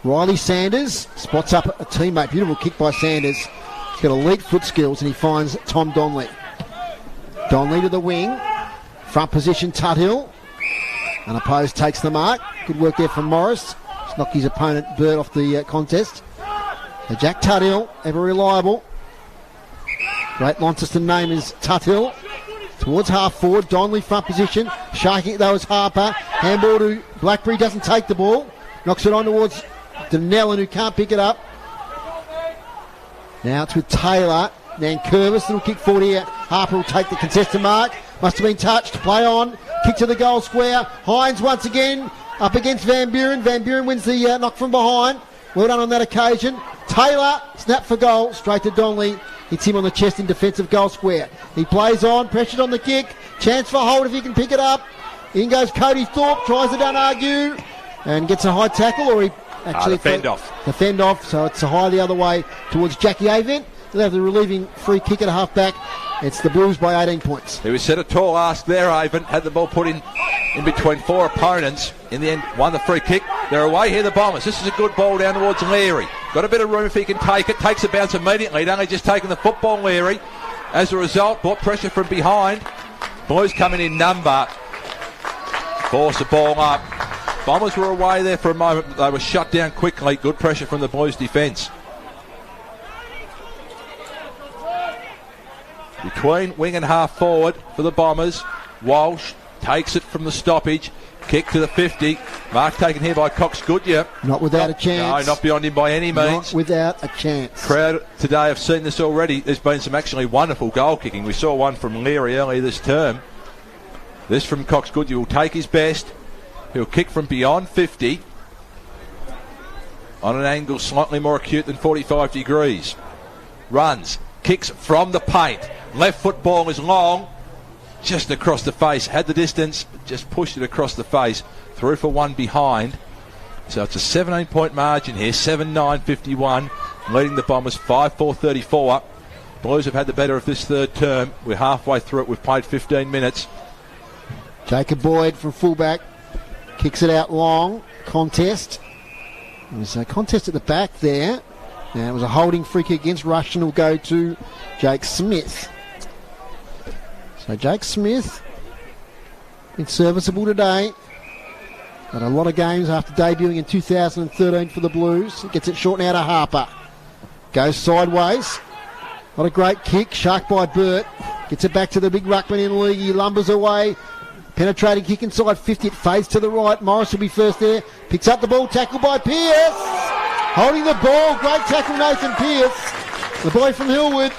[SPEAKER 1] Riley Sanders spots up a teammate. Beautiful kick by Sanders. He's got elite foot skills and he finds Tom Donnelly. Donnelly to the wing. Front position, Tuthill. Unopposed takes the mark. Good work there from Morris. He's knocked his opponent Bird off the contest. So Jack Tuthill, ever reliable. Great Launceston name is Tuthill. Towards half forward, Donnelly front position. Shaking it though is Harper. Handball to Blackberry, doesn't take the ball. Knocks it on towards Denellen, who can't pick it up. Now it's with Taylor. Nankervis, little kick forward here. Harper will take the contested mark. Must have been touched. Play on. Kick to the goal square. Hines once again up against Van Buren. Van Buren wins the knock from behind. Well done on that occasion. Taylor, snap for goal. Straight to Donnelly. Hits him on the chest in defensive goal square. He plays on, pressured on the kick. Chance for Holt if he can pick it up. In goes Cody Thorpe, tries to don't argue, and gets a high tackle, or he actually...
[SPEAKER 2] the fend off.
[SPEAKER 1] The fend off, so it's a high the other way towards Jackie Avent. They'll have the relieving free kick at a half back. It's the Blues by 18 points.
[SPEAKER 2] He was set a tall ask there, Avent. Had the ball put in between 4 opponents. In the end, won the free kick. They're away here, the Bombers. This is a good ball down towards Leary. Got a bit of room if he can take it. Takes a bounce immediately. He'd only just taken the football, Leary. As a result, brought pressure from behind. Blues coming in number. Force the ball up. Bombers were away there for a moment, but they were shut down quickly. Good pressure from the Blues defence. Between wing and half forward for the Bombers. Walsh takes it from the stoppage. Kick to the 50. Mark taken here by Cox Goodyear.
[SPEAKER 1] Not without a chance.
[SPEAKER 2] No, not beyond him by any means.
[SPEAKER 1] Not without a chance.
[SPEAKER 2] Crowd today have seen this already. There's been some actually wonderful goal kicking. We saw one from Leary earlier this term. This from Cox Goodyear will take his best. He'll kick from beyond 50. On an angle slightly more acute than 45 degrees. Runs. Kicks from the paint. Left foot ball is long. Just across the face. Had the distance. Just pushed it across the face. Through for one behind. So it's a 17-point margin here. 7-9-51. Leading the Bombers 5-4-34. Blues have had the better of this third term. We're halfway through it. We've played 15 minutes.
[SPEAKER 1] Jacob Boyd from fullback. Kicks it out long. Contest. There's a contest at the back there. Now it was a holding free kick against Rushton. Will go to Jake Smith. So Jake Smith, been serviceable today. Had a lot of games after debuting in 2013 for the Blues. He gets it short now to Harper. Goes sideways. Not a great kick. Shark by Burt. Gets it back to the big ruckman in league. He lumbers away. Penetrating kick inside 50. It fades to the right. Morris will be first there. Picks up the ball. Tackle by Pearce. Holding the ball. Great tackle, Nathan Pearce. The boy from Hillwood,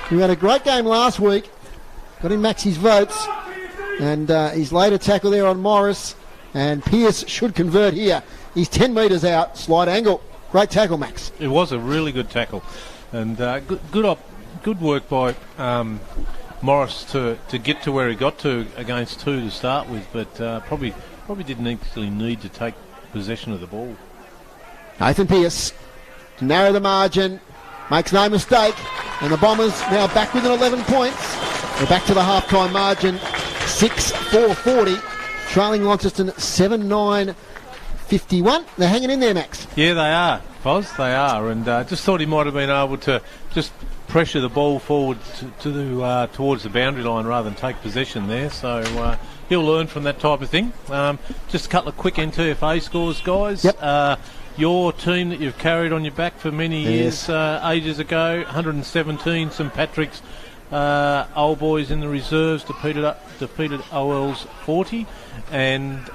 [SPEAKER 1] who had a great game last week. Got him Maxie's votes. And his later tackle there on Morris. And Pearce should convert here. He's 10 metres out. Slight angle. Great tackle, Max.
[SPEAKER 3] It was a really good tackle. And good work by Morris to get to where he got to against 2 to start with. But probably didn't actually need to take possession of the ball.
[SPEAKER 1] Nathan Pearce to narrow the margin. Makes no mistake. And the Bombers now back within 11 points. We're back to the half-time margin, 6-4-40, trailing Launceston 7-9-51. They're hanging in there, Max.
[SPEAKER 3] Yeah, they are, Foz, they are. And just thought he might have been able to just pressure the ball forward towards the boundary line rather than take possession there. So he'll learn from that type of thing. Just a couple of quick NTFA scores, guys.
[SPEAKER 1] Yep.
[SPEAKER 3] Your team that you've carried on your back for many years, ages ago, 117, St Patrick's, Old Boys in the reserves defeated OL's 40, and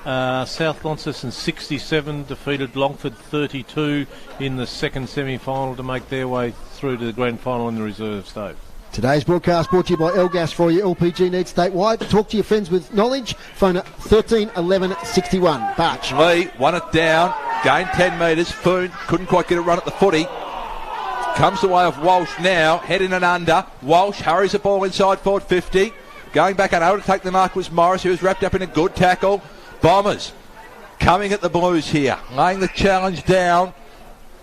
[SPEAKER 3] South Launceston 67 defeated Longford 32 in the second semi-final to make their way through to the grand final in the reserves, Dave.
[SPEAKER 1] Today's broadcast brought to you by Elgas for your LPG needs statewide. Talk to your friends with knowledge. Phone at 13 11 61. Barch.
[SPEAKER 2] Lee won it down, gained 10 metres. Foon couldn't quite get a run at the footy. Comes the way of Walsh now, head in and under. Walsh hurries the ball inside forward 50. Going back and over to take the mark was Morris, who was wrapped up in a good tackle. Bombers coming at the Blues here, laying the challenge down.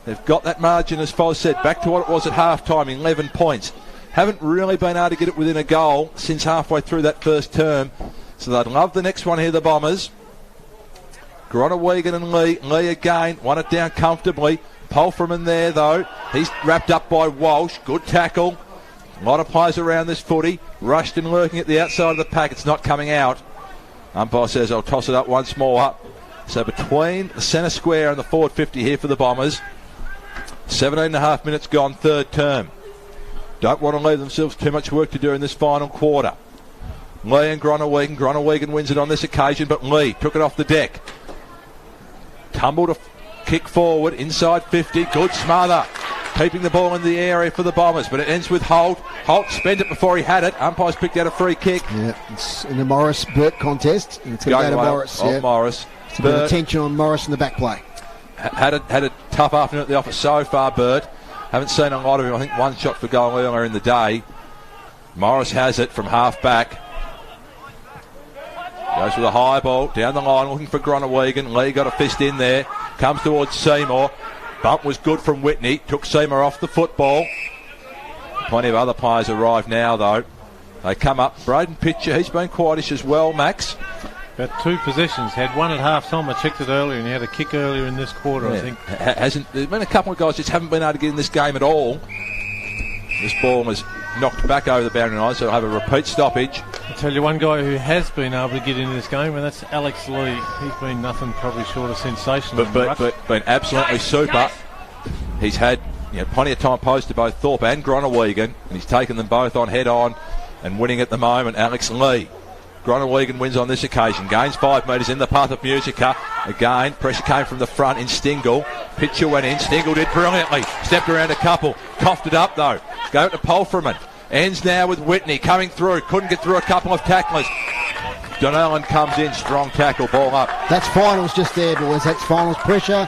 [SPEAKER 2] They've got that margin, as Foz said, back to what it was at half-time, 11 points. Haven't really been able to get it within a goal since halfway through that first term. So they'd love the next one here, the Bombers. Gronawegan and Lee. Lee again, won it down comfortably. Polframan there, though. He's wrapped up by Walsh. Good tackle. A lot of players around this footy. Rushton lurking at the outside of the pack. It's not coming out. Umpire says I'll toss it up once more. So between the centre square and the forward 50 here for the Bombers. 17.5 minutes gone, third term. Don't want to leave themselves too much work to do in this final quarter. Lee and Gronawegan. Gronawegan wins it on this occasion, but Lee took it off the deck. Tumbled a kick forward, inside 50. Good smother. Keeping the ball in the area for the Bombers, but it ends with Holt. Holt spent it before he had it. Umpire's picked out a free kick.
[SPEAKER 1] Yeah, it's in the Morris-Burt contest. And it's going to go to Morris.
[SPEAKER 2] Yeah. Morris.
[SPEAKER 1] It's a bit of attention on Morris in the back play.
[SPEAKER 2] Had a tough afternoon at the office so far, Burt. Haven't seen a lot of him. I think one shot for goal earlier in the day. Morris has it from half back. Goes with a high ball down the line, looking for Gronawegan. Lee got a fist in there. Comes towards Seymour. Bump was good from Whitney. Took Seymour off the football. Plenty of other players arrive now, though. They come up. Braden Pitcher, he's been quietish as well, Max.
[SPEAKER 3] About two possessions. Had one at half time. I checked it earlier, and he had a kick earlier in this quarter, I think.
[SPEAKER 2] There's been a couple of guys just haven't been able to get in this game at all. This ball is knocked back over the boundary line, so they'll have a repeat stoppage.
[SPEAKER 3] I'll tell you one guy who has been able to get into this game, and that's Alex Lee. He's been nothing probably short of sensational.
[SPEAKER 2] But been absolutely super. He's had plenty of time posed to both Thorpe and Gronawegan, and he's taken them both on head on and winning at the moment. Alex Lee. Gronawegan wins on this occasion. Gains 5 metres in the path of Musica. Again, pressure came from the front in Stingle. Pitcher went in. Stingle did brilliantly. Stepped around a couple. Coughed it up, though. Go to Polframan. Ends now with Whitney coming through. Couldn't get through a couple of tacklers. Donnellan comes in. Strong tackle. Ball up.
[SPEAKER 1] That's finals just there, boys. That's finals. Pressure.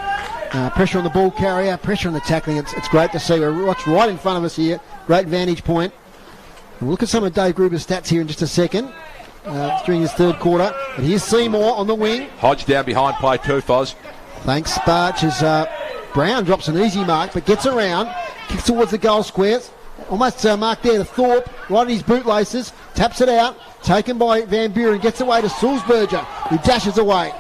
[SPEAKER 1] Pressure on the ball carrier. Pressure on the tackling. It's great to see. We're right in front of us here. Great vantage point. And we'll look at some of Dave Gruber's stats here in just a second. During his third quarter. But here's Seymour on the wing.
[SPEAKER 2] Hodge down behind play too, Foz.
[SPEAKER 1] Thanks, Barch. As Brown drops an easy mark, but gets around, kicks towards the goal squares. Almost marked there to Thorpe, right at his bootlaces. Taps it out. Taken by Van Buren. Gets away to Sulzberger, who dashes away.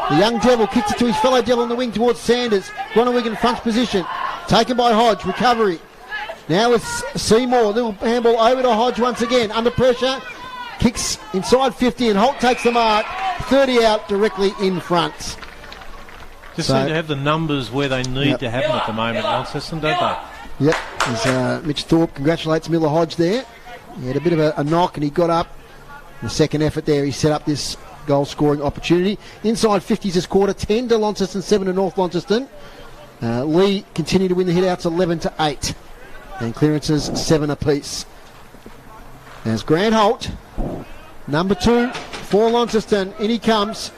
[SPEAKER 1] The young Devil kicks it to his fellow Devil on the wing towards Sanders. Gronawegan front position. Taken by Hodge. Recovery. Now it's Seymour. Little handball over to Hodge once again. Under pressure. Kicks inside 50 and Holt takes the mark. 30 out directly in front.
[SPEAKER 3] Just seem to have the numbers where they need to have them at the moment, Launceston, don't they?
[SPEAKER 1] Yep. As Mitch Thorpe congratulates Miller Hodge there. He had a bit of a knock and he got up. The second effort there, he set up this goal scoring opportunity. Inside 50s this quarter, 10 to Launceston, 7 to North Launceston. Lee continued to win the hit-outs 11 to 8. And clearances 7 apiece. There's Grant Holt, number 2 for Launceston. In he comes,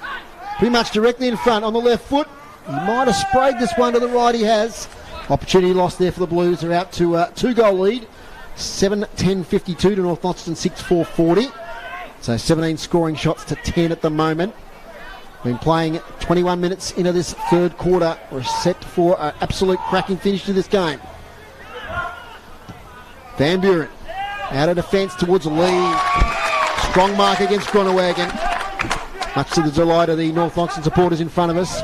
[SPEAKER 1] pretty much directly in front on the left foot. He might have sprayed this one to the right, he has. Opportunity lost there for the Blues. They're out to 2-goal lead. 7-10-52 to North Launceston, 6-4-40. So 17 scoring shots to 10 at the moment. Been playing 21 minutes into this third quarter. We're set for an absolute cracking finish to this game. Van Buren. Out of defence towards Lee. Strong mark against Gronawegan. Much to the delight of the North Launceston supporters in front of us.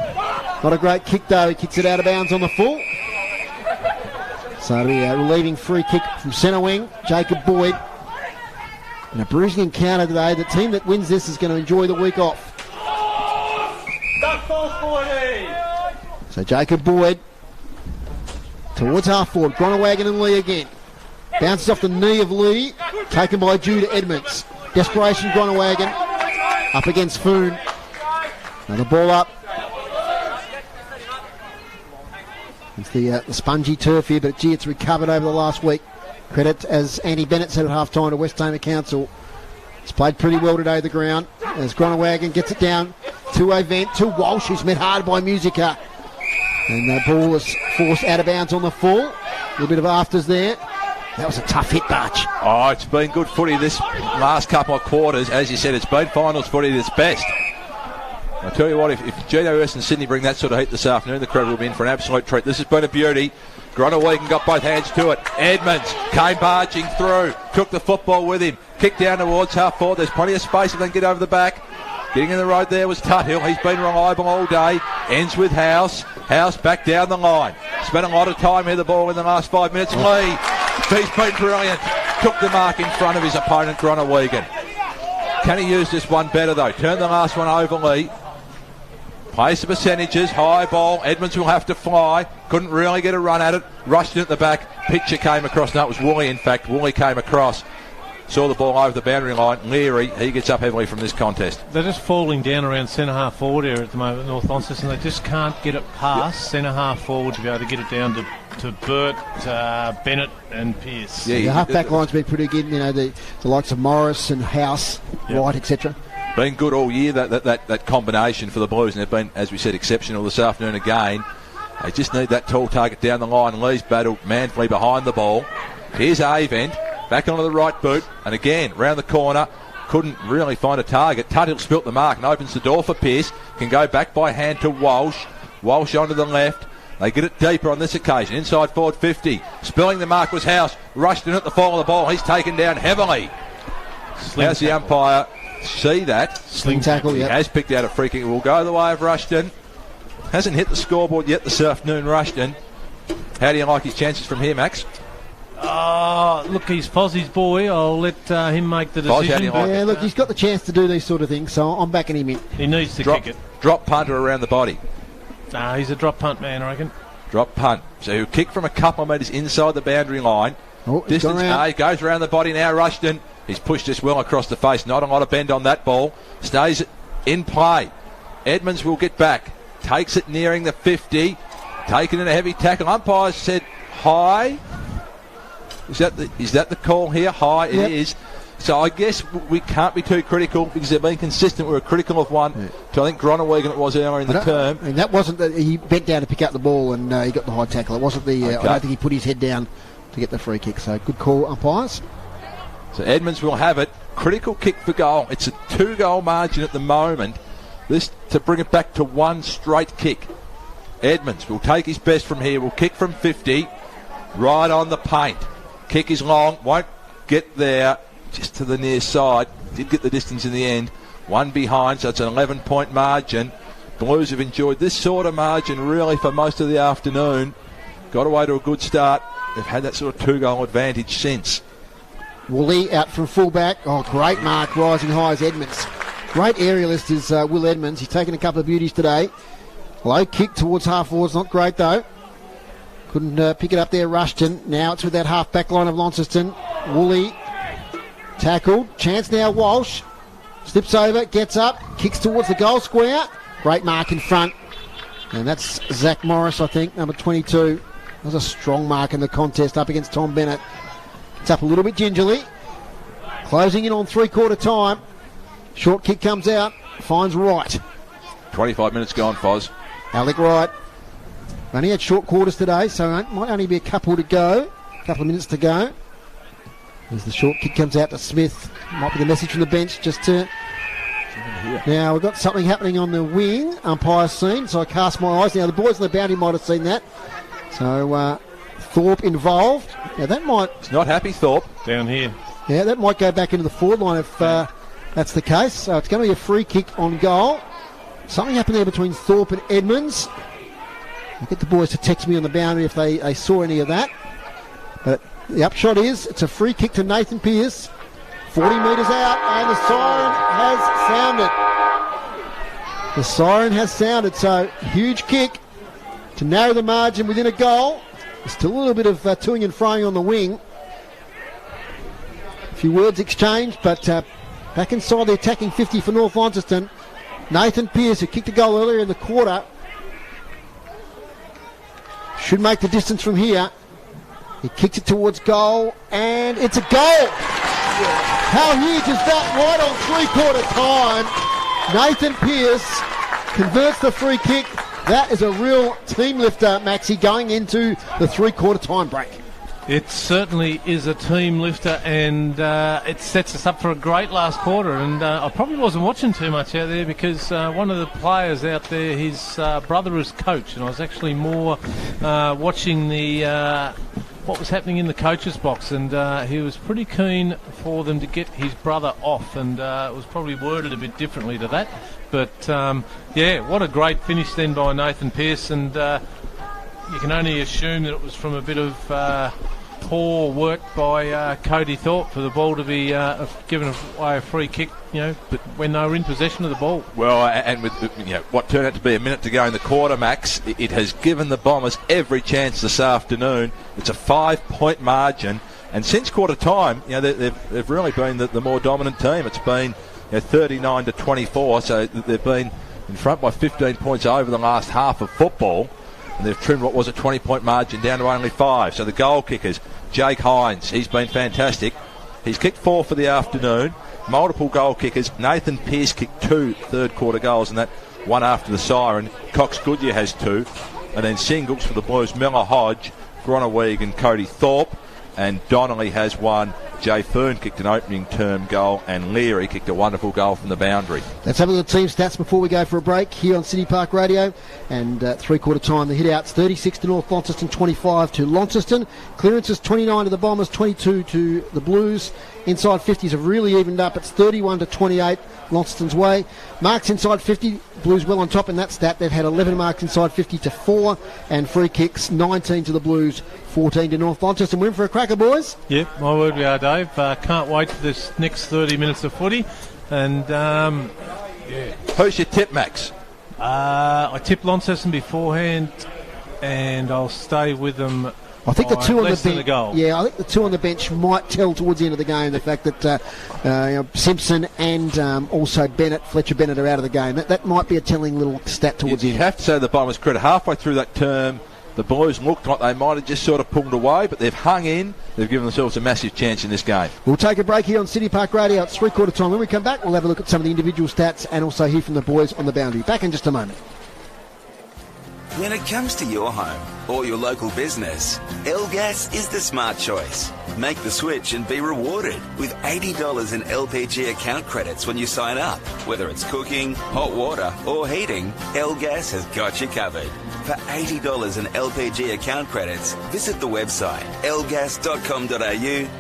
[SPEAKER 1] Not a great kick though. He kicks it out of bounds on the full. So it'll be a relieving free kick from centre wing. Jacob Boyd. And a bruising encounter today. The team that wins this is going to enjoy the week off. So Jacob Boyd towards half forward. Gronawegan and Lee again. Bounces off the knee of Lee. Taken by Judah Edmonds. Desperation Gronawagon. Up against Foon. Another ball up. It's the spongy turf here, but gee, it's recovered over the last week. Credit, as Andy Bennett said at half-time, to West Tamar Council. It's played pretty well today, the ground. As Gronawagon gets it down to a vent to Walsh, who's met hard by Musica. And the ball is forced out of bounds on the full. A little bit of afters there. That was a tough hit, Barch.
[SPEAKER 2] Oh, it's been good footy this last couple of quarters. As you said, it's been finals footy at its best. I tell you what, if GWS and Sydney bring that sort of heat this afternoon, the crowd will be in for an absolute treat. This has been a beauty. Gronawagon got both hands to it. Edmonds came barging through, took the football with him, kicked down towards half forward. There's plenty of space if they can get over the back. Getting in the road there was Tuthill. He's been reliable all day. Ends with House. House back down the line. Spent a lot of time here, the ball in the last 5 minutes. Lee, he's been brilliant. Took the mark in front of his opponent, Gronawagon. Can he use this one better though? Turn the last one over Lee. Plays the percentages, high ball. Edmonds will have to fly. Couldn't really get a run at it. Rushed in at the back. Pitcher came across. No, it was Woolley, in fact. Woolley came across. Saw the ball over the boundary line. Leary, he gets up heavily from this contest.
[SPEAKER 3] They're just falling down around centre-half forward area at the moment, North Launceston, and they just can't get it past centre-half forward to be able to get it down to Burt, Bennett and Pearce.
[SPEAKER 1] Yeah, the half-back line's been pretty good. You know, the likes of Morris and House, Wright, etc.
[SPEAKER 2] Been good all year, that combination for the Blues, and they've been, as we said, exceptional this afternoon again. They just need that tall target down the line. Lee's battled manfully behind the ball. Here's Avent, back onto the right boot, and again, round the corner, couldn't really find a target. Tuthill spilt the mark and opens the door for Pearce. Can go back by hand to Walsh. Walsh onto the left. They get it deeper on this occasion. Inside forward 50. Spilling the mark was House. Rushed in at the fall of the ball. He's taken down heavily. How's the umpire see that?
[SPEAKER 1] Sling tackle,
[SPEAKER 2] He has picked out a free kick. It will go the way of Rushton. Hasn't hit the scoreboard yet this afternoon, Rushton. How do you like his chances from here, Max?
[SPEAKER 3] Oh, look, he's Fozzie's boy. I'll let him make the decision.
[SPEAKER 2] how do you like it?
[SPEAKER 1] Look, he's got the chance to do these sort of things, so I'm backing him in.
[SPEAKER 3] He needs to kick it.
[SPEAKER 2] Drop punter around the body.
[SPEAKER 3] Nah, he's a drop punt man, I reckon.
[SPEAKER 2] Drop punt. So he'll kick from a couple of metres inside the boundary line. Distance A, goes around the body now, Rushton. He's pushed this well across the face. Not a lot of bend on that ball. Stays in play. Edmonds will get back. Takes it nearing the 50. Taken in a heavy tackle. Umpire said high. Is that the call here? High,
[SPEAKER 1] Yep.
[SPEAKER 2] It is. So I guess we can't be too critical because they've been consistent. We were critical of one to, I think, Gronawagon it was earlier in the term.
[SPEAKER 1] And that wasn't that he bent down to pick up the ball and he got the high tackle. It wasn't the. I don't think he put his head down to get the free kick. So good call, umpires.
[SPEAKER 2] So Edmonds will have it. Critical kick for goal. It's a 2-goal margin at the moment. This to bring it back to one straight kick. Edmonds will take his best from here. Will kick from 50. Right on the paint. Kick is long. Won't get there. Just to the near side. Did get the distance in the end. One behind, so it's an 11-point margin. Blues have enjoyed this sort of margin really for most of the afternoon. Got away to a good start. They've had that sort of 2-goal advantage since.
[SPEAKER 1] Woolley out from fullback. Oh, great mark, rising high as Edmonds. Great aerialist is Will Edmonds. He's taken a couple of beauties today. Low kick towards half forwards, not great though. Couldn't pick it up there, Rushton. Now it's with that half back line of Launceston. Woolley tackled. Chance now, Walsh. Slips over, gets up, kicks towards the goal square. Great mark in front. And that's Zach Morris, I think, number 22. That was a strong mark in the contest up against Tom Bennett. It's up a little bit gingerly. Closing in on three-quarter time. Short kick comes out. Finds Wright.
[SPEAKER 2] 25 minutes gone, Foz.
[SPEAKER 1] Alec Wright. Only had short quarters today, so it might only be a couple to go. A couple of minutes to go. As the short kick comes out to Smith. Might be the message from the bench just to... Now, we've got something happening on the wing. Umpire's seen, so I cast my eyes. Now, the boys on the boundary might have seen that. So, Thorpe involved. Now, that might...
[SPEAKER 2] He's not happy, Thorpe.
[SPEAKER 3] Down here.
[SPEAKER 1] Yeah, that might go back into the forward line if that's the case. So, it's going to be a free kick on goal. Something happened there between Thorpe and Edmonds. I'll get the boys to text me on the boundary if they saw any of that. But the upshot is it's a free kick to Nathan Pearce. 40 metres out, and the siren has sounded. The siren has sounded, so huge kick to narrow the margin within a goal. There's still a little bit of toing and froing on the wing. few words exchanged, but back inside the attacking 50 for North Launceston. Nathan Pearce, who kicked a goal earlier in the quarter, should make the distance from here. He kicks it towards goal, and it's a goal! How huge is that? Right on three-quarter time. Nathan Pearce converts the free kick. That is a real team lifter, Maxie, going into the three-quarter time break.
[SPEAKER 3] It certainly is a team lifter, and it sets us up for a great last quarter. And I probably wasn't watching too much out there because one of the players out there, his brother is coach, and I was actually more watching the what was happening in the coach's box, and he was pretty keen for them to get his brother off, and it was probably worded a bit differently to that. But yeah, what a great finish then by Nathan Pearce, and you can only assume that it was from a bit of poor work by Cody Thorpe for the ball to be given away a free kick, but when they were in possession of the ball.
[SPEAKER 2] Well, and with what turned out to be a minute to go in the quarter, Max, it has given the Bombers every chance this afternoon. It's a 5-point margin, and since quarter time, they've really been the more dominant team. It's been 39 to 24, so they've been in front by 15 points over the last half of football. And they've trimmed what was a 20-point margin down to only 5. So the goal kickers, Jake Hines, he's been fantastic. He's kicked 4 for the afternoon. Multiple goal kickers. Nathan Pearce kicked 2 third-quarter goals, and that one after the siren. Cox Goodyear has 2. And then singles for the Blues, Miller Hodge, Groneweeg and Cody Thorpe. And Donnelly has 1. Jay Fern kicked an opening term goal, and Leary kicked a wonderful goal from the boundary.
[SPEAKER 1] Let's have a look at the team stats before we go for a break here on City Park Radio. And three-quarter time, the hit-outs 36 to North Launceston, 25 to Launceston. Clearances 29 to the Bombers, 22 to the Blues. Inside 50s have really evened up. It's 31 to 28 Launceston's way. Marks inside 50, Blues well on top in that stat. They've had 11 marks inside 50 to 4, and free kicks 19 to the Blues, 14 to North Launceston. We're in for a cracker, boys.
[SPEAKER 3] Yep, my word we are, Dave. Can't wait for this next 30 minutes of footy. And yeah.
[SPEAKER 2] Who's your tip, Max?
[SPEAKER 3] I tipped Launceston beforehand, and I'll stay with them.
[SPEAKER 1] I think the two on the bench.
[SPEAKER 3] Goal.
[SPEAKER 1] Yeah, I think the two on the bench might tell towards the end of the game the fact that Simpson and also Fletcher Bennett are out of the game. That might be a telling little stat towards the end.
[SPEAKER 2] You have to say the Bombers' credit. Halfway through that term, the Blues looked like they might have just sort of pulled away, but they've hung in. They've given themselves a massive chance in this game.
[SPEAKER 1] We'll take a break here on City Park Radio. It's three-quarter time. When we come back, we'll have a look at some of the individual stats and also hear from the boys on the boundary. Back in just a moment.
[SPEAKER 7] When it comes to your home or your local business, L-Gas is the smart choice. Make the switch and be rewarded with $80 in LPG account credits when you sign up. Whether it's cooking, hot water or heating, L-Gas has got you covered. For $80 in LPG account credits, visit the website lgas.com.au,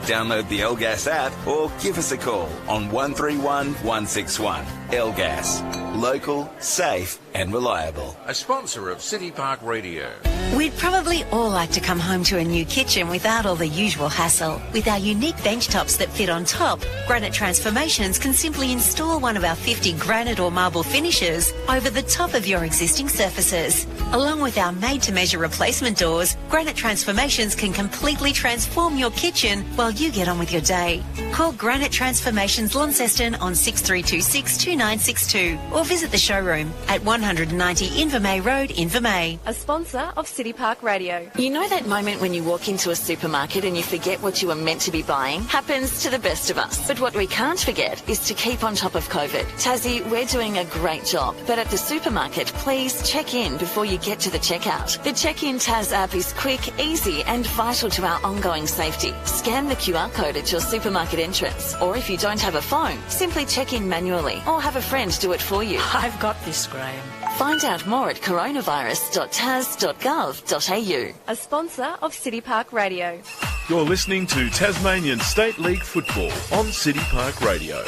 [SPEAKER 7] download the L-Gas app or give us a call on 131 161. L-Gas. Local, safe and reliable.
[SPEAKER 8] A sponsor of City Park Radio.
[SPEAKER 15] We'd probably all like to come home to a new kitchen without all the usual hassle. With our unique bench tops that fit on top, Granite Transformations can simply install one of our 50 granite or marble finishes over the top of your existing surfaces. Along with our made-to-measure replacement doors, Granite Transformations can completely transform your kitchen while you get on with your day. Call Granite Transformations Launceston on 6326 2962 or visit the showroom at 190 Invermay Road, Invermay.
[SPEAKER 16] A sponsor of City Park Radio.
[SPEAKER 17] You know that moment when you walk into a supermarket and you forget what you were meant to be buying? Happens to the best of us. But what we can't forget is to keep on top of COVID. Tassie, we're doing a great job. But at the supermarket, please check in before you get to the checkout. The Check-in Tas app is quick, easy and vital to our ongoing safety. Scan the QR code at your supermarket entrance. Or if you don't have a phone, simply check in manually or have a friend do it for you.
[SPEAKER 16] I've got this, Graham.
[SPEAKER 17] Find out more at coronavirus.tas.gov.au.
[SPEAKER 16] A sponsor of City Park Radio.
[SPEAKER 12] You're listening to Tasmanian State League Football on City Park Radio.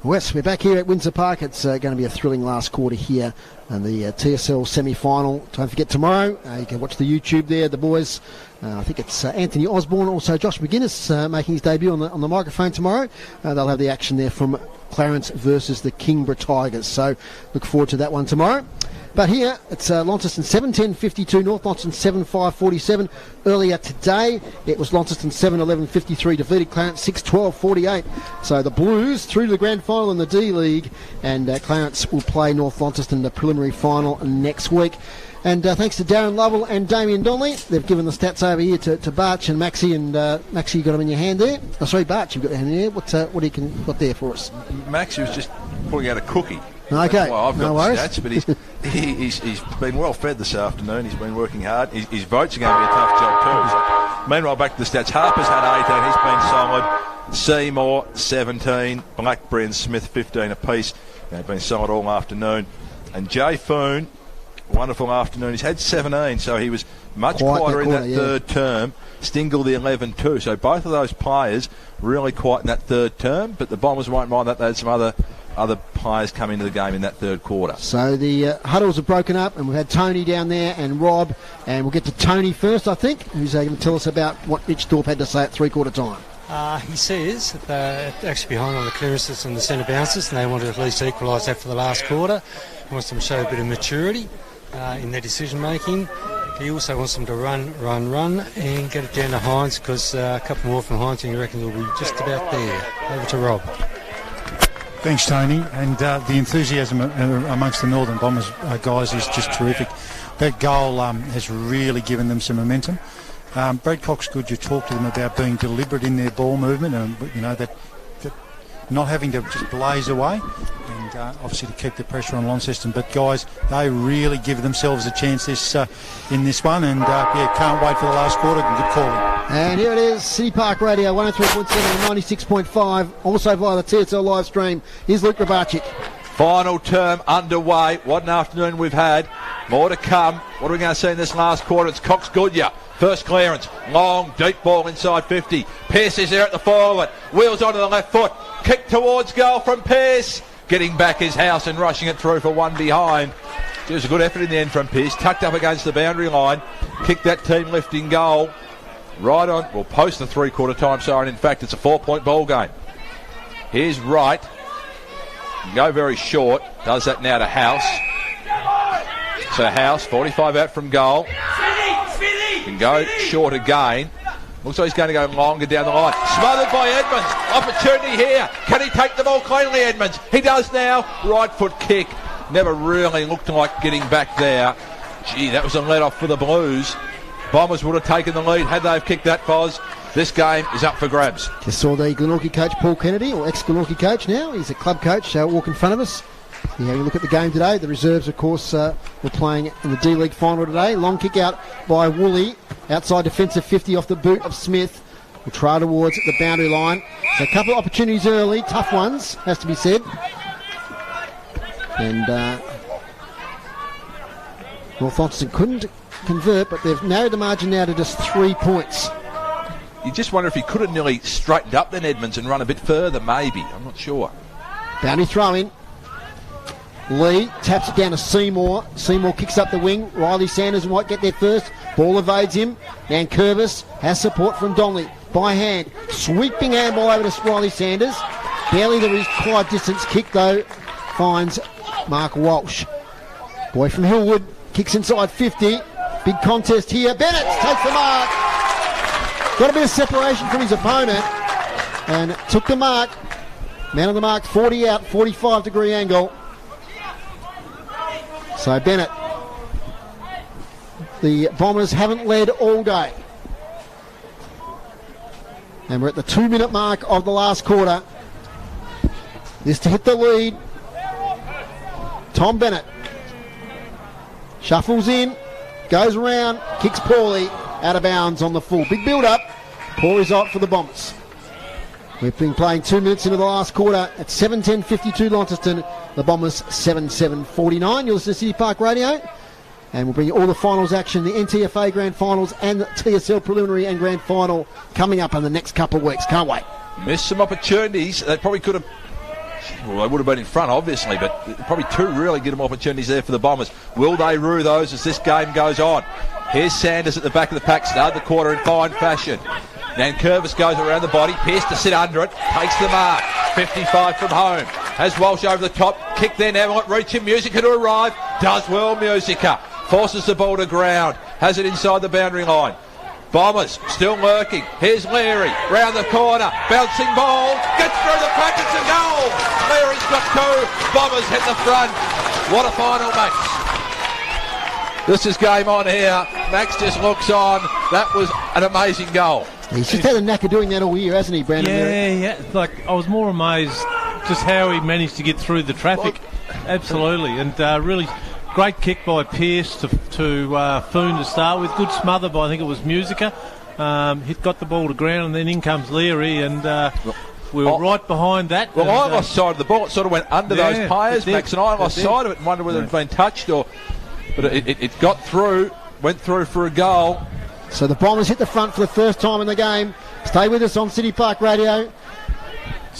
[SPEAKER 1] Wes, we're back here at Windsor Park. It's going to be a thrilling last quarter here and the TSL semi-final. Don't forget tomorrow, you can watch the YouTube there, the boys. I think it's Anthony Osborne, also Josh McGuinness making his debut on the microphone tomorrow. They'll have the action there from Clarence versus the Kingborough Tigers. So look forward to that one tomorrow. But here, it's Launceston 7-10-52, North Launceston 7-5-47. Earlier today, it was Launceston 7-11-53, defeated Clarence 6-12-48. So the Blues through to the grand final in the D-League, and Clarence will play North Launceston in the preliminary final next week. And thanks to Darren Lovell and Damien Donnelly, they've given the stats over here to Barch and Maxie. And Maxie, you got them in your hand there. Oh, sorry, Barch, you've got your hand there. What do you got there for us?
[SPEAKER 2] Maxie was just pulling out a cookie.
[SPEAKER 1] Okay,
[SPEAKER 2] well, I've got
[SPEAKER 1] no worries.
[SPEAKER 2] stats, but he's been well fed this afternoon. He's been working hard. His votes are going to be a tough job too. So, meanwhile, back to the stats. Harper's had 18. He's been solid. Seymour 17. Blackberry and Smith 15 apiece. They've been solid all afternoon. And Jay Foon, wonderful afternoon. He's had 17, so he was much quieter in that third term. Stingle the 11 too. So both of those players really quiet in that third term, but the Bombers won't mind that. They had some other players come into the game in that third quarter.
[SPEAKER 1] So the huddles are broken up, and we've had Tony down there and Rob, and we'll get to Tony first, I think, who's going to tell us about what Mitch Thorpe had to say at three-quarter time.
[SPEAKER 4] He says that they're actually behind on the clearances and the centre bounces, and they want to at least equalise that for the last quarter. He wants them to show a bit of maturity in their decision-making. He also wants them to run, and get it down to Hines, because a couple more from Hines, and you reckon they'll be just about there. Over to Rob.
[SPEAKER 6] Thanks, Tony. And the enthusiasm amongst the Northern Bombers guys is just terrific. That goal has really given them some momentum. Brad Coxgood, you talked to them about being deliberate in their ball movement, and that not having to just blaze away, and obviously to keep the pressure on Launceston. But guys, they really give themselves a chance in this one, and can't wait for the last quarter. Good calling.
[SPEAKER 1] And here it is, City Park Radio 103.7 and 96.5, also via the TSL live stream. Here's Luke Grabarczyk.
[SPEAKER 2] Final term underway. What an afternoon we've had. More to come. What are we going to see in this last quarter? It's Cox Goodyear. First clearance. Long, deep ball inside 50. Pearce is there at the forward. Wheels onto the left foot. Kick towards goal from Pearce. Getting back his house and rushing it through for one behind. It was a good effort in the end from Pearce. Tucked up against the boundary line. Kicked that team lifting goal. Right on. We'll post the three-quarter time siren. In fact, it's a 4-point ball game. Here's Wright. Go very short. Does that now to House. So House, 45 out from goal. Can go short again. Looks like he's going to go longer down the line. Smothered by Edmonds. Opportunity here. Can he take the ball cleanly, Edmonds? He does now. Right foot kick. Never really looked like getting back there. Gee, that was a let-off for the Blues. Bombers would have taken the lead had they have kicked that, Foz. This game is up for grabs.
[SPEAKER 1] Just saw the Glenorchy coach, Paul Kennedy, or ex-Glenorchy coach now. He's a club coach, walk in front of us. You're having a look at the game today. The reserves, of course, were playing in the D-League final today. Long kick out by Woolley. Outside defensive 50 off the boot of Smith. Will try towards the boundary line. So a couple of opportunities early. Tough ones, has to be said. And North Launceston couldn't convert, but they've narrowed the margin now to just 3 points.
[SPEAKER 2] You just wonder if he could have nearly straightened up then, Edmonds, and run a bit further, maybe. I'm not sure.
[SPEAKER 1] Boundary throw in. Lee taps it down to Seymour. Seymour kicks up the wing. Riley Sanders might get there first. Ball evades him. Nankervis has support from Donnelly. By hand. Sweeping handball over to Riley Sanders. Barely the required distance kick, though, finds Mark Walsh. Boy from Hillwood kicks inside 50. Big contest here. Bennett takes the mark. Got a bit of separation from his opponent and took the mark. Man on the mark, 40 out, 45-degree angle. So Bennett, the Bombers haven't led all day. And we're at the 2-minute mark of the last quarter. This to hit the lead. Tom Bennett shuffles in, goes around, kicks poorly, out of bounds on the full. Big build-up. Poor result for the Bombers. We've been playing 2 minutes into the last quarter at 7:10:52 Launceston. The Bombers 7-7-49. You'll listen to City Park Radio. And we'll bring you all the finals action, the NTFA Grand Finals and the TSL Preliminary and Grand Final coming up in the next couple of weeks. Can't wait.
[SPEAKER 2] Missed some opportunities. They probably could have... Well, they would have been in front, obviously, but probably two really good opportunities there for the Bombers. Will they rue those as this game goes on? Here's Sanders at the back of the pack, started the quarter in fine fashion. Nankervis goes around the body, Pearce to sit under it, takes the mark. 55 from home. Has Walsh over the top, kick there now, won't reach him, Musica to arrive, Does well, Musica. Forces the ball to ground. Has it inside the boundary line. Bombers still lurking. Here's Leary. Round the corner. Bouncing ball. Gets through the packets and goal. Leary's got 2. Bombers hit the front. What a final, Max. This is game on here. Max just looks on. That was an amazing goal.
[SPEAKER 1] He's just had a knack of doing that all year, hasn't he, Brandon?
[SPEAKER 3] Yeah. Like, I was more amazed just how he managed to get through the traffic. Absolutely. And really great kick by Pearce to Foon to start with. Good smother by, I think it was Musica. Got the ball to ground, and then in comes Leary, and we were right behind that.
[SPEAKER 2] Well, I lost sight of the ball. It sort of went under those players, Max, and I lost sight of it and wondered whether it had been touched or... But it got through, went through for a goal.
[SPEAKER 1] So the Bombers hit the front for the first time in the game. Stay with us on City Park Radio.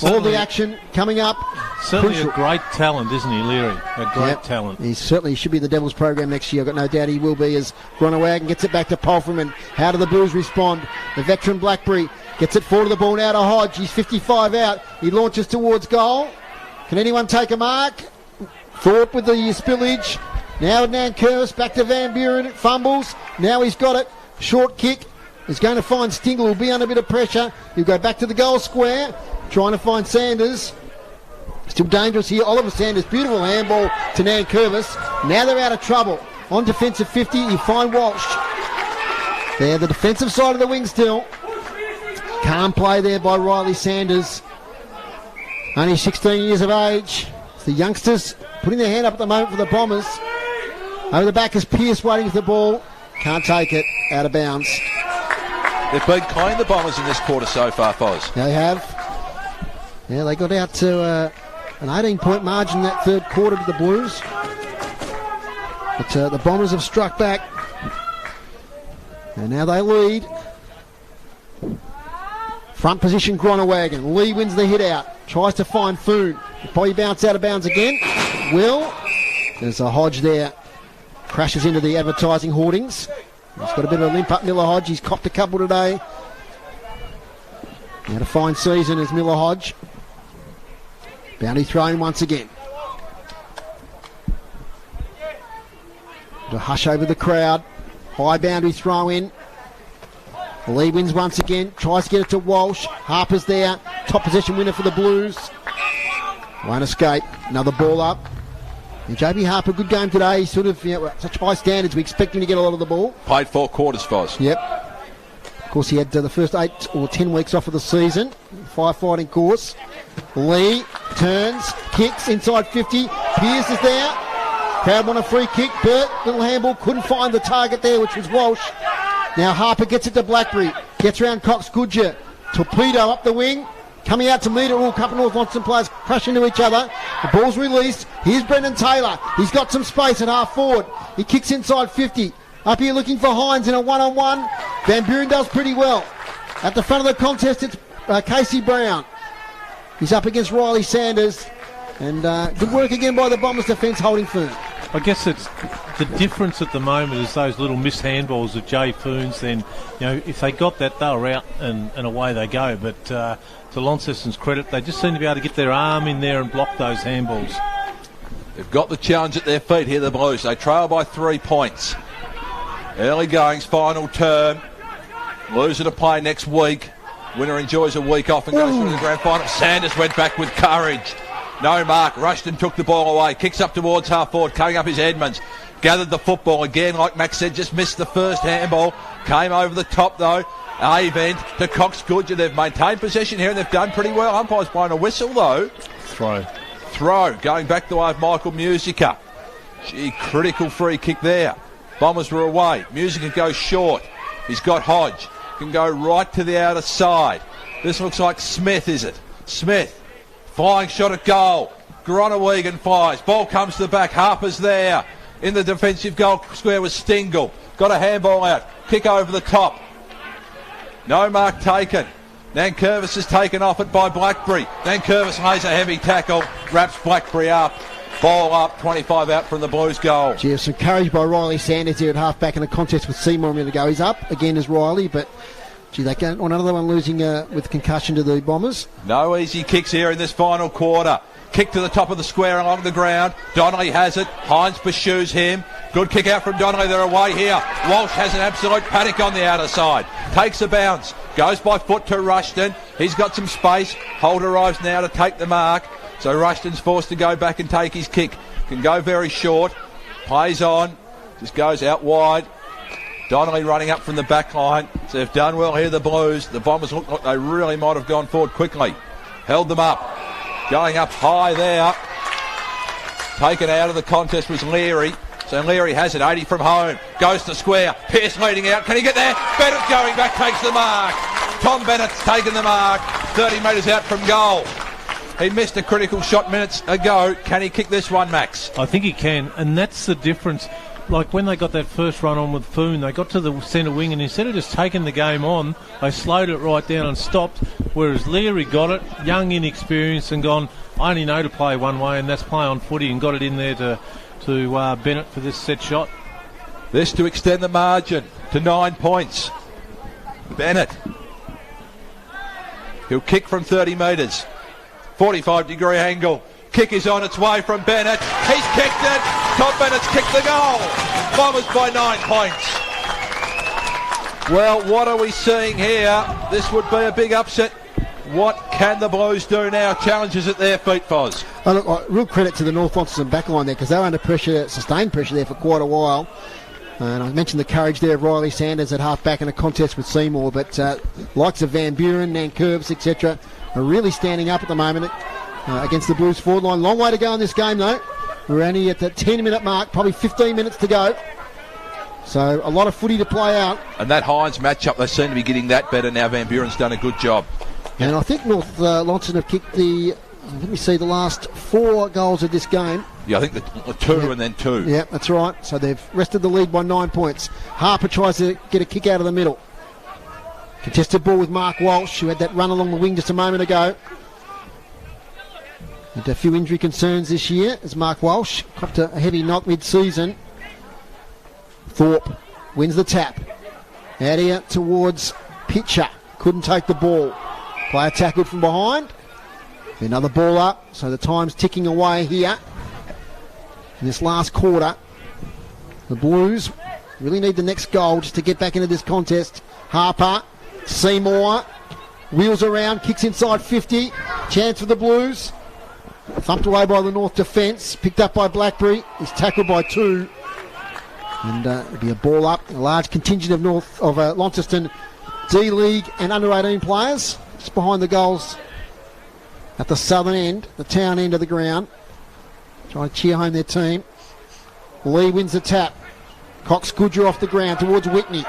[SPEAKER 1] All the action coming up.
[SPEAKER 3] Certainly a great talent, isn't he, Leary? A great talent.
[SPEAKER 1] He certainly should be in the Devils program next year. I've got no doubt he will be, as Gronawagon gets it back to Polfram. And how do the Blues respond? The veteran Blackberry gets it forward to the ball now to Hodge. He's 55 out. He launches towards goal. Can anyone take a mark? Thorpe with the spillage. Now Nankervis back to Van Buren. Fumbles. Now he's got it. Short kick. He's going to find Stingle. Will be under a bit of pressure. He'll go back to the goal square. Trying to find Sanders. Still dangerous here. Oliver Sanders. Beautiful handball to Nankervis. Now they're out of trouble. On defensive 50, you find Walsh. They're the defensive side of the wing still. Calm play there by Riley Sanders. Only 16 years of age. It's the youngsters putting their hand up at the moment for the Bombers. Over the back is Pearce waiting for the ball. Can't take it. Out of bounds.
[SPEAKER 2] They've been clean, the Bombers, in this quarter so far, Foz.
[SPEAKER 1] They have. Yeah, they got out to an 18-point margin in that third quarter to the Blues. But the Bombers have struck back. And now they lead. Front position, Gronawagon. Lee wins the hit out. Tries to find Foon. Probably bounce out of bounds again. Will. There's a Hodge there. Crashes into the advertising hoardings. He's got a bit of a limp up, Miller Hodge. He's copped a couple today. Now to fine season is Miller Hodge. Bounty thrown once again. To hush over the crowd. High boundary throw in. Lee wins once again. Tries to get it to Walsh. Harper's there. Top possession winner for the Blues. Won't escape. Another ball up. And JB Harper, good game today. He's sort of, such high standards. We expect him to get a lot of the ball.
[SPEAKER 2] Played 4 quarters, Foz.
[SPEAKER 1] Yep. Of course, he had the first 8 or 10 weeks off of the season. Firefighting course. Lee turns, kicks inside 50. Pearce is there. Crowd want a free kick. Burt, little handball, couldn't find the target there, which was Walsh. Now Harper gets it to Blackberry. Gets around Cox Goodger. Torpedo up the wing. Coming out to meet it. All couple North Launceston players crash into each other. The ball's released. Here's Brendan Taylor. He's got some space at half forward. He kicks inside 50. Up here looking for Hines in a one-on-one. Van Buren does pretty well. At the front of the contest, it's Casey Brown. He's up against Riley Sanders. And good work again by the Bombers defence holding Foon.
[SPEAKER 3] I guess it's the difference at the moment is those little missed handballs of Jay Foon's. Then, if they got that, they were out and away they go. But to Launceston's credit, they just seem to be able to get their arm in there and block those handballs.
[SPEAKER 2] They've got the challenge at their feet here, the Blues. They trail by 3 points. Early goings, final term. Loser to play next week. Winner enjoys a week off and goes through the grand final. Sanders went back with courage. No mark. Rushton took the ball away. Kicks up towards half forward. Coming up is Edmonds. Gathered the football again, like Max said. Just missed the first handball. Came over the top though. A-Vent to Cox Goodger. They've maintained possession here and they've done pretty well. Umpire's blowing a whistle though. Throw. Going back the way of Michael Musica. Gee, critical free kick there. Bombers were away. Musica goes short. He's got Hodge. Can go right to the outer side. This looks like Smith, is it? Smith. Flying shot at goal. Gronawagon flies. Ball comes to the back. Harper's there. In the defensive goal square was Stingle. Got a handball out. Kick over the top. No mark taken. Nankervis is taken off it by Blackberry. Nankervis lays a heavy tackle. Wraps Blackberry up. Ball up. 25 out from the Blues goal.
[SPEAKER 1] Gee, some courage by Riley Sanders here at half-back in a contest with Seymour a minute ago. He's up again as Riley, but gee, they got another one losing with concussion to the Bombers.
[SPEAKER 2] No easy kicks here in this final quarter. Kick to the top of the square along the ground. Donnelly has it. Hines pursues him. Good kick out from Donnelly. They're away here. Walsh has an absolute panic on the outer side. Takes a bounce. Goes by foot to Rushton. He's got some space. Holt arrives now to take the mark. So Rushton's forced to go back and take his kick. Can go very short. Plays on. Just goes out wide. Donnelly running up from the back line. So they've done well here, the Blues. The Bombers look like they really might have gone forward quickly. Held them up. Going up high there. Taken out of the contest was Leary. So Leary has it, 80 from home. Goes to square. Pearce leading out. Can he get there? Bennett's going back, takes the mark. Tom Bennett's taken the mark. 30 metres out from goal. He missed a critical shot minutes ago. Can he kick this one, Max?
[SPEAKER 3] I think he can, and that's the difference. Like when they got that first run on with Foon, they got to the centre wing, and instead of just taking the game on, they slowed it right down and stopped, whereas Leary got it, young, inexperienced, and gone, I only know to play one way, and that's play on footy, and got it in there to Bennett for this set shot.
[SPEAKER 2] This to extend the margin to 9 points. Bennett. He'll kick from 30 metres. 45-degree angle. Kick is on its way from Bennett. He's kicked it. Tom Bennett's kicked the goal. Bombers by 9 points. Well, what are we seeing here? This would be a big upset. What can the Blues do now? Challenges at their feet, Foz.
[SPEAKER 1] Oh, look, real credit to the North Launceston backline there, because they were under pressure, sustained pressure there for quite a while. And I mentioned the courage there of Riley Sanders at half-back in a contest with Seymour, but likes of Van Buren, Nankervis, etc. are really standing up at the moment against the Blues forward line. Long way to go in this game, though. We're only at the 10-minute mark, probably 15 minutes to go. So a lot of footy to play out.
[SPEAKER 2] And that Hines matchup, they seem to be getting that better now. Van Buren's done a good job.
[SPEAKER 1] And I think North Launceston have kicked the last 4 goals of this game.
[SPEAKER 2] Yeah, I think the 2 and then 2.
[SPEAKER 1] Yeah, that's right. So they've rested the lead by 9 points. Harper tries to get a kick out of the middle. Contested ball with Mark Walsh, who had that run along the wing just a moment ago. Had a few injury concerns this year as Mark Walsh copped a heavy knock mid-season. Thorpe wins the tap. Out here towards Pitcher. Couldn't take the ball. Player tackled from behind. Another ball up, so the time's ticking away here. In this last quarter, the Blues really need the next goal just to get back into this contest. Harper, Seymour, wheels around, kicks inside 50. Chance for the Blues. Thumped away by the North defence, picked up by Blackberry. He's tackled by 2. And it'll be a ball up. A large contingent of Launceston D-League and under-18 players just behind the goals at the southern end, the town end of the ground. Trying to cheer home their team. Lee wins the tap. Cox Goodger off the ground towards Whitney.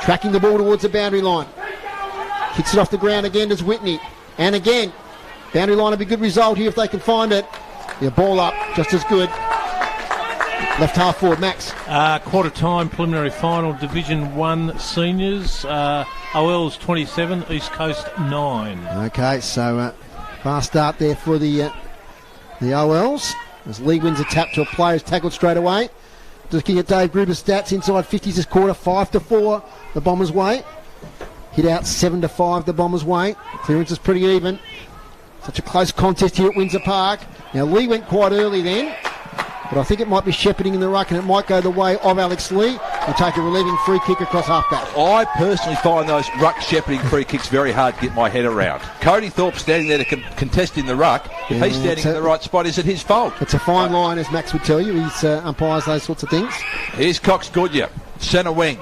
[SPEAKER 1] Tracking the ball towards the boundary line. Kicks it off the ground again as Whitney. And again. Boundary line will be a good result here if they can find it. Yeah, ball up, just as good. Left half forward, Max.
[SPEAKER 3] Quarter time, preliminary final, Division 1 seniors. OL's 27, East Coast 9.
[SPEAKER 1] Okay, so fast start there for the OLs. As Lee wins a tap to a player who's tackled straight away. Just looking at Dave Gruber's stats, inside 50s this quarter, 5-4 the Bombers' way. Hit out 7-5 the Bombers' way. Clearance is pretty even. Such a close contest here at Windsor Park. Now, Lee went quite early then, but I think it might be shepherding in the ruck, and it might go the way of Alex Lee. He'll take a relieving free kick across half-back.
[SPEAKER 2] I personally find those ruck shepherding free kicks very hard to get my head around. Cody Thorpe standing there to contest in the ruck. If he's standing in the right spot, is it his fault?
[SPEAKER 1] It's a fine line, as Max would tell you. He umpires those sorts of things.
[SPEAKER 2] Here's Cox Goodyer, centre wing.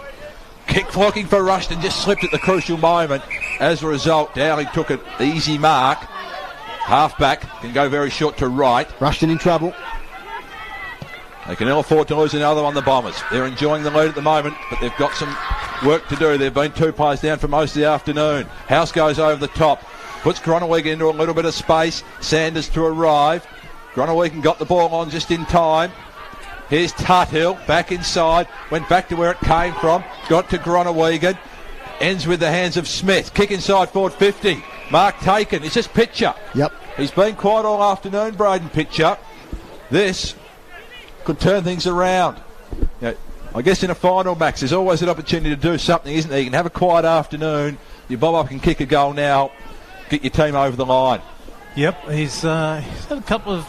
[SPEAKER 2] Kick flocking for Rushton, just slipped at the crucial moment. As a result, Dowling took an easy mark. Half-back can go very short to right.
[SPEAKER 1] Rushton in trouble.
[SPEAKER 2] They can ill afford to lose another one, the Bombers. They're enjoying the lead at the moment, but they've got some work to do. They've been 2 players down for most of the afternoon. House goes over the top. Puts Groenewegen into a little bit of space. Sanders to arrive. Groenewegen got the ball on just in time. Here's Tuthill back inside. Went back to where it came from. Got to Groenewegen. Ends with the hands of Smith. Kick inside forward 50. Mark taken. It's just Pitcher.
[SPEAKER 1] Yep.
[SPEAKER 2] He's been quiet all afternoon, Braden Pitcher. This could turn things around. You know, I guess in a final, Max, there's always an opportunity to do something, isn't there? You can have a quiet afternoon. You bob up and kick a goal now. Get your team over the line.
[SPEAKER 3] Yep, he's had a couple of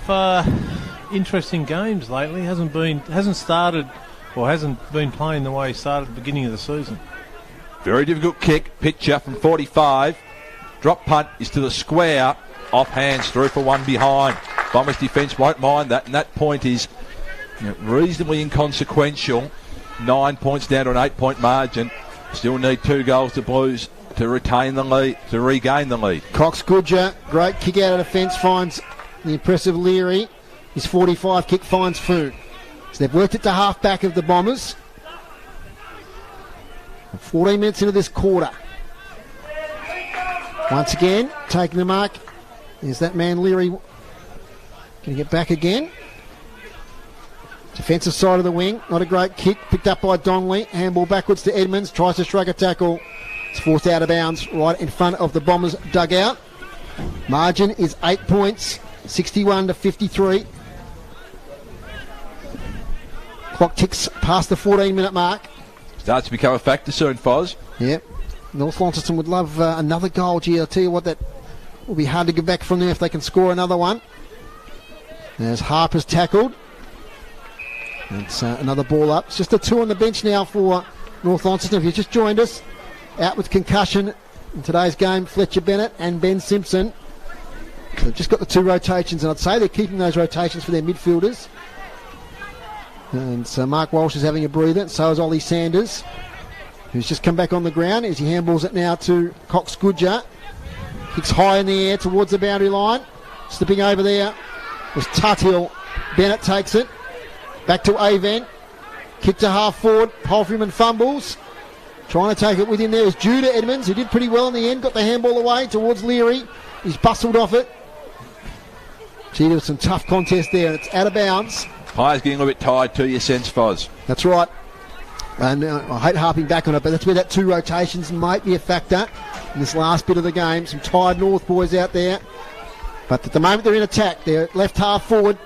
[SPEAKER 3] interesting games lately. Hasn't started or hasn't been playing the way he started at the beginning of the season.
[SPEAKER 2] Very difficult kick. Pitcher from 45. Drop punt is to the square. Off hands through for one behind. Bombers defence won't mind that, and that point is reasonably inconsequential. 9 points down to an 8-point margin. Still need 2 goals to Blues to retain the lead, to regain the lead.
[SPEAKER 1] Cox Goodger, great kick out of defence, finds the impressive Leary. His 45 kick finds Foon. So they've worked it to half back of the Bombers. 14 minutes into this quarter. Once again, taking the mark. There's that man Leary. Going to get back again. Defensive side of the wing. Not a great kick. Picked up by Donnelly. Handball backwards to Edmonds. Tries to shrug a tackle. It's forced out of bounds right in front of the Bombers dugout. Margin is 8 points. 61-53. Clock ticks past the 14-minute mark.
[SPEAKER 2] Starts to become a factor soon, Foz.
[SPEAKER 1] Yep. North Launceston would love another goal. Gee, I'll tell you what, that will be hard to get back from there if they can score another one. There's Harper's tackled. It's another ball up. It's just a 2 on the bench now for North Launceston. If you've just joined us, out with concussion in today's game, Fletcher Bennett and Ben Simpson. So they've just got the 2 rotations, and I'd say they're keeping those rotations for their midfielders. And so Mark Walsh is having a breather, and so is Ollie Sanders, who's just come back on the ground as he handballs it now to Cox Goodger. Kicks high in the air towards the boundary line. Slipping over there was Tuthill. Bennett takes it. Back to Avent. Kick to half forward. Palfreyman fumbles. Trying to take it within there is Judah Edmonds, who did pretty well in the end. Got the handball away towards Leary. He's bustled off it. Gee, there was some tough contest there, and it's out of bounds.
[SPEAKER 2] Pies getting a little bit tired too, you sense, Foz.
[SPEAKER 1] That's right. And I hate harping back on it, but that's where that 2 rotations might be a factor in this last bit of the game. Some tired North boys out there. But at the moment they're in attack. They're left half forward,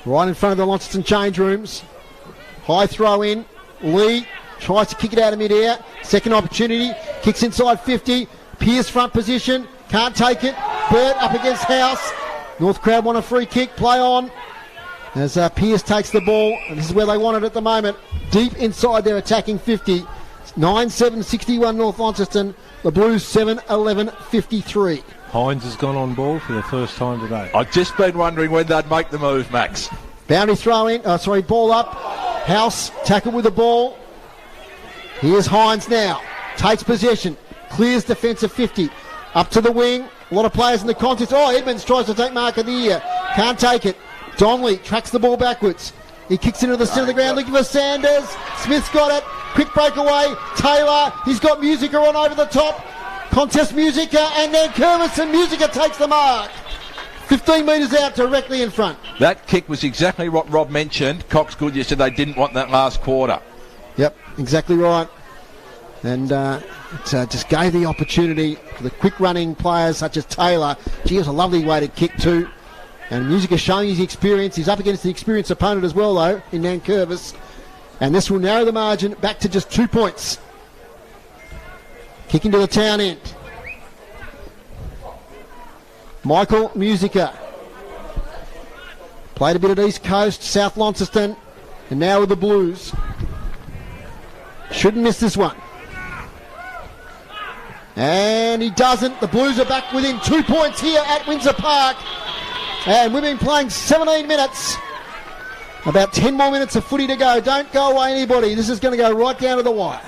[SPEAKER 1] right in front of the Launceston change rooms. High throw in. Lee tries to kick it out of mid-air. Second opportunity. Kicks inside 50. Pearce front position. Can't take it. Burt up against House. North crowd want a free kick. Play on. As Pearce takes the ball, and this is where they want it at the moment. Deep inside their attacking 50. 9-7-61 North Launceston. The Blues 7-11-53.
[SPEAKER 3] Hines has gone on ball for the first time today.
[SPEAKER 2] I've just been wondering when they'd make the move, Max.
[SPEAKER 1] Boundary throw in. Ball up. House tackle with the ball. Here's Hines now. Takes possession. Clears defensive 50. Up to the wing. A lot of players in the contest. Edmonds tries to take mark of the year. Can't take it. Donnelly tracks the ball backwards. He kicks into the centre of the ground looking for Sanders. Smith's got it. Quick breakaway. Taylor. He's got Musica on over the top. Contest Musica, and then Kermis, and Musica takes the mark. 15 metres out directly in front.
[SPEAKER 2] That kick was exactly what Rob mentioned. Cox Goodyer said they didn't want that last quarter.
[SPEAKER 1] Yep, exactly right. And it just gave the opportunity for the quick running players such as Taylor. Gee, it was a lovely way to kick too. And Musica showing his experience. He's up against the experienced opponent as well, though, in Nankervis. And this will narrow the margin back to just 2 points. Kicking to the town end. Michael Musica. Played a bit at East Coast, South Launceston, and now with the Blues. Shouldn't miss this one. And he doesn't. The Blues are back within 2 points here at Windsor Park. And we've been playing 17 minutes. About 10 more minutes of footy to go. Don't go away, anybody. This is going to go right down to the wire.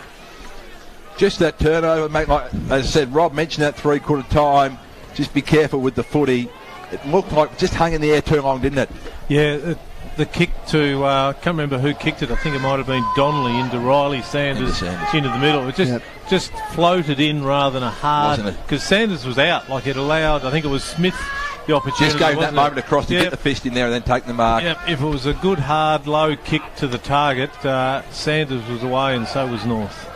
[SPEAKER 2] Just that turnover, mate. Like, as I said, Rob mentioned that 3/4 time. Just be careful with the footy. It looked like it just hung in the air too long, didn't it?
[SPEAKER 3] Yeah, the kick to, I can't remember who kicked it. I think it might have been Donnelly into Riley Sanders into the middle. It just floated in rather than a hard, because Sanders was out. Like it allowed, I think it was Smith the opportunity.
[SPEAKER 2] Just gave that moment across to get the fist in there and then take the mark.
[SPEAKER 3] Yep. If it was a good, hard, low kick to the target, Sanders was away and so was North.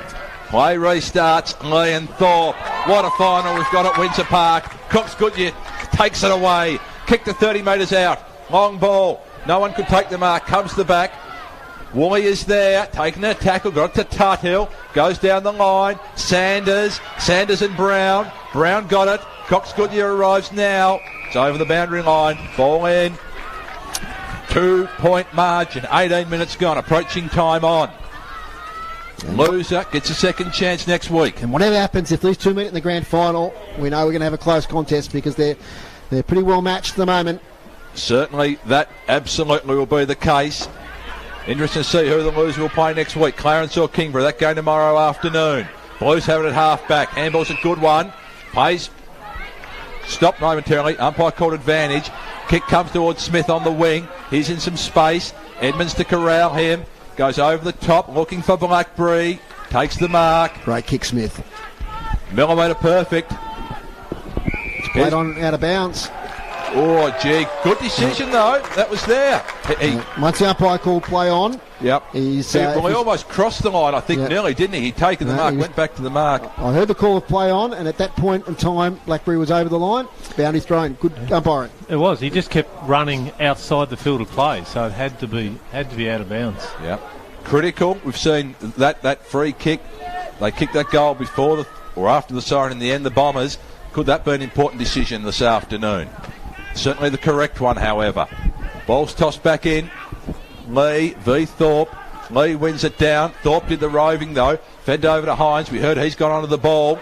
[SPEAKER 2] Play restarts. Lee and Thorpe. What a final we've got at Windsor Park. Cox Goodyer takes it away. Kick to 30 metres out. Long ball. No one could take the mark. Comes to the back. Woolley is there, taking a tackle, got it to Tuthill, goes down the line. Sanders and Brown. Brown got it. Cox Goodyear arrives now. It's over the boundary line. Ball in. 2-point margin. 18 minutes gone. Approaching time on. Loser gets a second chance next week.
[SPEAKER 1] And whatever happens, if these two meet in the grand final, we know we're going to have a close contest because they're pretty well matched at the moment.
[SPEAKER 2] Certainly, that absolutely will be the case. Interesting to see who the loser will play next week. Clarence or Kingborough. That game tomorrow afternoon. Blues have it at half-back. Handball's a good one. Plays. Stopped momentarily. Umpire called advantage. Kick comes towards Smith on the wing. He's in some space. Edmonds to corral him. Goes over the top, looking for Blackberry. Takes the mark.
[SPEAKER 1] Great kick, Smith.
[SPEAKER 2] Millimetre perfect.
[SPEAKER 1] It's played on out of bounds.
[SPEAKER 2] Oh, gee. Good decision, though. That was there.
[SPEAKER 1] Once the umpire called play on.
[SPEAKER 2] Yep.
[SPEAKER 1] He
[SPEAKER 2] almost crossed the line, I think, nearly, didn't he? He'd taken the mark, went back to the mark.
[SPEAKER 1] I heard the call of play on, and at that point in time, Blackberry was over the line. Boundary thrown. Good umpiring.
[SPEAKER 3] It was. He just kept running outside the field of play, so it had to be out of bounds.
[SPEAKER 2] Yep. Critical. We've seen that free kick. They kicked that goal before or after the siren in the end, the Bombers. Could that be an important decision this afternoon? Certainly the correct one, however. Ball's tossed back in. Lee v Thorpe. Lee wins it down. Thorpe did the roving, though. Fed over to Hines. We heard he's gone onto the ball.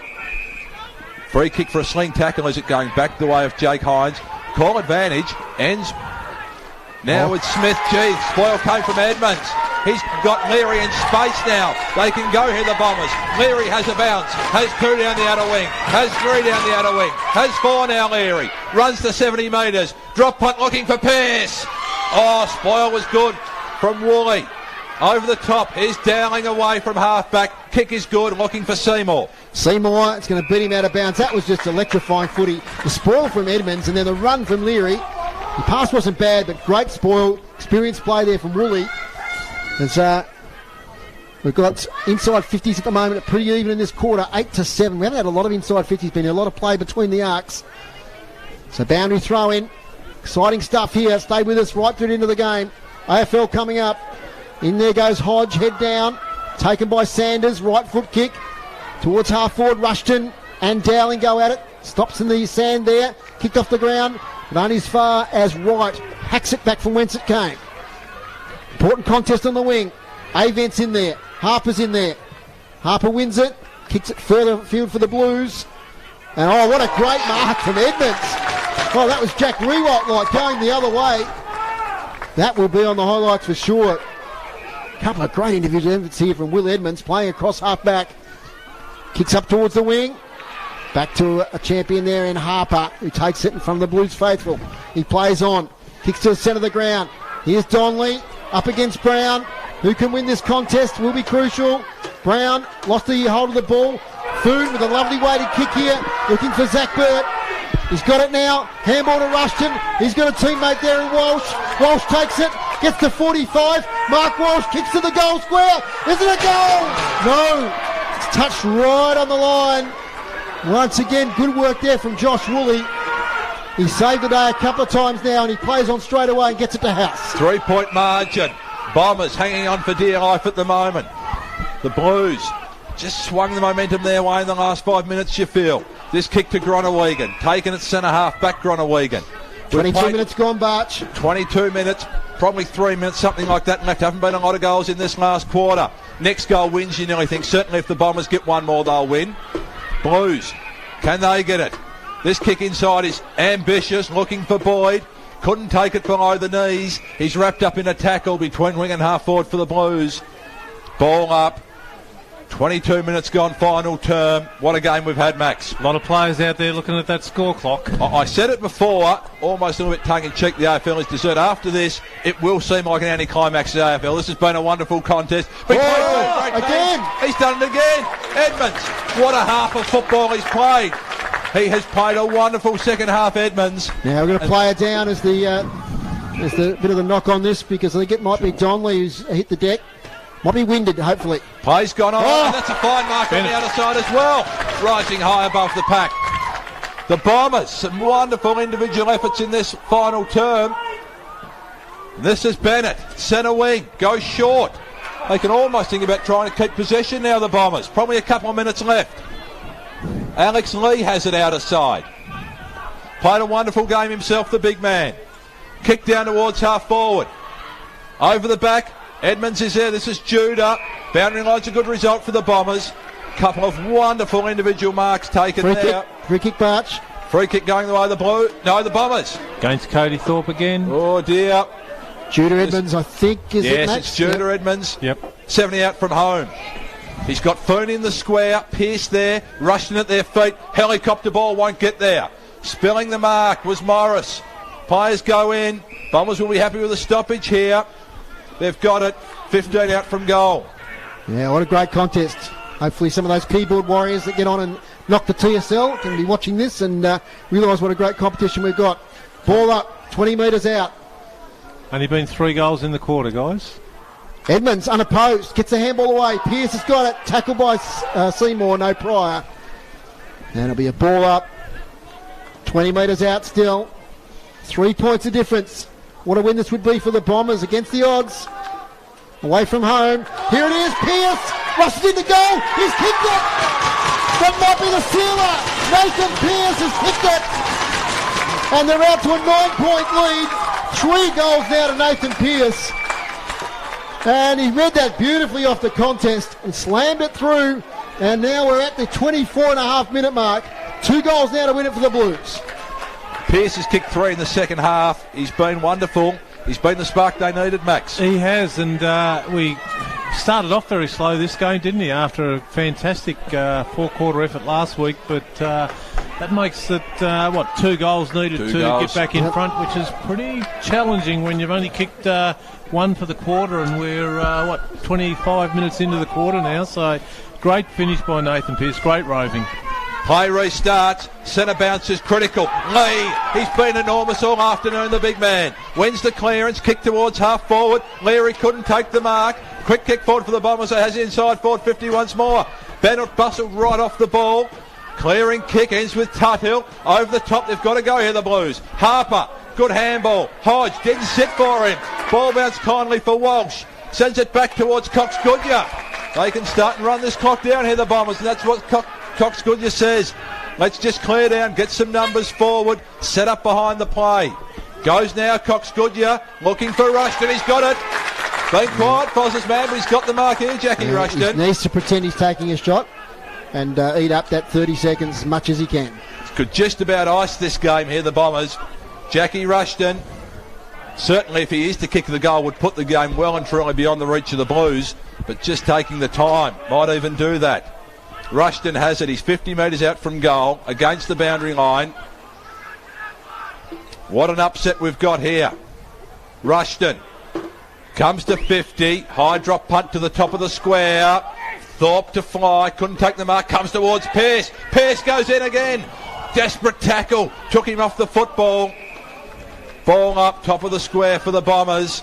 [SPEAKER 2] Free kick for a sling tackle. Is it going back the way of Jake Hines? Call advantage. Ends now with Smith. Gee, spoil came from Edmonds. He's got Leary in space now. They can go here, the Bombers. Leary has a bounce. Has 2 down the outer wing. Has 3 down the outer wing. Has 4 now, Leary. Runs to 70 metres. Drop punt looking for Pearce. Oh, spoil was good from Woolley. Over the top. Here's Dowling away from half-back. Kick is good. Looking for Seymour.
[SPEAKER 1] Seymour, it's going to beat him out of bounds. That was just electrifying footy. The spoil from Edmonds and then the run from Leary. The pass wasn't bad, but great spoil. Experienced play there from Woolley. We've got inside 50s at the moment, pretty even in this quarter, 8-7. We haven't had a lot of inside 50s, been a lot of play between the arcs. So boundary throw in. Exciting stuff here. Stay with us right through into the game. AFL coming up. In there goes Hodge, head down. Taken by Sanders, right foot kick. Towards half forward, Rushton and Dowling go at it. Stops in the sand there. Kicked off the ground, but only as far as right. Hacks it back from whence it came. Important contest on the wing. Avent's in there. Harper's in there. Harper wins it. Kicks it further field for the Blues. And oh, what a great mark from Edmonds. Oh, that was Jack Rewalt going the other way. That will be on the highlights for sure. A couple of great individual efforts here from Will Edmonds playing across half back. Kicks up towards the wing. Back to a champion there in Harper, who takes it from the Blues faithful. He plays on. Kicks to the centre of the ground. Here's Donnelly. Up against Brown. Who can win this contest will be crucial. Brown lost the hold of the ball. Foon with a lovely weighted kick here. Looking for Zach Burt. He's got it now. Handball to Rushton. He's got a teammate there in Walsh. Walsh takes it. Gets to 45. Mark Walsh kicks to the goal square. Is it a goal? No. It's touched right on the line. Once again, good work there from Josh Woolley. He saved the day a couple of times now, and he plays on straight away and gets it to house.
[SPEAKER 2] 3-point margin. Bombers hanging on for dear life at the moment. The Blues just swung the momentum their way in the last 5 minutes, you feel. This kick to Gronewegan. Taken at centre half back, Gronewegan.
[SPEAKER 1] 22 minutes gone, Barch.
[SPEAKER 2] 22 minutes, probably 3 minutes, something like that left. Haven't been a lot of goals in this last quarter. Next goal wins, you nearly think. Certainly if the Bombers get one more, they'll win. Blues, can they get it? This kick inside is ambitious, looking for Boyd. Couldn't take it below the knees. He's wrapped up in a tackle between wing and half forward for the Blues. Ball up. 22 minutes gone, final term. What a game we've had, Max.
[SPEAKER 3] A lot of players out there looking at that score clock.
[SPEAKER 2] I said it before, almost a little bit tongue-in-cheek, the AFL is dessert. After this, it will seem like an anticlimax to the AFL. This has been a wonderful contest.
[SPEAKER 1] Again!
[SPEAKER 2] He's done it again. Edmonds, what a half of football he's played. He has played a wonderful second half, Edmonds.
[SPEAKER 1] Now we're going to play it down as the bit of the knock on this, because I think it might be Donnelly who's hit the deck. Might be winded, hopefully.
[SPEAKER 2] Play's gone on, and that's a fine mark on the other side as well. Rising high above the pack. The Bombers, some wonderful individual efforts in this final term. This is Bennett, centre wing, goes short. They can almost think about trying to keep possession now, the Bombers. Probably a couple of minutes left. Alex Lee has it out of side. Played a wonderful game himself, the big man. Kick down towards half forward. Over the back, Edmonds is there. This is Judah. Boundary line's a good result for the Bombers. Couple of wonderful individual marks taken there.
[SPEAKER 1] Free kick, Barch.
[SPEAKER 2] Free kick going the way of the Blue. No, the Bombers.
[SPEAKER 3] Against Cody Thorpe again.
[SPEAKER 2] Oh, dear.
[SPEAKER 1] Judah Edmonds, I think, is it,
[SPEAKER 2] Yes,
[SPEAKER 1] Max?
[SPEAKER 2] it's Judah Edmonds.
[SPEAKER 3] Yep.
[SPEAKER 2] 70 out from home. He's got Foon in the square. Pearce there. Rushton at their feet. Helicopter ball won't get there. Spilling the mark was Morris. Players go in. Bombers will be happy with the stoppage here. They've got it. 15 out from goal.
[SPEAKER 1] Yeah, what a great contest. Hopefully some of those keyboard warriors that get on and knock the TSL can be watching this and realise what a great competition we've got. Ball up, 20 metres out.
[SPEAKER 3] Only been 3 goals in the quarter, guys.
[SPEAKER 1] Edmonds unopposed, gets the handball away. Pearce has got it, tackled by Seymour, no prior. And it'll be a ball up, 20 metres out still. 3 points of difference. What a win this would be for the Bombers against the odds. Away from home. Here it is, Pearce rushes into goal. He's kicked it. That might be the sealer. Nathan Pearce has kicked it. And they're out to a 9-point lead. 3 goals now to Nathan Pearce. And he read that beautifully off the contest and slammed it through. And now we're at the 24.5-minute mark. 2 goals now to win it for the Blues.
[SPEAKER 2] Pearce has kicked 3 in the second half. He's been wonderful. He's been the spark they needed, Max.
[SPEAKER 3] He has, and we started off very slow this game, didn't he, after a fantastic 4-quarter effort last week, but that makes it, 2 goals needed to get back in front, which is pretty challenging when you've only kicked 1 for the quarter, and we're, 25 minutes into the quarter now, so great finish by Nathan Pearce, great roving.
[SPEAKER 2] Play restarts. Centre bounce is critical. Lee, he's been enormous all afternoon, the big man. Wins the clearance, kick towards half forward. Leary couldn't take the mark. Quick kick forward for the Bombers. It has inside forward 50 once more. Bennett bustled right off the ball. Clearing kick ends with Tuthill. Over the top, they've got to go here, the Blues. Harper, good handball. Hodge didn't sit for him. Ball bounce kindly for Walsh. Sends it back towards Cox Goodyear. They can start and run this clock down here, the Bombers, and that's what Cox Goodyear says. Let's just clear down, get some numbers forward, set up behind the play. Goes now, Cox Goodyear, looking for Rushton. He's got it. Been quiet, Fozz's man, but he's got the mark here, Jackie Rushton.
[SPEAKER 1] He needs to pretend he's taking a shot and eat up that 30 seconds as much as he can.
[SPEAKER 2] Could just about ice this game here, the Bombers. Jackie Rushton, certainly if he is to kick the goal, would put the game well and truly beyond the reach of the Blues, but just taking the time might even do that. Rushton has it. He's 50 metres out from goal against the boundary line. What an upset we've got here. Rushton comes to 50. High drop punt to the top of the square. Thorpe to fly. Couldn't take the mark. Comes towards Pearce. Pearce goes in again. Desperate tackle. Took him off the football. Ball up top of the square for the Bombers.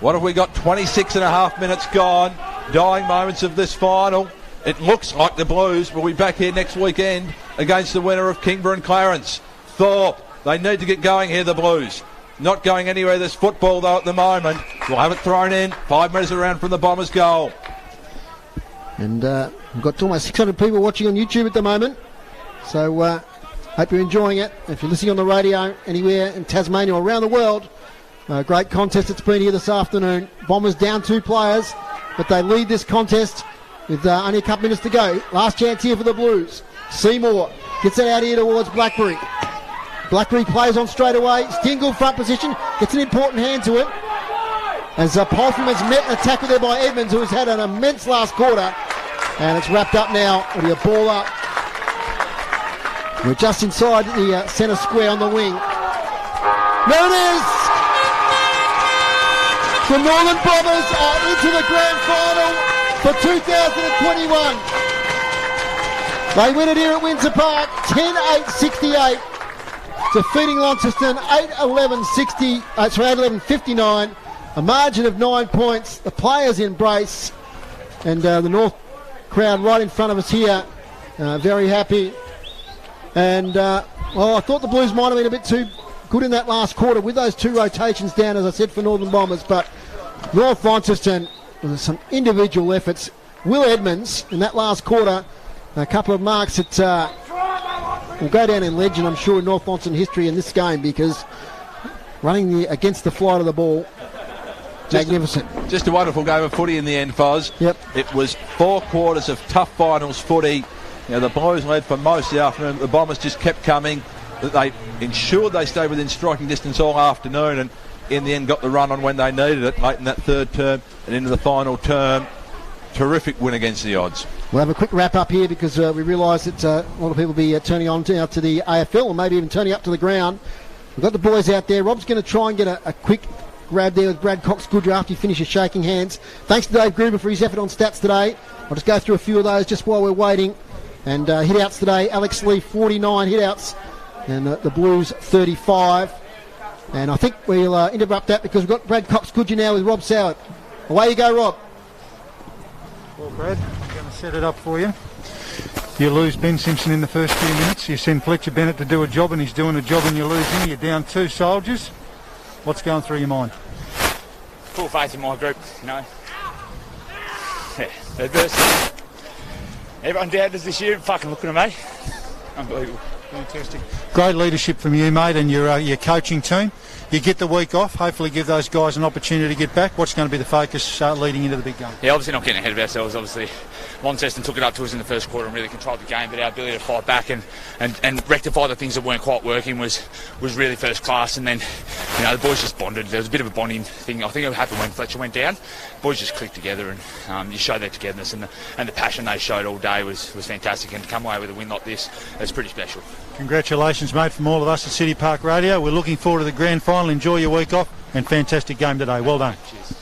[SPEAKER 2] What have we got? 26.5 minutes gone. Dying moments of this final. It looks like the Blues will be back here next weekend against the winner of Kingborough and Clarence. Thorpe, they need to get going here, the Blues. Not going anywhere this football, though, at the moment. We'll have it thrown in. 5 metres around from the Bombers' goal.
[SPEAKER 1] And we've got almost 600 people watching on YouTube at the moment. So hope you're enjoying it. If you're listening on the radio anywhere in Tasmania or around the world, great contest it's been here this afternoon. Bombers down 2 players, but they lead this contest with only a couple minutes to go. Last chance here for the Blues. Seymour gets it out here towards Blackberry. Blackberry plays on straight away. Stingle front position. Gets an important hand to it. As Poltham has met a tackle there by Edmonds, who has had an immense last quarter. And it's wrapped up now. It'll be a ball up. We're just inside the centre square on the wing. There it is! The Northern Bombers are into the grand final for 2021. They win it here at Windsor Park, 10-8-68, defeating Launceston 8-11-59, a margin of 9 points. The players embrace, and the North crowd right in front of us here, very happy. And I thought the Blues might have been a bit too good in that last quarter with those 2 rotations down, as I said, for Northern Bombers. But North Launceston, with some individual efforts. Will Edmonds in that last quarter, a couple of marks that will go down in legend, I'm sure, in North Launceston history in this game, because running against the flight of the ball, magnificent.
[SPEAKER 2] Just a wonderful game of footy in the end, Foz.
[SPEAKER 1] Yep.
[SPEAKER 2] It was 4 quarters of tough finals footy. The Blues led for most of the afternoon. The Bombers just kept coming. They ensured they stayed within striking distance all afternoon, and in the end got the run on when they needed it, late in that third term and into the final term. Terrific win against the odds.
[SPEAKER 1] We'll have a quick wrap up here because we realise that a lot of people will be turning on now to the AFL, or maybe even turning up to the ground. We've got the boys out there. Rob's going to try and get a quick grab there with Brad Cox-Goodger after he finishes shaking hands. Thanks to Dave Gruber for his effort on stats today. I'll just go through a few of those just while we're waiting. And hit-outs today, Alex Lee 49 hit-outs and the Blues 35. And I think we'll interrupt that because we've got Brad Cox-Goodger now with Rob Soward. Away you go, Rob.
[SPEAKER 6] Well, Brad, I'm going to set it up for you. You lose Ben Simpson in the first few minutes. You send Fletcher Bennett to do a job, and he's doing a job, and you lose him. You're down 2 soldiers. What's going through your mind?
[SPEAKER 18] Full faith in my group, Yeah, adversity. Everyone doubted us this year. Fucking looking at me. Unbelievable.
[SPEAKER 6] Fantastic. Great leadership from you, mate, and your coaching team. You get the week off. Hopefully give those guys an opportunity to get back. What's going to be the focus leading into the big game?
[SPEAKER 18] Yeah, obviously not getting ahead of ourselves. Obviously, Launceston took it up to us in the first quarter and really controlled the game, but our ability to fight back and rectify the things that weren't quite working was really first class. And then, the boys just bonded. There was a bit of a bonding thing. I think it happened when Fletcher went down. Boys just clicked together, and you show their togetherness and the passion they showed all day was fantastic. And to come away with a win like this, it's pretty special.
[SPEAKER 6] Congratulations, mate, from all of us at City Park Radio. We're looking forward to the grand final. Enjoy your week off, and fantastic game today. Well done.
[SPEAKER 18] Cheers.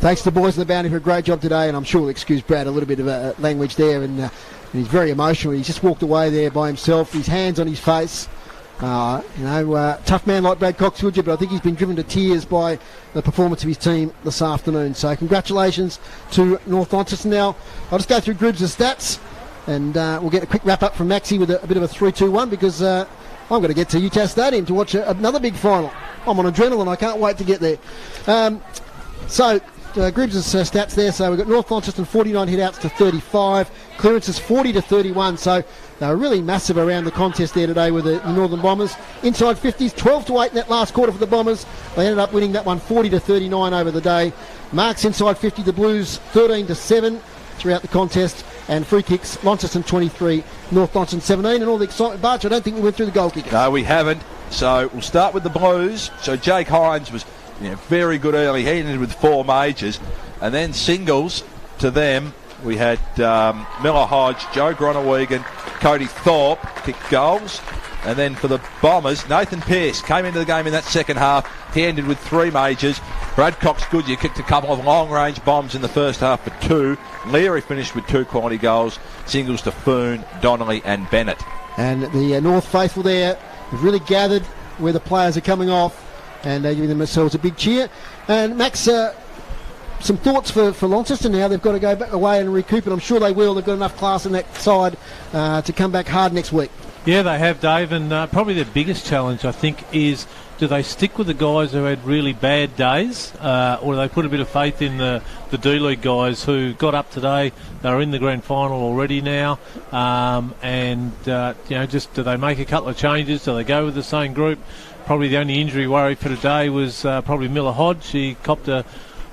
[SPEAKER 1] Thanks to the boys in the boundary for a great job today, and I'm sure we'll excuse Brad a little bit of language there, and he's very emotional. He's just walked away there by himself, his hands on his face. Tough man like Brad Cox-Goodger, but I think he's been driven to tears by the performance of his team this afternoon. So congratulations to North Launceston. Now, I'll just go through groups of stats, and we'll get a quick wrap-up from Maxie with a bit of a 3-2-1 because I'm going to get to UTAS Stadium to watch another big final. I'm on adrenaline. I can't wait to get there. Groups of stats there. So we've got North Launceston 49 hit-outs to 35. Clearances 40 to 31. So they were really massive around the contest there today with the Northern Bombers. Inside 50s, 12 to 8 in that last quarter for the Bombers. They ended up winning that one 40 to 39 over the day. Marks inside 50, the Blues 13 to 7 throughout the contest. And free kicks, Launceston 23, North Launceston 17. And all the excitement. Barch, I don't think we went through the goal kickers.
[SPEAKER 2] No, we haven't. So we'll start with the Blues. So Jake Hines was very good early. He ended with 4 majors. And then singles to them. We had Miller Hodge, Joe Gronewegan, Cody Thorpe kicked goals. And then for the Bombers, Nathan Pearce came into the game in that second half. He ended with 3 majors. Brad Cox-Goodger kicked a couple of long-range bombs in the first half for 2. Leary finished with 2 quality goals. Singles to Foon, Donnelly and Bennett.
[SPEAKER 1] And the North faithful there have really gathered where the players are coming off and giving themselves a big cheer. And Max, some thoughts for Launceston now. They've got to go back away and recoup, and I'm sure they will. They've got enough class in that side to come back hard next week.
[SPEAKER 3] Yeah, they have, Dave, and probably their biggest challenge, I think, is do they stick with the guys who had really bad days, or do they put a bit of faith in the D-League guys who got up today? They're in the grand final already now, just do they make a couple of changes? Do they go with the same group? Probably the only injury worry for today was probably Miller Hodge. He copped a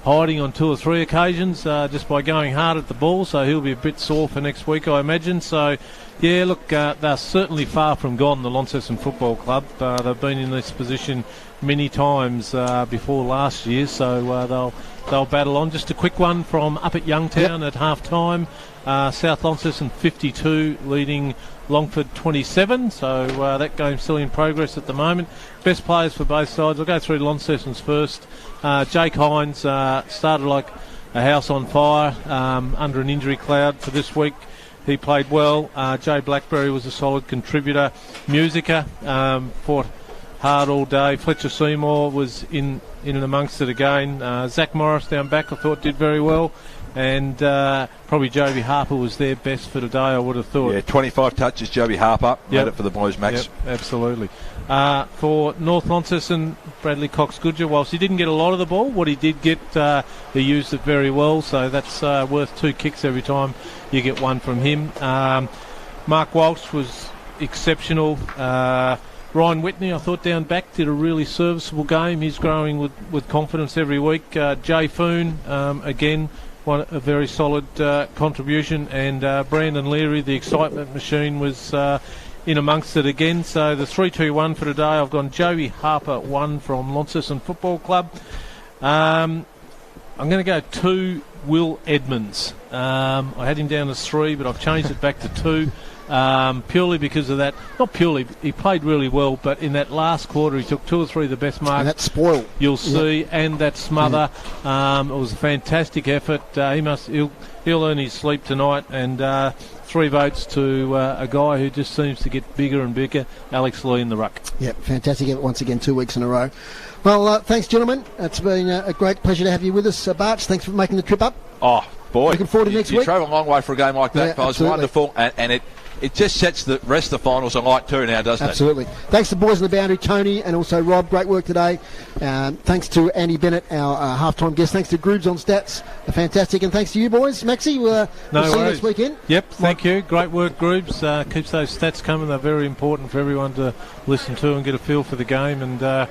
[SPEAKER 3] hiding on 2 or 3 occasions just by going hard at the ball, so he'll be a bit sore for next week, I imagine. So, yeah, look, they're certainly far from gone, the Launceston Football Club. They've been in this position many times before last year, so they'll battle on. Just a quick one from up at Youngtown at half-time. South Launceston 52 leading Longford 27, so that game's still in progress at the moment. Best players for both sides. I'll go through Launceston's first. Jake Hines started like a house on fire under an injury cloud for this week. He played well. Jay Blackberry was a solid contributor. Musica fought hard all day. Fletcher Seymour was in and amongst it again. Zach Morris down back I thought did very well. and probably Joby Harper was their best for today, I would have thought.
[SPEAKER 2] Yeah, 25 touches, Joby Harper. Made it for the Blues, Max.
[SPEAKER 3] Yep, absolutely. For North Launceston, Bradley Cox-Goodger, whilst he didn't get a lot of the ball, what he did get, he used it very well, so that's worth 2 kicks every time you get one from him. Mark Walsh was exceptional. Ryan Whitney, I thought, down back, did a really serviceable game. He's growing with confidence every week. Jay Foon, again, a very solid contribution. And Brandon Leary, the excitement machine, was in amongst it again. So the 3-2-1 for today, I've gone Joey Harper 1 from Launceston Football Club. I'm going to go 2 Will Edmonds. I had him down as 3, but I've changed it back to 2. Purely because of that. Not purely, he played really well, but in that last quarter he took 2 or 3 of the best marks.
[SPEAKER 1] And that spoil.
[SPEAKER 3] You'll see, and that smother. It was a fantastic effort. He'll earn his sleep tonight, and 3 votes to a guy who just seems to get bigger and bigger, Alex Lee in the ruck.
[SPEAKER 1] Yep, fantastic effort once again, 2 weeks in a row. Well, thanks, gentlemen. It's been a great pleasure to have you with us. Barch, thanks for making the trip up.
[SPEAKER 2] Oh, boy.
[SPEAKER 1] Looking forward to next week.
[SPEAKER 2] You travel a long way for a game like that,
[SPEAKER 1] Yeah,
[SPEAKER 2] guys. Wonderful. And it just sets the rest of the finals alight too now, doesn't
[SPEAKER 1] Absolutely. Thanks to the boys on the boundary, Tony and also Rob. Great work today. Thanks to Andy Bennett, our half-time guest. Thanks to Groobs on Stats. Fantastic. And thanks to you boys. Maxie, we'll see you next weekend.
[SPEAKER 3] Yep, thank you. Great work, Groobs. Keeps those stats coming. They're very important for everyone to listen to and get a feel for the game. And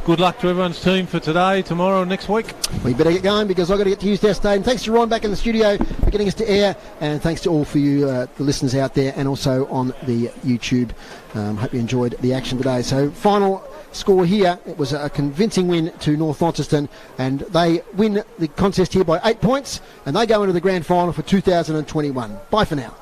[SPEAKER 3] good luck to everyone's team for today, tomorrow, and next week.
[SPEAKER 1] We better get going because I've got to get to Hughes Stadium. Thanks to Ron back in the studio for getting us to air, and thanks to all for you, the listeners out there, and also on the YouTube. Hope you enjoyed the action today. So, final score here, it was a convincing win to North Launceston, and they win the contest here by 8 points, and they go into the grand final for 2021. Bye for now.